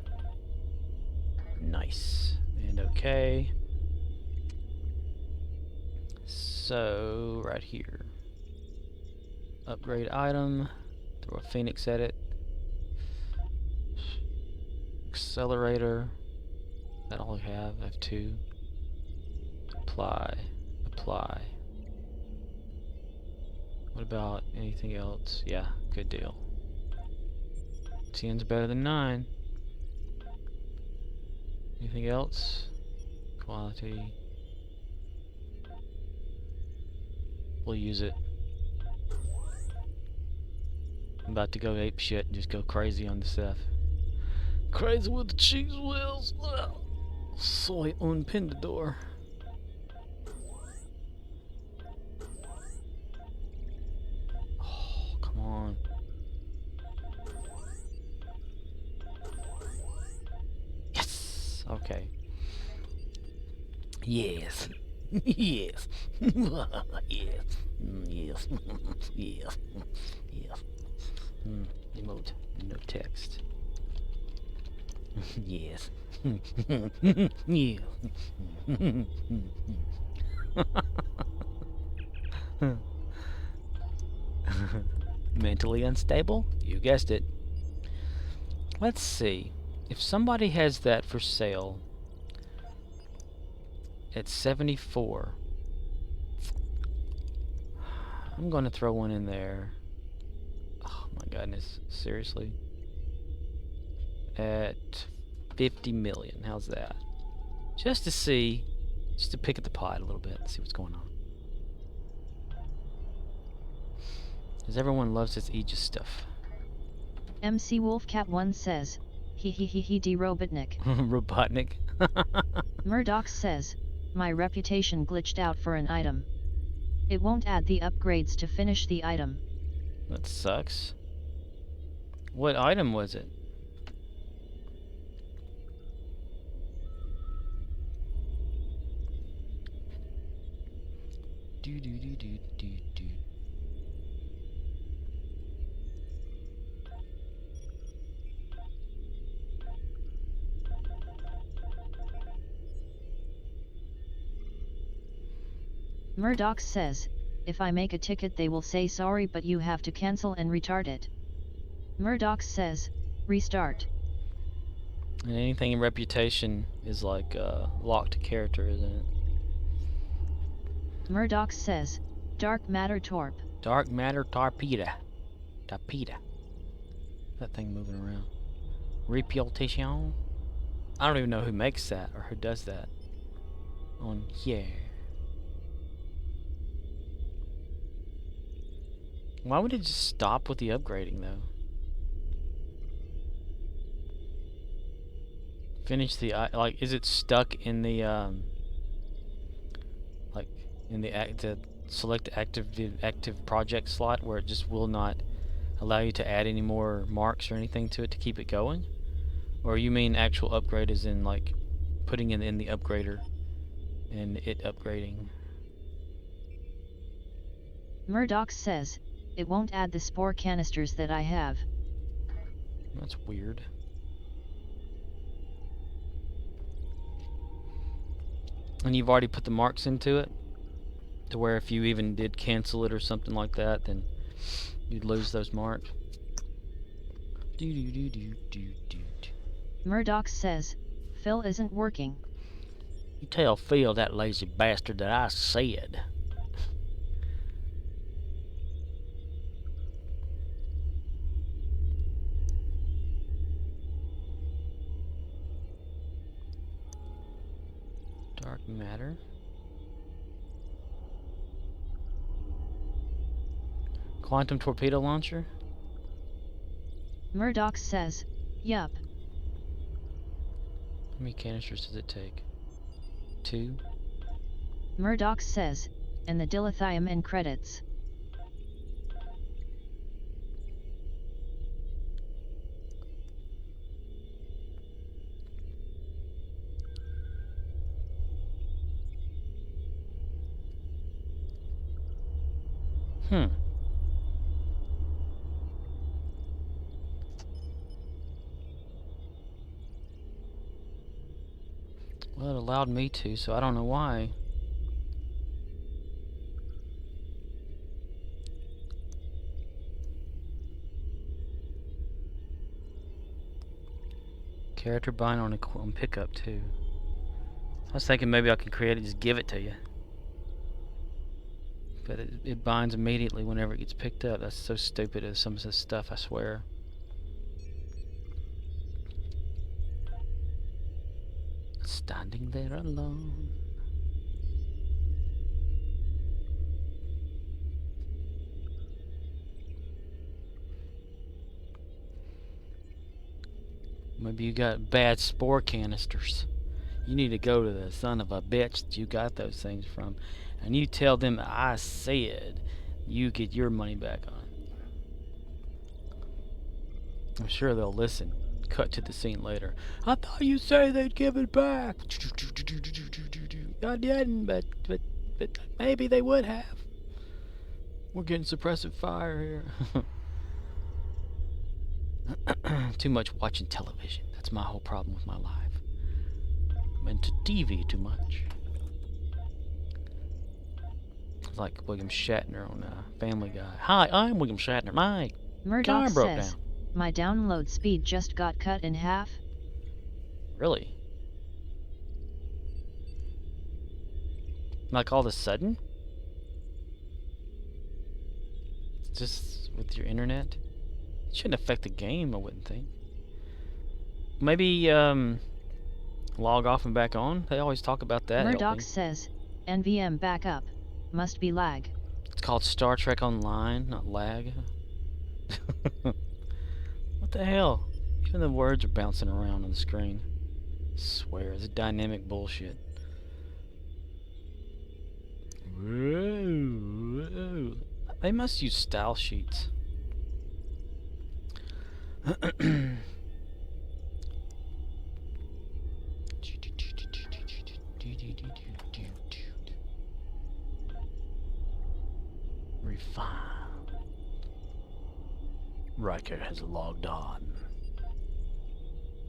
Nice. And okay. So, right here. Upgrade item. Throw a Phoenix at it. Accelerator. That all I have. I have 2. Apply. Apply. What about anything else? Yeah, good deal. 10's better than 9. Anything else? Quality. We'll use it. I'm about to go ape shit and just go crazy on the stuff. Crazy with the cheese wheels. Soy unpin the door. Oh, come on. Yes. Okay. Yes. Yes. Yes. Yes. Yes. Yes. Emote. No text. Yes. Yeah. Mentally unstable? You guessed it. Let's see. If somebody has that for sale, at 74. I'm going to throw one in there. Oh my goodness, seriously? At 50 million, how's that? Just to see, just to pick at the pot a little bit, see what's going on. Because everyone loves this Aegis stuff. MCwolfcat1 says, he Robotnik. Robotnik. Murdox says, my reputation glitched out for an item. It won't add the upgrades to finish the item. That sucks. What item was it? Do do do do do do. Murdox says, if I make a ticket they will say sorry but you have to cancel and retard it. Murdox says, restart. And anything in reputation is like locked character, isn't it? Murdox says, dark matter torp. Dark matter torpedo. Torpedo. That thing moving around. Reputation. I don't even know who makes that or who does that on here. Why would it just stop with the upgrading though? Finish the like, is it stuck in the like in the select active project slot where it just will not allow you to add any more marks or anything to it to keep it going? Or you mean actual upgrade as in like putting it in the upgrader and it upgrading? Murdox says, it won't add the spore canisters that I have. That's weird. And you've already put the marks into it? To where if you even did cancel it or something like that, then you'd lose those marks? Murdox says, Phil isn't working. You tell Phil, that lazy bastard, that I said. Dark matter. Quantum torpedo launcher? Murdox says, yup. How many canisters does it take? 2? Murdox says, and the dilithium in credits. Well, it allowed me to, so I don't know why. Character bind on a pickup too. I was thinking maybe I could create it, just give it to you. But it binds immediately whenever it gets picked up. That's so stupid as some of this stuff, I swear. Standing there alone. Maybe you got bad spore canisters. You need to go to the son of a bitch that you got those things from, and you tell them I said you get your money back on it. I'm sure they'll listen. Cut to the scene later. I thought you said they'd give it back. I didn't, but maybe they would have. We're getting suppressive fire here. Too much watching television. That's my whole problem with my life. I'm into TV too much. It's like William Shatner on Family Guy. Hi, I'm William Shatner. My car Murdoch broke says, down. my download speed just got cut in half. Really? Like all of a sudden? Just with your internet? It shouldn't affect the game, I wouldn't think. Maybe log off and back on? They always talk about that. Murddox says, NVM backup. Must be lag. It's called Star Trek Online, not lag. What the hell? Even the words are bouncing around on the screen. I swear, it's dynamic bullshit. Whoa. They must use style sheets. Refine. Riker has logged on.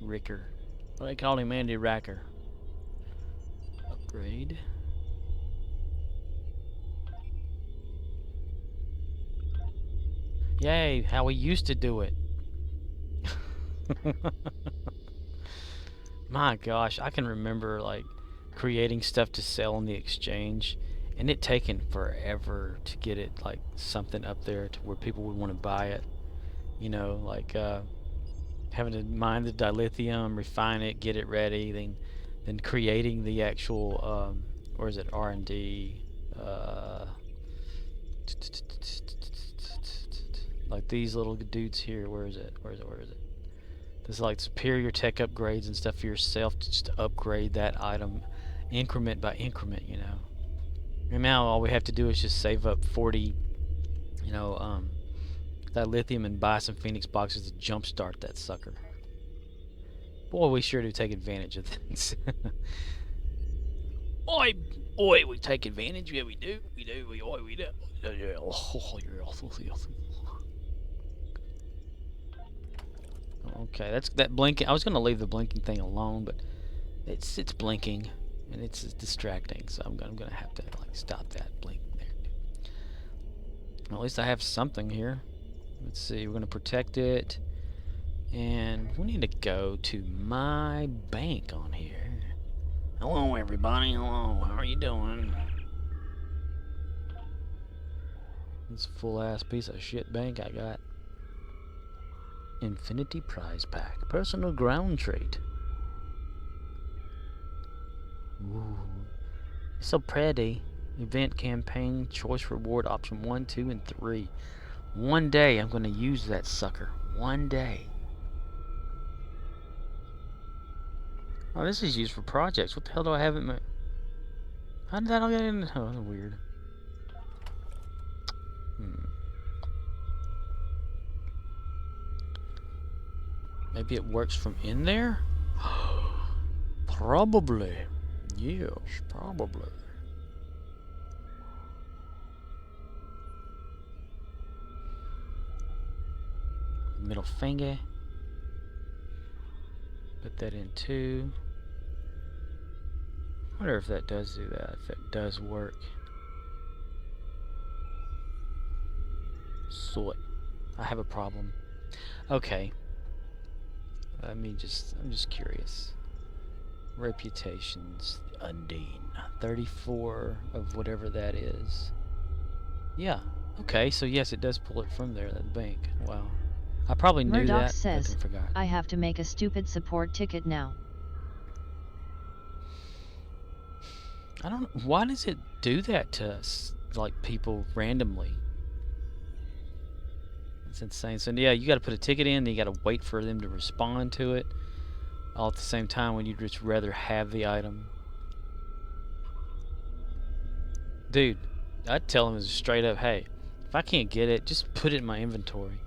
Ricker. Well, they called him Andy Riker. Upgrade. Yay, how we used to do it. My gosh, I can remember like creating stuff to sell on the exchange and it taking forever to get it like something up there to where people would want to buy it. You know, like having to mine the dilithium, refine it, get it ready, then creating the actual or is it R&D like these little dudes here. Where is it? There's like superior tech upgrades and stuff for yourself to just upgrade that item increment by increment, you know. And now all we have to do is just save up 40, you know, that lithium and buy some Phoenix boxes to jumpstart that sucker. Boy, we sure do take advantage of things. Oi, we take advantage. Yeah, we do. We do. We do. Okay, that's that blinking. I was gonna leave the blinking thing alone, but it's blinking and it's distracting. So I'm gonna have to like stop that blink there. Well, at least I have something here. Let's see. We're gonna protect it, and we need to go to my bank on here. Hello, everybody. Hello. How are you doing? This full ass piece of shit bank I got. Infinity prize pack. Personal ground trait. Ooh. It's so pretty. Event campaign. Choice reward option 1, 2, and 3. One day I'm going to use that sucker. One day. Oh, this is used for projects. What the hell do I have in my... How did that all get in? Oh, that's weird. Maybe it works from in there? Probably. Yes, probably. Middle finger. Put that in too. I wonder if that does do that, if it does work. Sort. I have a problem. Okay. I'm just curious. Reputations. Undine. 34 of whatever that is. Yeah. Okay, so yes, it does pull it from there, that bank. Wow. I probably knew Murddox that, says, but I forgot. I have to make a stupid support ticket now. I don't know. Why does it do that to us, like people randomly? It's insane. So yeah, you got to put a ticket in, then you got to wait for them to respond to it, all at the same time when you'd just rather have the item. Dude, I'd tell them straight up, hey, if I can't get it, just put it in my inventory.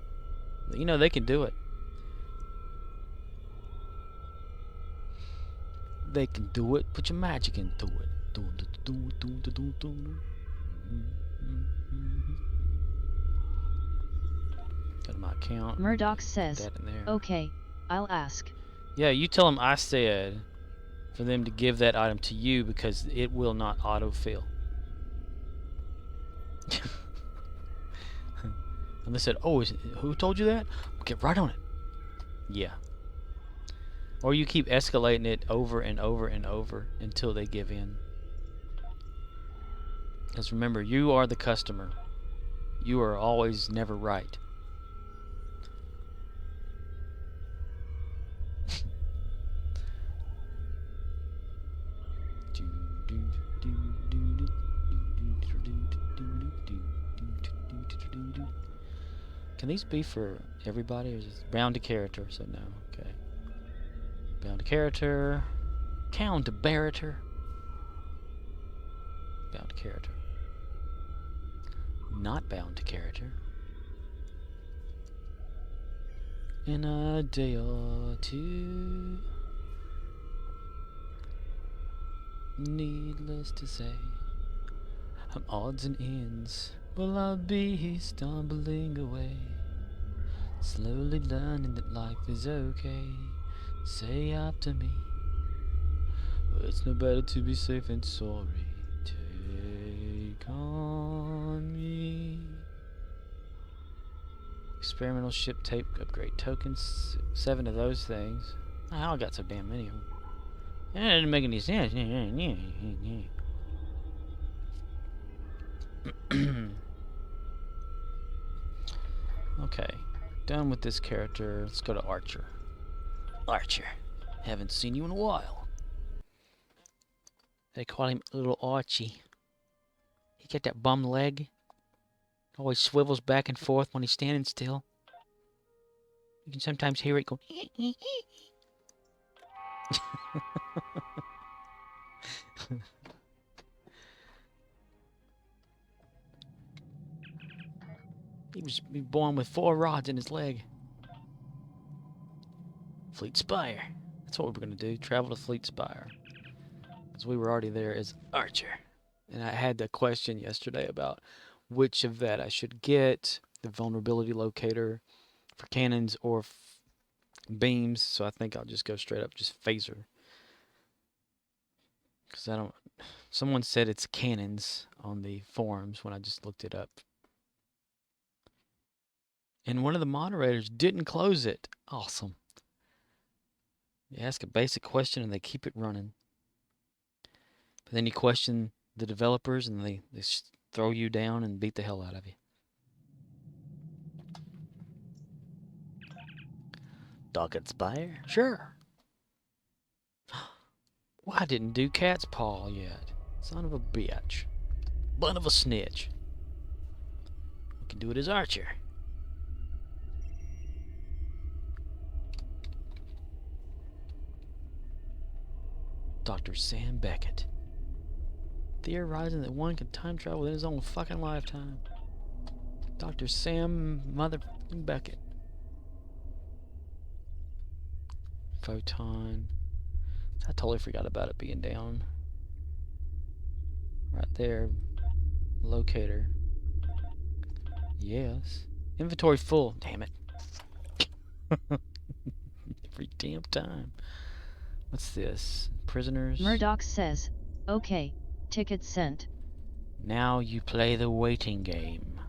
You know, they can do it. They can do it. Put your magic into it. Go to my account. Murddox says, that in there. okay, I'll ask. Yeah, you tell them I said for them to give that item to you because it will not autofill. And they said, oh, who told you that? Get right on it. Yeah. Or you keep escalating it over and over and over until they give in. Because remember, you are the customer. You are always never right. Can these be for everybody, or is it bound to character? So no, okay. Bound to character. Counter-barator. Bound to character. Not bound to character. In a day or two. Needless to say, I'm odds and ends. Will I be stumbling away? Slowly learning that life is okay. Say after me. Well, it's no better to be safe than sorry. Take on me. Experimental ship tape upgrade tokens. 7 of those things. Oh, I got so damn many of them. That didn't make any sense. Okay, done with this character. Let's go to Archer. Archer, haven't seen you in a while. They call him Little Archie. He got that bum leg. Always swivels back and forth when he's standing still. You can sometimes hear it go. He was born with 4 rods in his leg. Fleet Spire. That's what we were going to do. Travel to Fleet Spire. Because we were already there as Archer. And I had the question yesterday about which of that I should get. The vulnerability locator for cannons or beams. So I think I'll just go straight up just phaser. Because I don't... Someone said it's cannons on the forums when I just looked it up. And one of the moderators didn't close it. Awesome. You ask a basic question and they keep it running. But then you question the developers and they throw you down and beat the hell out of you. Docket Spire? Sure. Well, I didn't do Cat's Paw yet. Son of a bitch. Bun of a snitch. We can do it as Archer. Dr. Sam Beckett. Theorizing that one can time travel in his own fucking lifetime. Dr. Sam motherfucking Beckett. Photon. I totally forgot about it being down. Right there. Locator. Yes. Inventory full. Damn it. Every damn time. What's this? Prisoners? Murddox says, okay, tickets sent. Now you play the waiting game.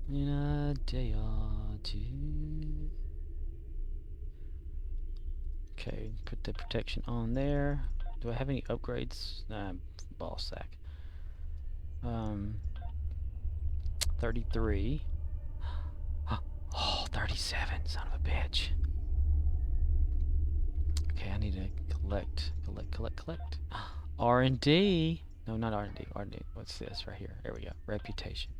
In a day or two. Okay, put the protection on there. Do I have any upgrades? Nah, ball sack. 33. Oh, 37, son of a bitch. Okay, I need to collect. R&D. No, not R&D. R&D. What's this right here? There we go. Reputation.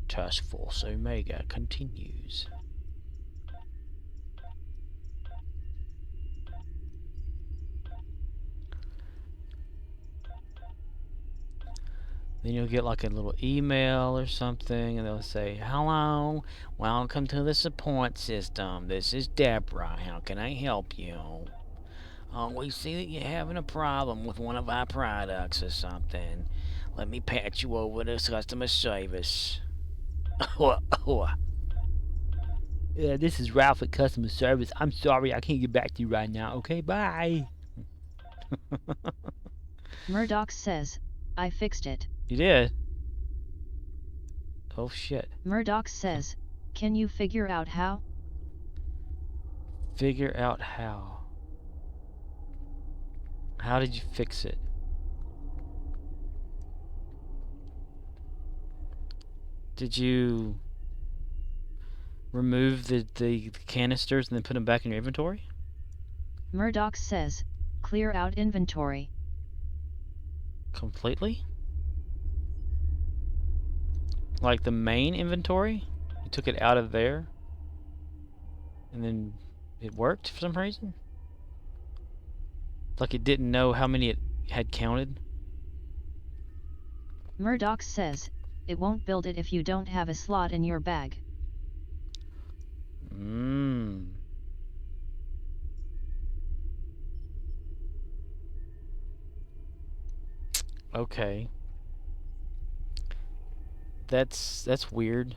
Task Force Omega continues. Then you'll get like a little email or something, and they'll say, "Hello, welcome to the support system. This is Deborah. How can I help you? Oh, we see that you're having a problem with one of our products or something. Let me patch you over to customer service." Yeah, this is Ralph at customer service. I'm sorry, I can't get back to you right now. Okay, bye. Murddox says, I fixed it. You did? Oh shit. Murddox says, can you figure out how? Figure out how. How did you fix it? Did you remove the canisters and then put them back in your inventory? Murddox says, clear out inventory. Completely? Like the main inventory? You took it out of there? And then it worked for some reason? Like it didn't know how many it had counted? Murddox says, it won't build it if you don't have a slot in your bag. Okay. That's weird.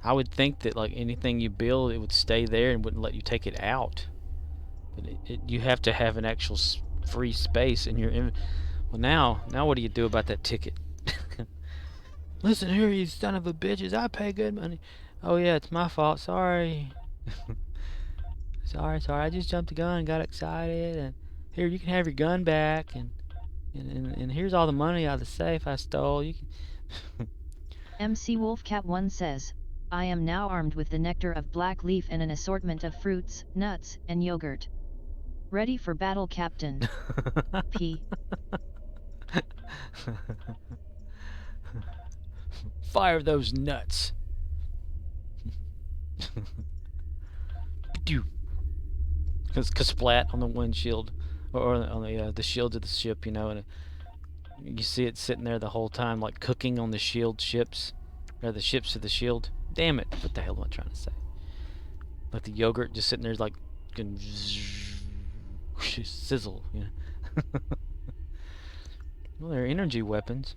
I would think that like anything you build, it would stay there and wouldn't let you take it out. But you have to have an actual free space in your well, now what do you do about that ticket? Listen here, you son of a bitches, I pay good money. Oh yeah, it's my fault, sorry. sorry, I just jumped the gun and got excited, and here, you can have your gun back, and here's all the money out of the safe I stole. You can MCwolfcat1 says, I am now armed with the nectar of black leaf and an assortment of fruits, nuts, and yogurt. Ready for battle, Captain. P. Fire those nuts. Because splat on the windshield, or on the shields of the ship, you know, and you see it sitting there the whole time, like cooking on the shield ships, or the ships of the shield. Damn it! What the hell am I trying to say? Like the yogurt just sitting there, like, can sizzle, you know. Well, they're energy weapons.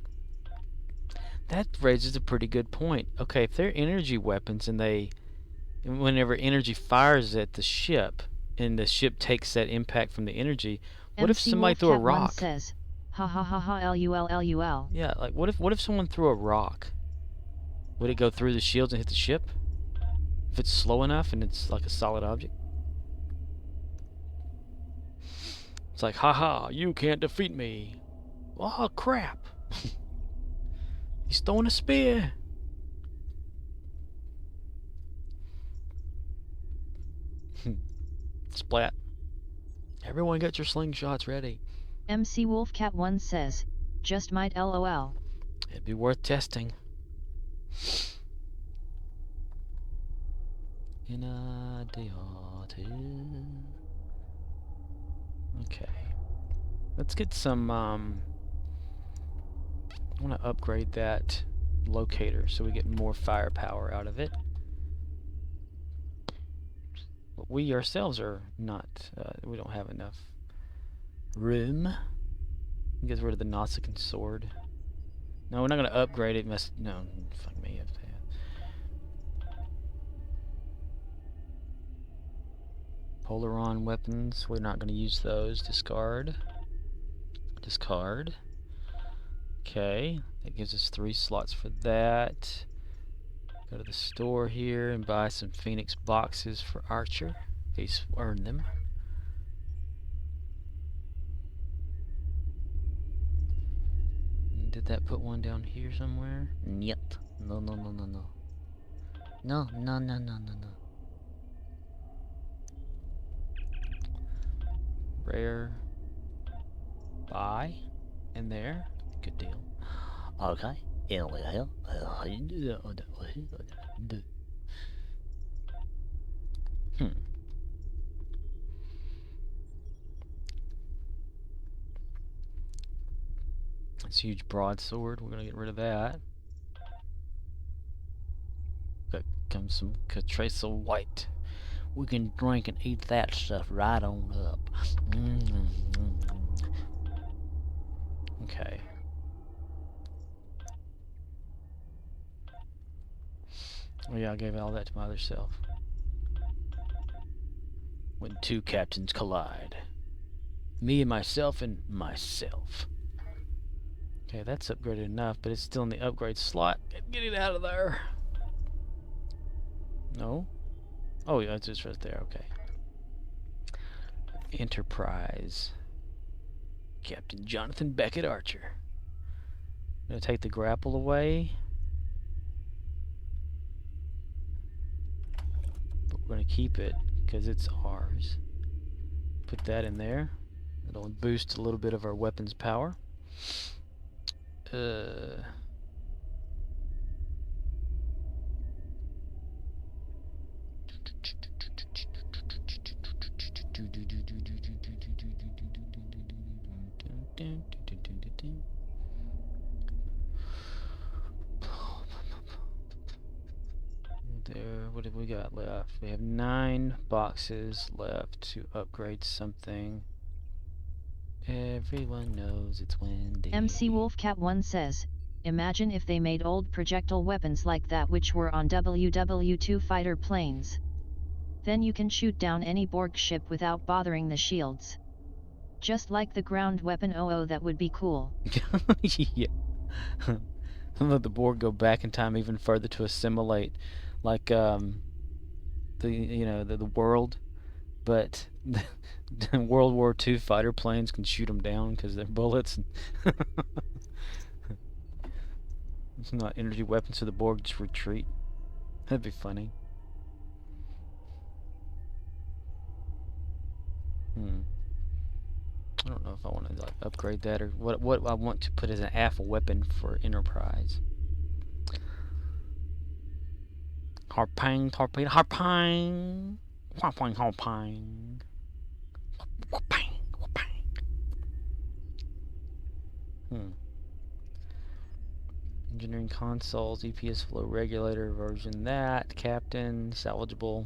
That raises a pretty good point. Okay, if they're energy weapons and whenever energy fires at the ship and the ship takes that impact from the energy, what if somebody threw a rock? Says, ha ha ha ha lul. Yeah, like what if someone threw a rock? Would it go through the shields and hit the ship? If it's slow enough and it's like a solid object? It's like, haha, you can't defeat me. Oh crap. He's throwing a spear. Splat. Everyone get your slingshots ready. MCwolfcat1 says, just might lol. It'd be worth testing. In a day or two. Okay. Let's get some, I want to upgrade that locator so we get more firepower out of it. But we ourselves are not, we don't have enough room. Get rid of the Nausicaan sword. No, we're not going to upgrade it. No, fuck me. Polaron weapons, we're not going to use those. Discard. Discard. Okay, that gives us 3 slots for that. Go to the store here and buy some Phoenix boxes for Archer. He's earned them. Did that put one down here somewhere? Yep. No. No. Rare. Buy. In there. Good deal. Okay. This huge broadsword, we're gonna get rid of that. Got comes some Catrace White. We can drink and eat that stuff right on up. Okay. Oh yeah, I gave all that to my other self. When 2 captains collide. Me and myself and myself. Okay, that's upgraded enough, but it's still in the upgrade slot. Get it out of there. No? Oh yeah, it's just right there, okay. Enterprise. Captain Jonathan Beckett Archer. Gonna take the grapple away. But we're gonna keep it because it's ours. Put that in there. It'll boost a little bit of our weapons power. There, what have we got left? We have 9 boxes left to upgrade something. Everyone knows it's Wendy. MCwolfcat1 says, imagine if they made old projectile weapons like that which were on WW2 fighter planes. Then you can shoot down any Borg ship without bothering the shields. Just like the ground weapon. Oh, that would be cool. Yeah. Let the Borg go back in time even further to assimilate, like the world, but World War II fighter planes can shoot them down because they're bullets. It's not energy weapons, so the Borg just retreat. That'd be funny. I don't know if I want to like upgrade that or what I want to put as an alpha weapon for Enterprise. Harpang, torpedo, harpang, harpang, harpang, harpang, harpang. Engineering consoles, EPS flow regulator version, that captain, salvageable.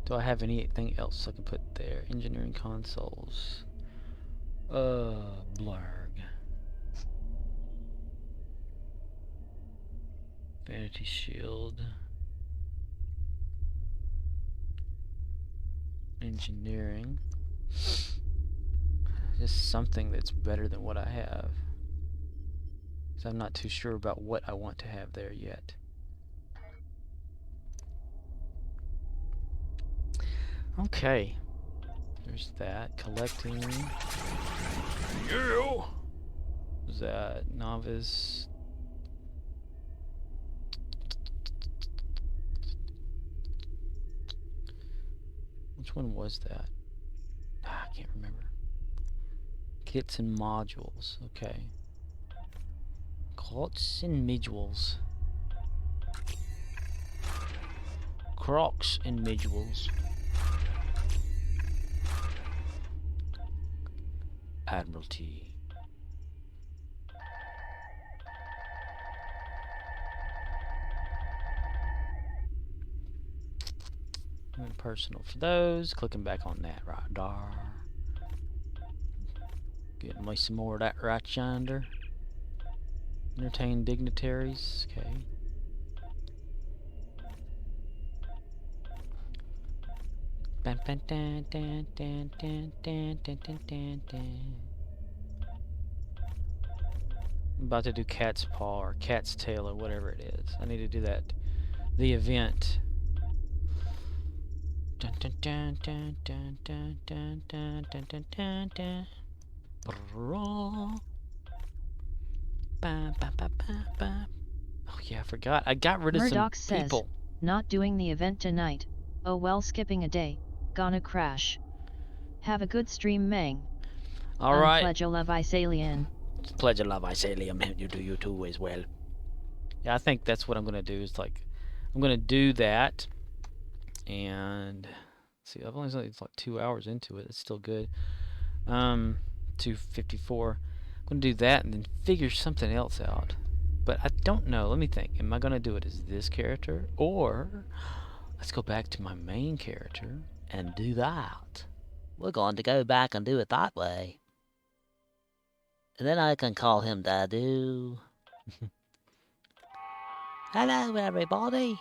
Do I have anything else I can put there? Engineering consoles. Blarg. Vanity shield. Engineering. Just something that's better than what I have. So I'm not too sure about what I want to have there yet. Okay. There's that. Collecting. Yeah! What's that? Novice. Which one was that? I can't remember. Kits and modules. Okay. Kits and modules. Crocs and modules. Admiralty. And personal for those. Clicking back on that right there. Getting me some more of that right yonder. Entertain dignitaries. Okay. I'm about to do cat's paw or cat's tail or whatever it is. I need to do that. The event. Oh yeah, I forgot. I got rid of Murddox some people. Says, not doing the event tonight. Oh well, skipping a day. Gonna crash. Have a good stream, Mang. Alright. Pledge of love, Isalian. Pledge of love, Isalian. You do you too as well. Yeah, I think that's what I'm gonna do. Is like, I'm gonna do that, and see, I've only it's like 2 hours into it. It's still good. 2:54. I'm gonna do that and then figure something else out. But I don't know. Let me think. Am I gonna do it as this character, or let's go back to my main character and do that? We're going to go back and do it that way. And then I can call him Dadu. Hello, everybody.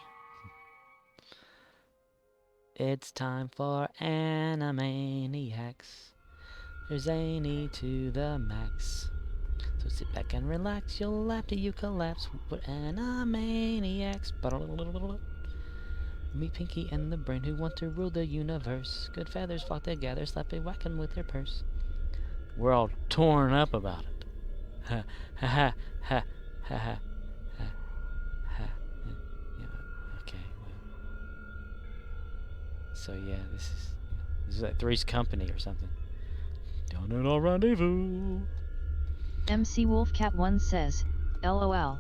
It's time for Animaniacs. They're zany to the max. So sit back and relax. You'll laugh till you collapse. We're Animaniacs. Meet Pinky and the Brain who want to rule the universe. Good feathers flock together, slapping whacking with their purse. We're all torn up about it. Ha ha ha ha ha ha ha. Yeah, okay, well. So yeah, this is like Three's Company or something. Down at our rendezvous. MCwolfcat1 says, LOL.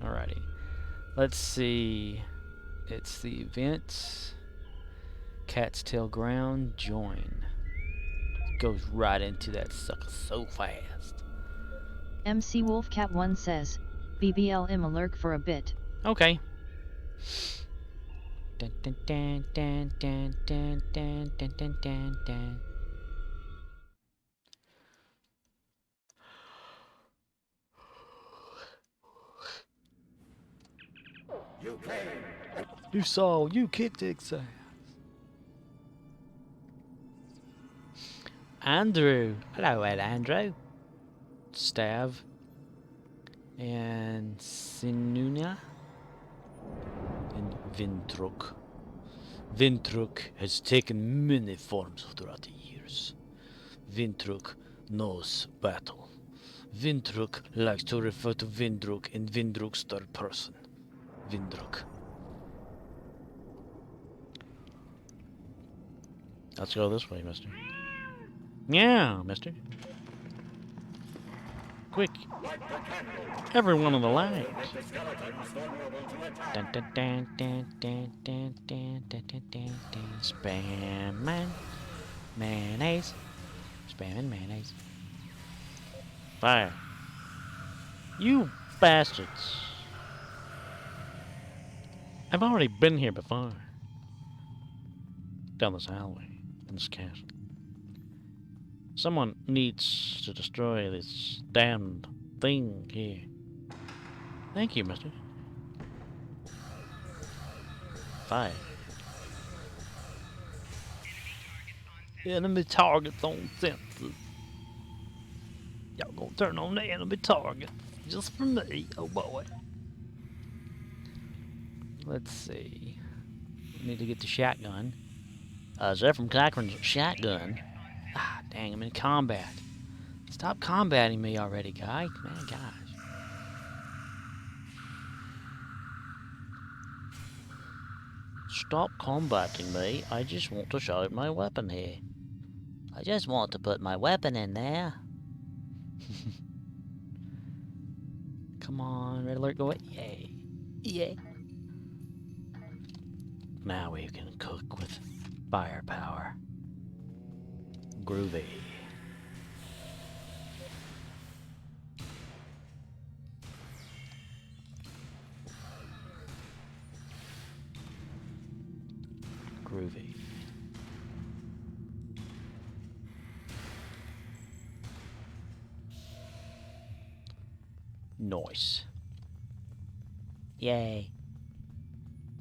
Alrighty. Let's see. It's the events. Cat's Tail Ground. Join. Goes right into that sucker so fast. MCwolfcat1 says, BBLM a lurk for a bit. Okay. Dun, dun, dun, dun, dun, dun, dun, dun, dun, dun, dun. You saw, you kicked its ass. Andrew. Hello, Andrew. Stav. And Sinuna. And Vindruk. Vindruk has taken many forms throughout the years. Vindruk knows battle. Vindruk likes to refer to Vindruk in Vindruk's third person. Vindruk. Let's go this way, mister. Yeah, mister. Quick. Everyone on the line. Dun, dun, dun, dun, dun, dun, dun, dun, dun, dun, dun. Spam man. Mayonnaise. Spam and mayonnaise. Fire. You bastards. I've already been here before. Down this hallway. In this castle. Someone needs to destroy this damned thing here. Thank you, mister. Fire. Enemy targets on sensors. Y'all gonna turn on the enemy target. Just for me, oh boy. Let's see. We need to get the shotgun. Zephyr Cochran's shotgun. Ah, dang, I'm in combat. Stop combating me already, guy. Man, gosh. Stop combating me. I just want to show my weapon here. I just want to put my weapon in there. Come on, red alert, go away. Yay. Yay. Now we can cook with firepower. Groovy. Groovy. Nice. Yay.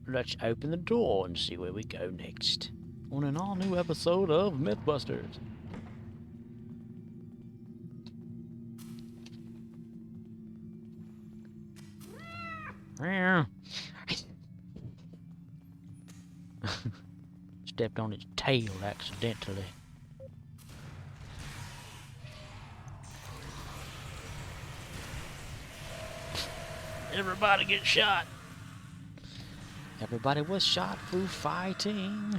Let's open the door and see where we go next. On an all-new episode of Mythbusters. Stepped on its tail accidentally. Everybody get shot. Everybody was shot through fighting.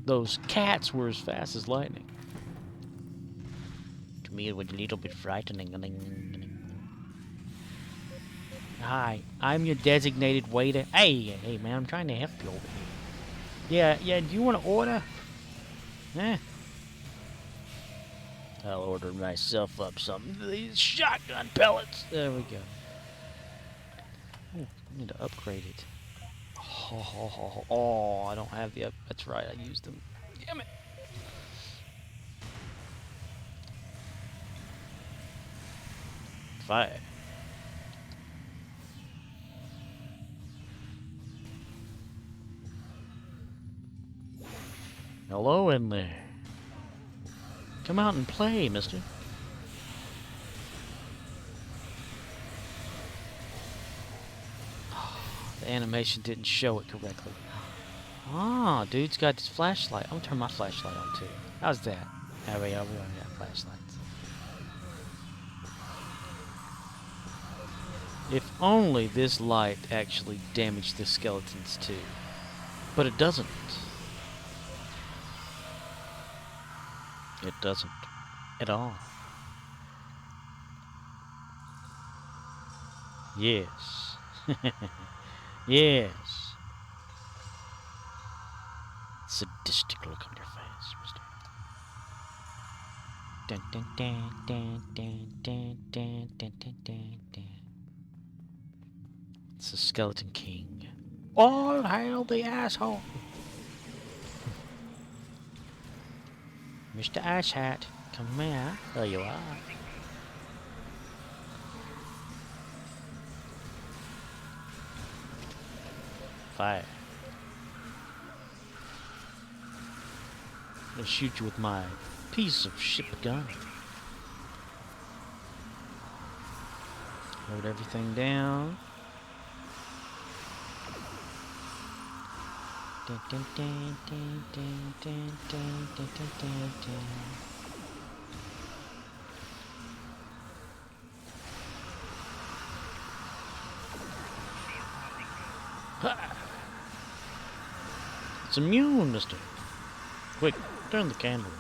Those cats were as fast as lightning. To me, it was a little bit frightening. Hi, I'm your designated waiter. Hey, man, I'm trying to help you over here. Yeah, do you want to order? Eh. I'll order myself up some of these shotgun pellets. There we go. Ooh, I need to upgrade it. Oh, I don't have the up. That's right, I used them. Damn it. Fire. Hello in there. Come out and play, mister. The animation didn't show it correctly. Ah, dude's got his flashlight. I'm gonna turn my flashlight on too. How's that? Oh, we only got flashlights. If only this light actually damaged the skeletons too. But it doesn't. It doesn't. At all. Yes. Yes. Sadistic look on your face, mister. Dun dun dun dun dun dun dun dun dun dun dun. It's the Skeleton King. All hail the asshole! Mr. Asshat, come here. There you are. Fire. I'm gonna shoot you with my piece of ship gun. Load everything down. Dun, dun, dun, dun, dun, dun, dun, dun, dun, dun, dun. Ha! It's immune, mister. Quick, turn the candle.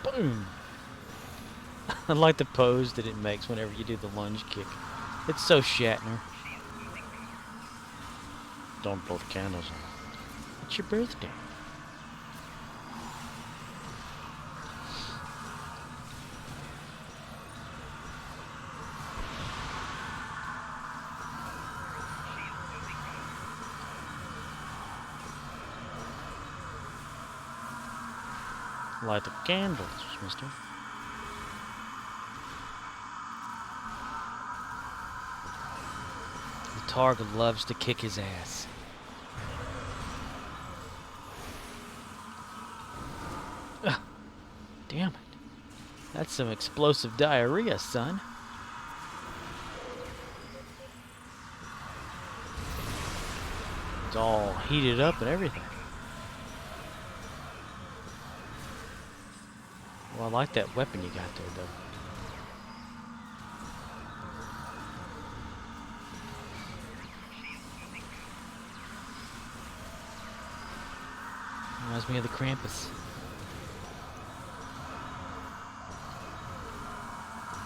Boom! I like the pose that it makes whenever you do the lunge kick. It's so Shatner. Don't blow the candles out. It's your birthday. Light the candles, mister. The Targ loves to kick his ass. Ugh. Damn it. That's some explosive diarrhea, son. It's all heated up and everything. Well, I like that weapon you got there, though. Reminds me of the Krampus.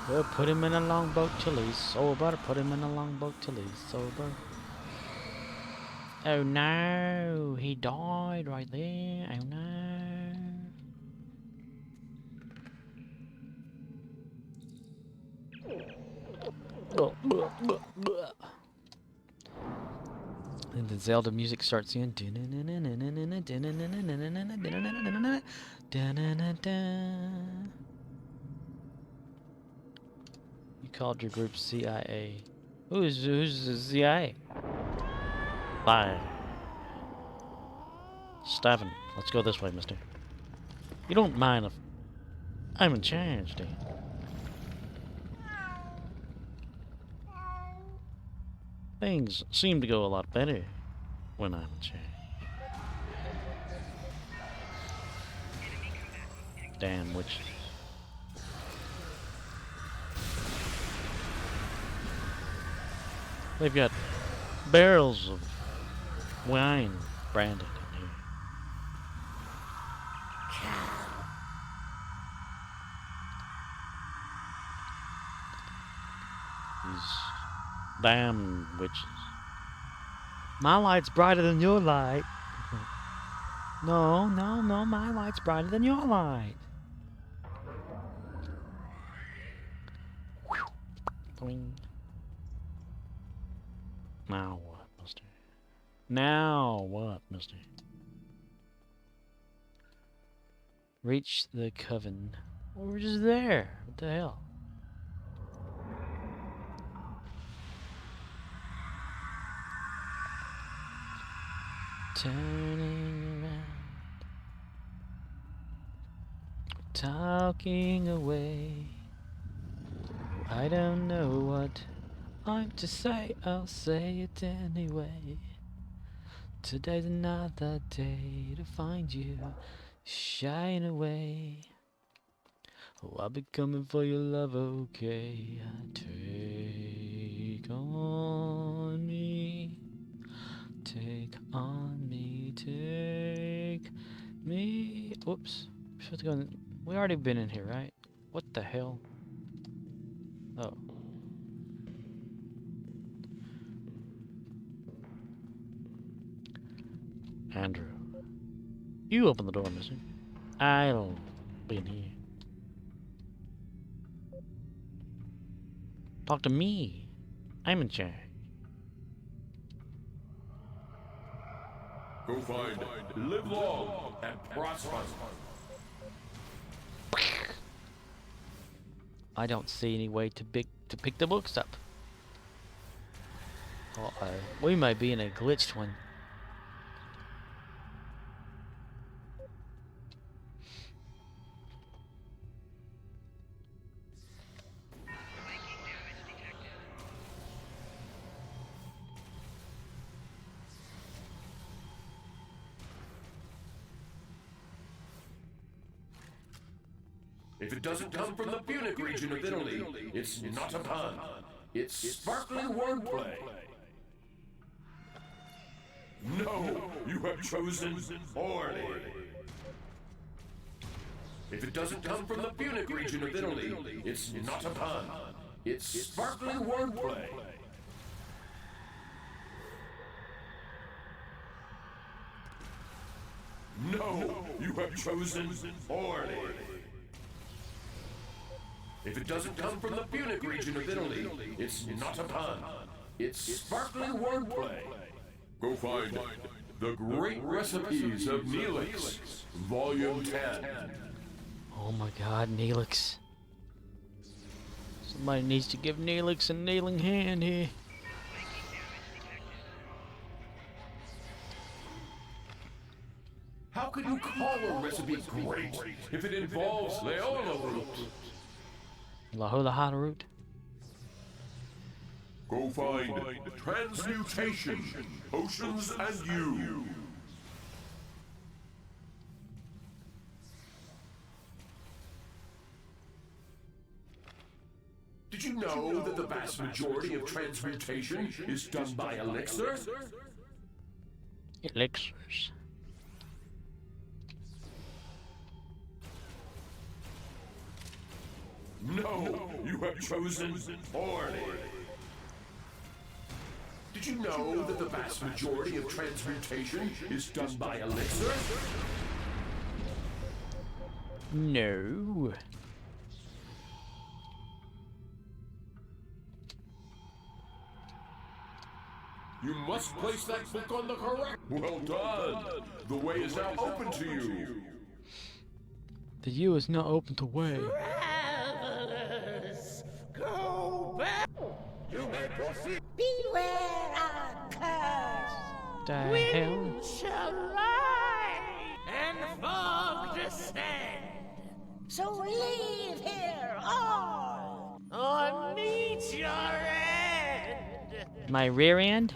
Well, put him in a longboat till he's sober. Put him in a longboat till he's sober. Oh no, he died right there. Oh no. And the Zelda music starts in. You called your group CIA. Who's the CIA? Bye. Steven, let's go this way, mister. You don't mind if I'm in charge, do you? Things seem to go a lot better when I'm in charge. Damn witches. They've got barrels of wine branded in here. These damn witches. My light's brighter than your light. No, no, no, my light's brighter than your light. Boing. Now what, mister? Now what, mister? Reach the coven. Well, we're just there. What the hell? Turning around, talking away. I don't know what I'm to say, I'll say it anyway. Today's another day to find you shine away. Oh, I'll be coming for your love, okay? Take on me. Take on me, take me. Whoops. I'm supposed to go in. We already been in here, right? What the hell? Oh. Andrew. You open the door, mister. I'll be in here. Talk to me. I'm in charge. Go find, live long, and prosper. I don't see any way to pick the books up. Uh-oh. We might be in a glitched one. If it doesn't come from the Punic region of Italy, it's not a pun. It's sparkling wordplay. No, you have chosen poorly. If it doesn't come from the Punic region of Italy, it's not a pun. It's sparkling wordplay. No, you have chosen poorly. If it doesn't come from the Punic region of Italy, it's not a pun. It's sparkling wordplay. Go find The Great Recipes of Neelix, Volume 10. Oh my god, Neelix. Somebody needs to give Neelix a kneeling hand here. How could you call a recipe great if it involves Lelue root? La Hula Hada root. Go find Transmutation, Potions and You. Did you know that the vast majority of transmutation is done by elixir? Elixirs. No, you have chosen poorly. Did you know that the vast majority of transmutation is done by elixir? No. You must place that book on the correct. Well done. The way is now open to you. The U is now open to way. Travelers, go back. You may proceed. Beware our curse. The hell? Wind shall rise and fog descend. So leave here all, or meet your end. My rear end?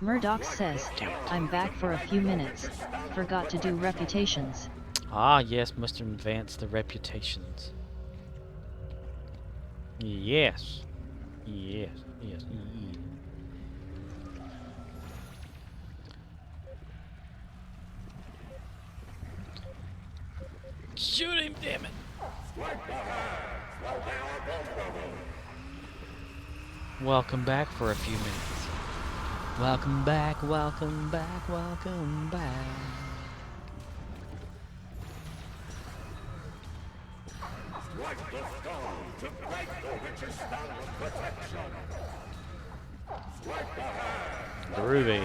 Murddox says, I'm back for a few minutes. Forgot to do reputations. Ah, yes, must advance the reputations. Yes. Yes. Yes. Shoot him, damn it. Welcome back for a few minutes. Welcome back, welcome back, welcome back. Strike the stone to break the witch's spell of protection. Strike the hand. Groovy.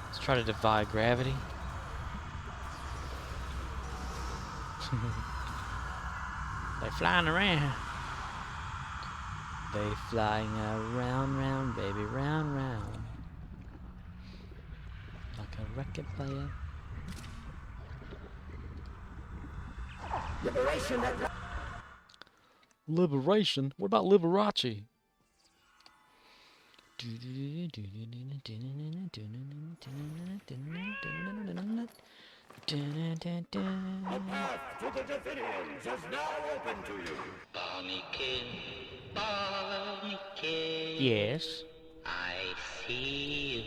Let's try to defy gravity. They flying around. They flying around, round, baby, round, round. Like a record player. Liberation at Liberation? What about Liberace? The path to the Davidians is now open to you. Yes. I see you.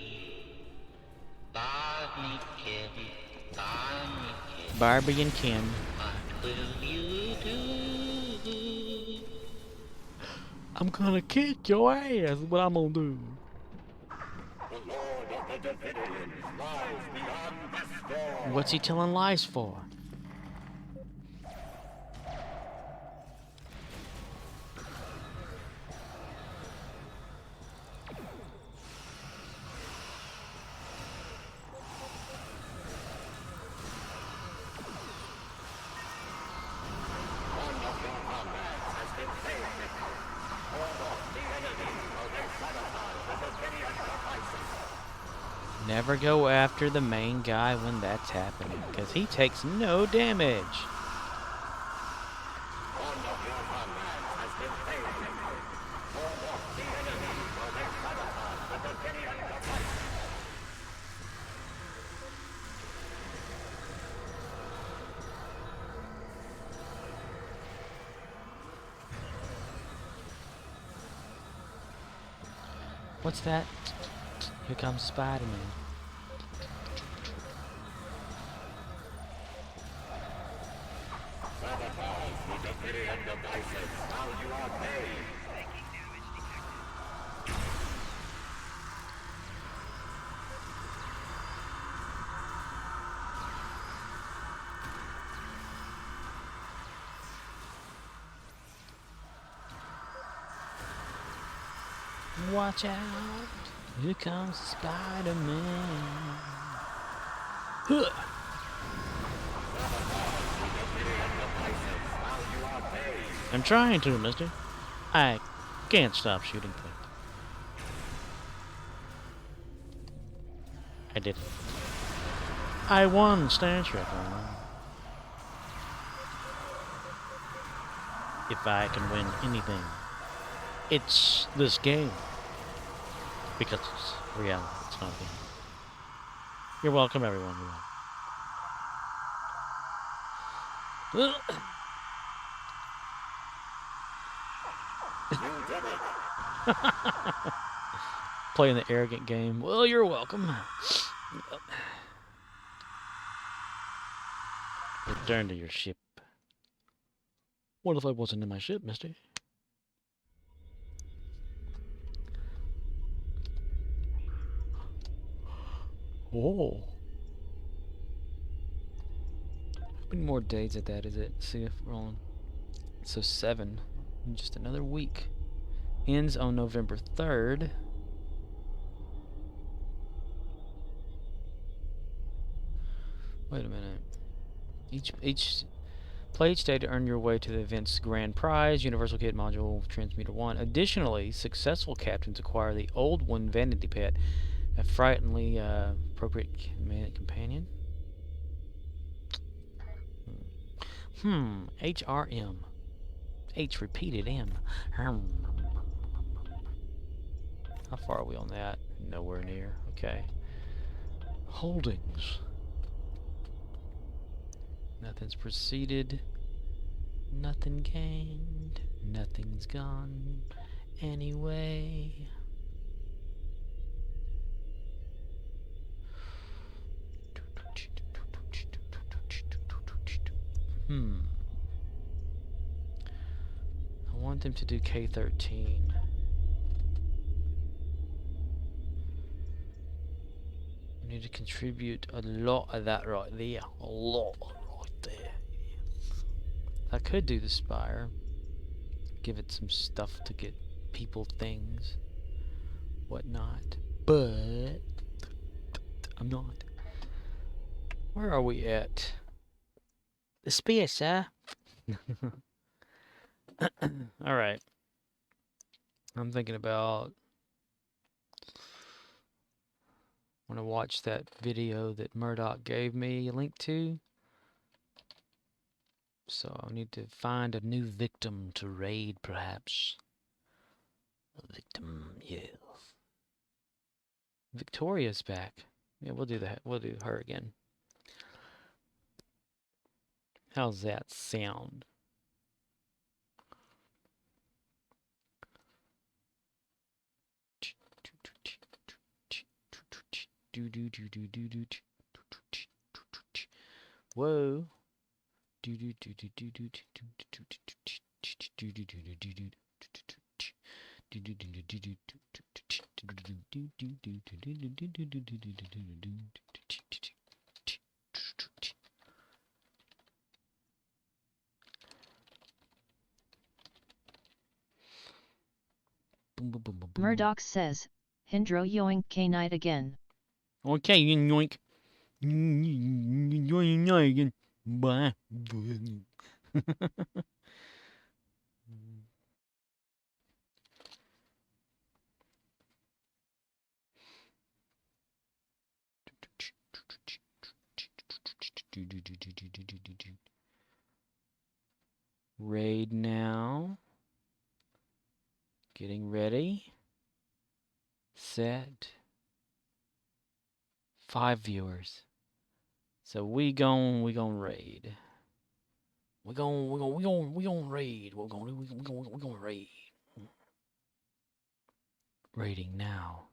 Barneykin, Barneykin. Barbie and Ken. What will you do? I'm gonna kick your ass. What I'm gonna do? The Lord of the Davidians lies beyond this door. What's he telling lies for? One of your comrades has been failed. Hold off the enemy while they sabotage the Davidian devices. Never go after the main guy when that's happening, because he takes no damage. One of your comrades has been failed. Hold off the enemy while they sabotage the Davidian devices. What's that? Here comes Spider-Man. Sabotage the Davidian devices. Now you are paid. Watch out. Here comes Spider-Man. Huh. I'm trying to, mister. I can't stop shooting things. I did it. I won Star Trek Online. If I can win anything, it's this game. Because it's reality, it's not a game. You're welcome, everyone. You're welcome. Playing the arrogant game. Well, you're welcome. Yep. Return to your ship. What if I wasn't in my ship, mister? Oh. How many more days at that is it? See if we're on. So 7. In just another week. Ends on November 3rd. Wait a minute. Play each day to earn your way to the event's grand prize, Universal Kit Module Transmuter 1. Additionally, successful captains acquire the Old One Vanity Pet, a frighteningly appropriate companion. HRM. H repeated M. How far are we on that? Nowhere near. Okay. Holdings. Nothing's proceeded. Nothing gained. Nothing's gone. Anyway. I want them to do K13. We need to contribute a lot of that right there. A lot right there. I could do the Spire. Give it some stuff to get people things. Whatnot. But I'm not. Where are we at? The Sphere, sir. Alright. I'm thinking about... I want to watch that video that Murdoch gave me a link to. So I need to find a new victim to raid, perhaps. A victim, yes. Victoria's back. Yeah, we'll do that. We'll do her again. How's that sound? Whoa. Murddox says, Hindro yoink K-Night again. Okay, yoink. Yoink again. Bye. Raid now. Getting ready. Set. 5 viewers. So we gon' raid. We gon' raid. We gon' raid. Raiding now.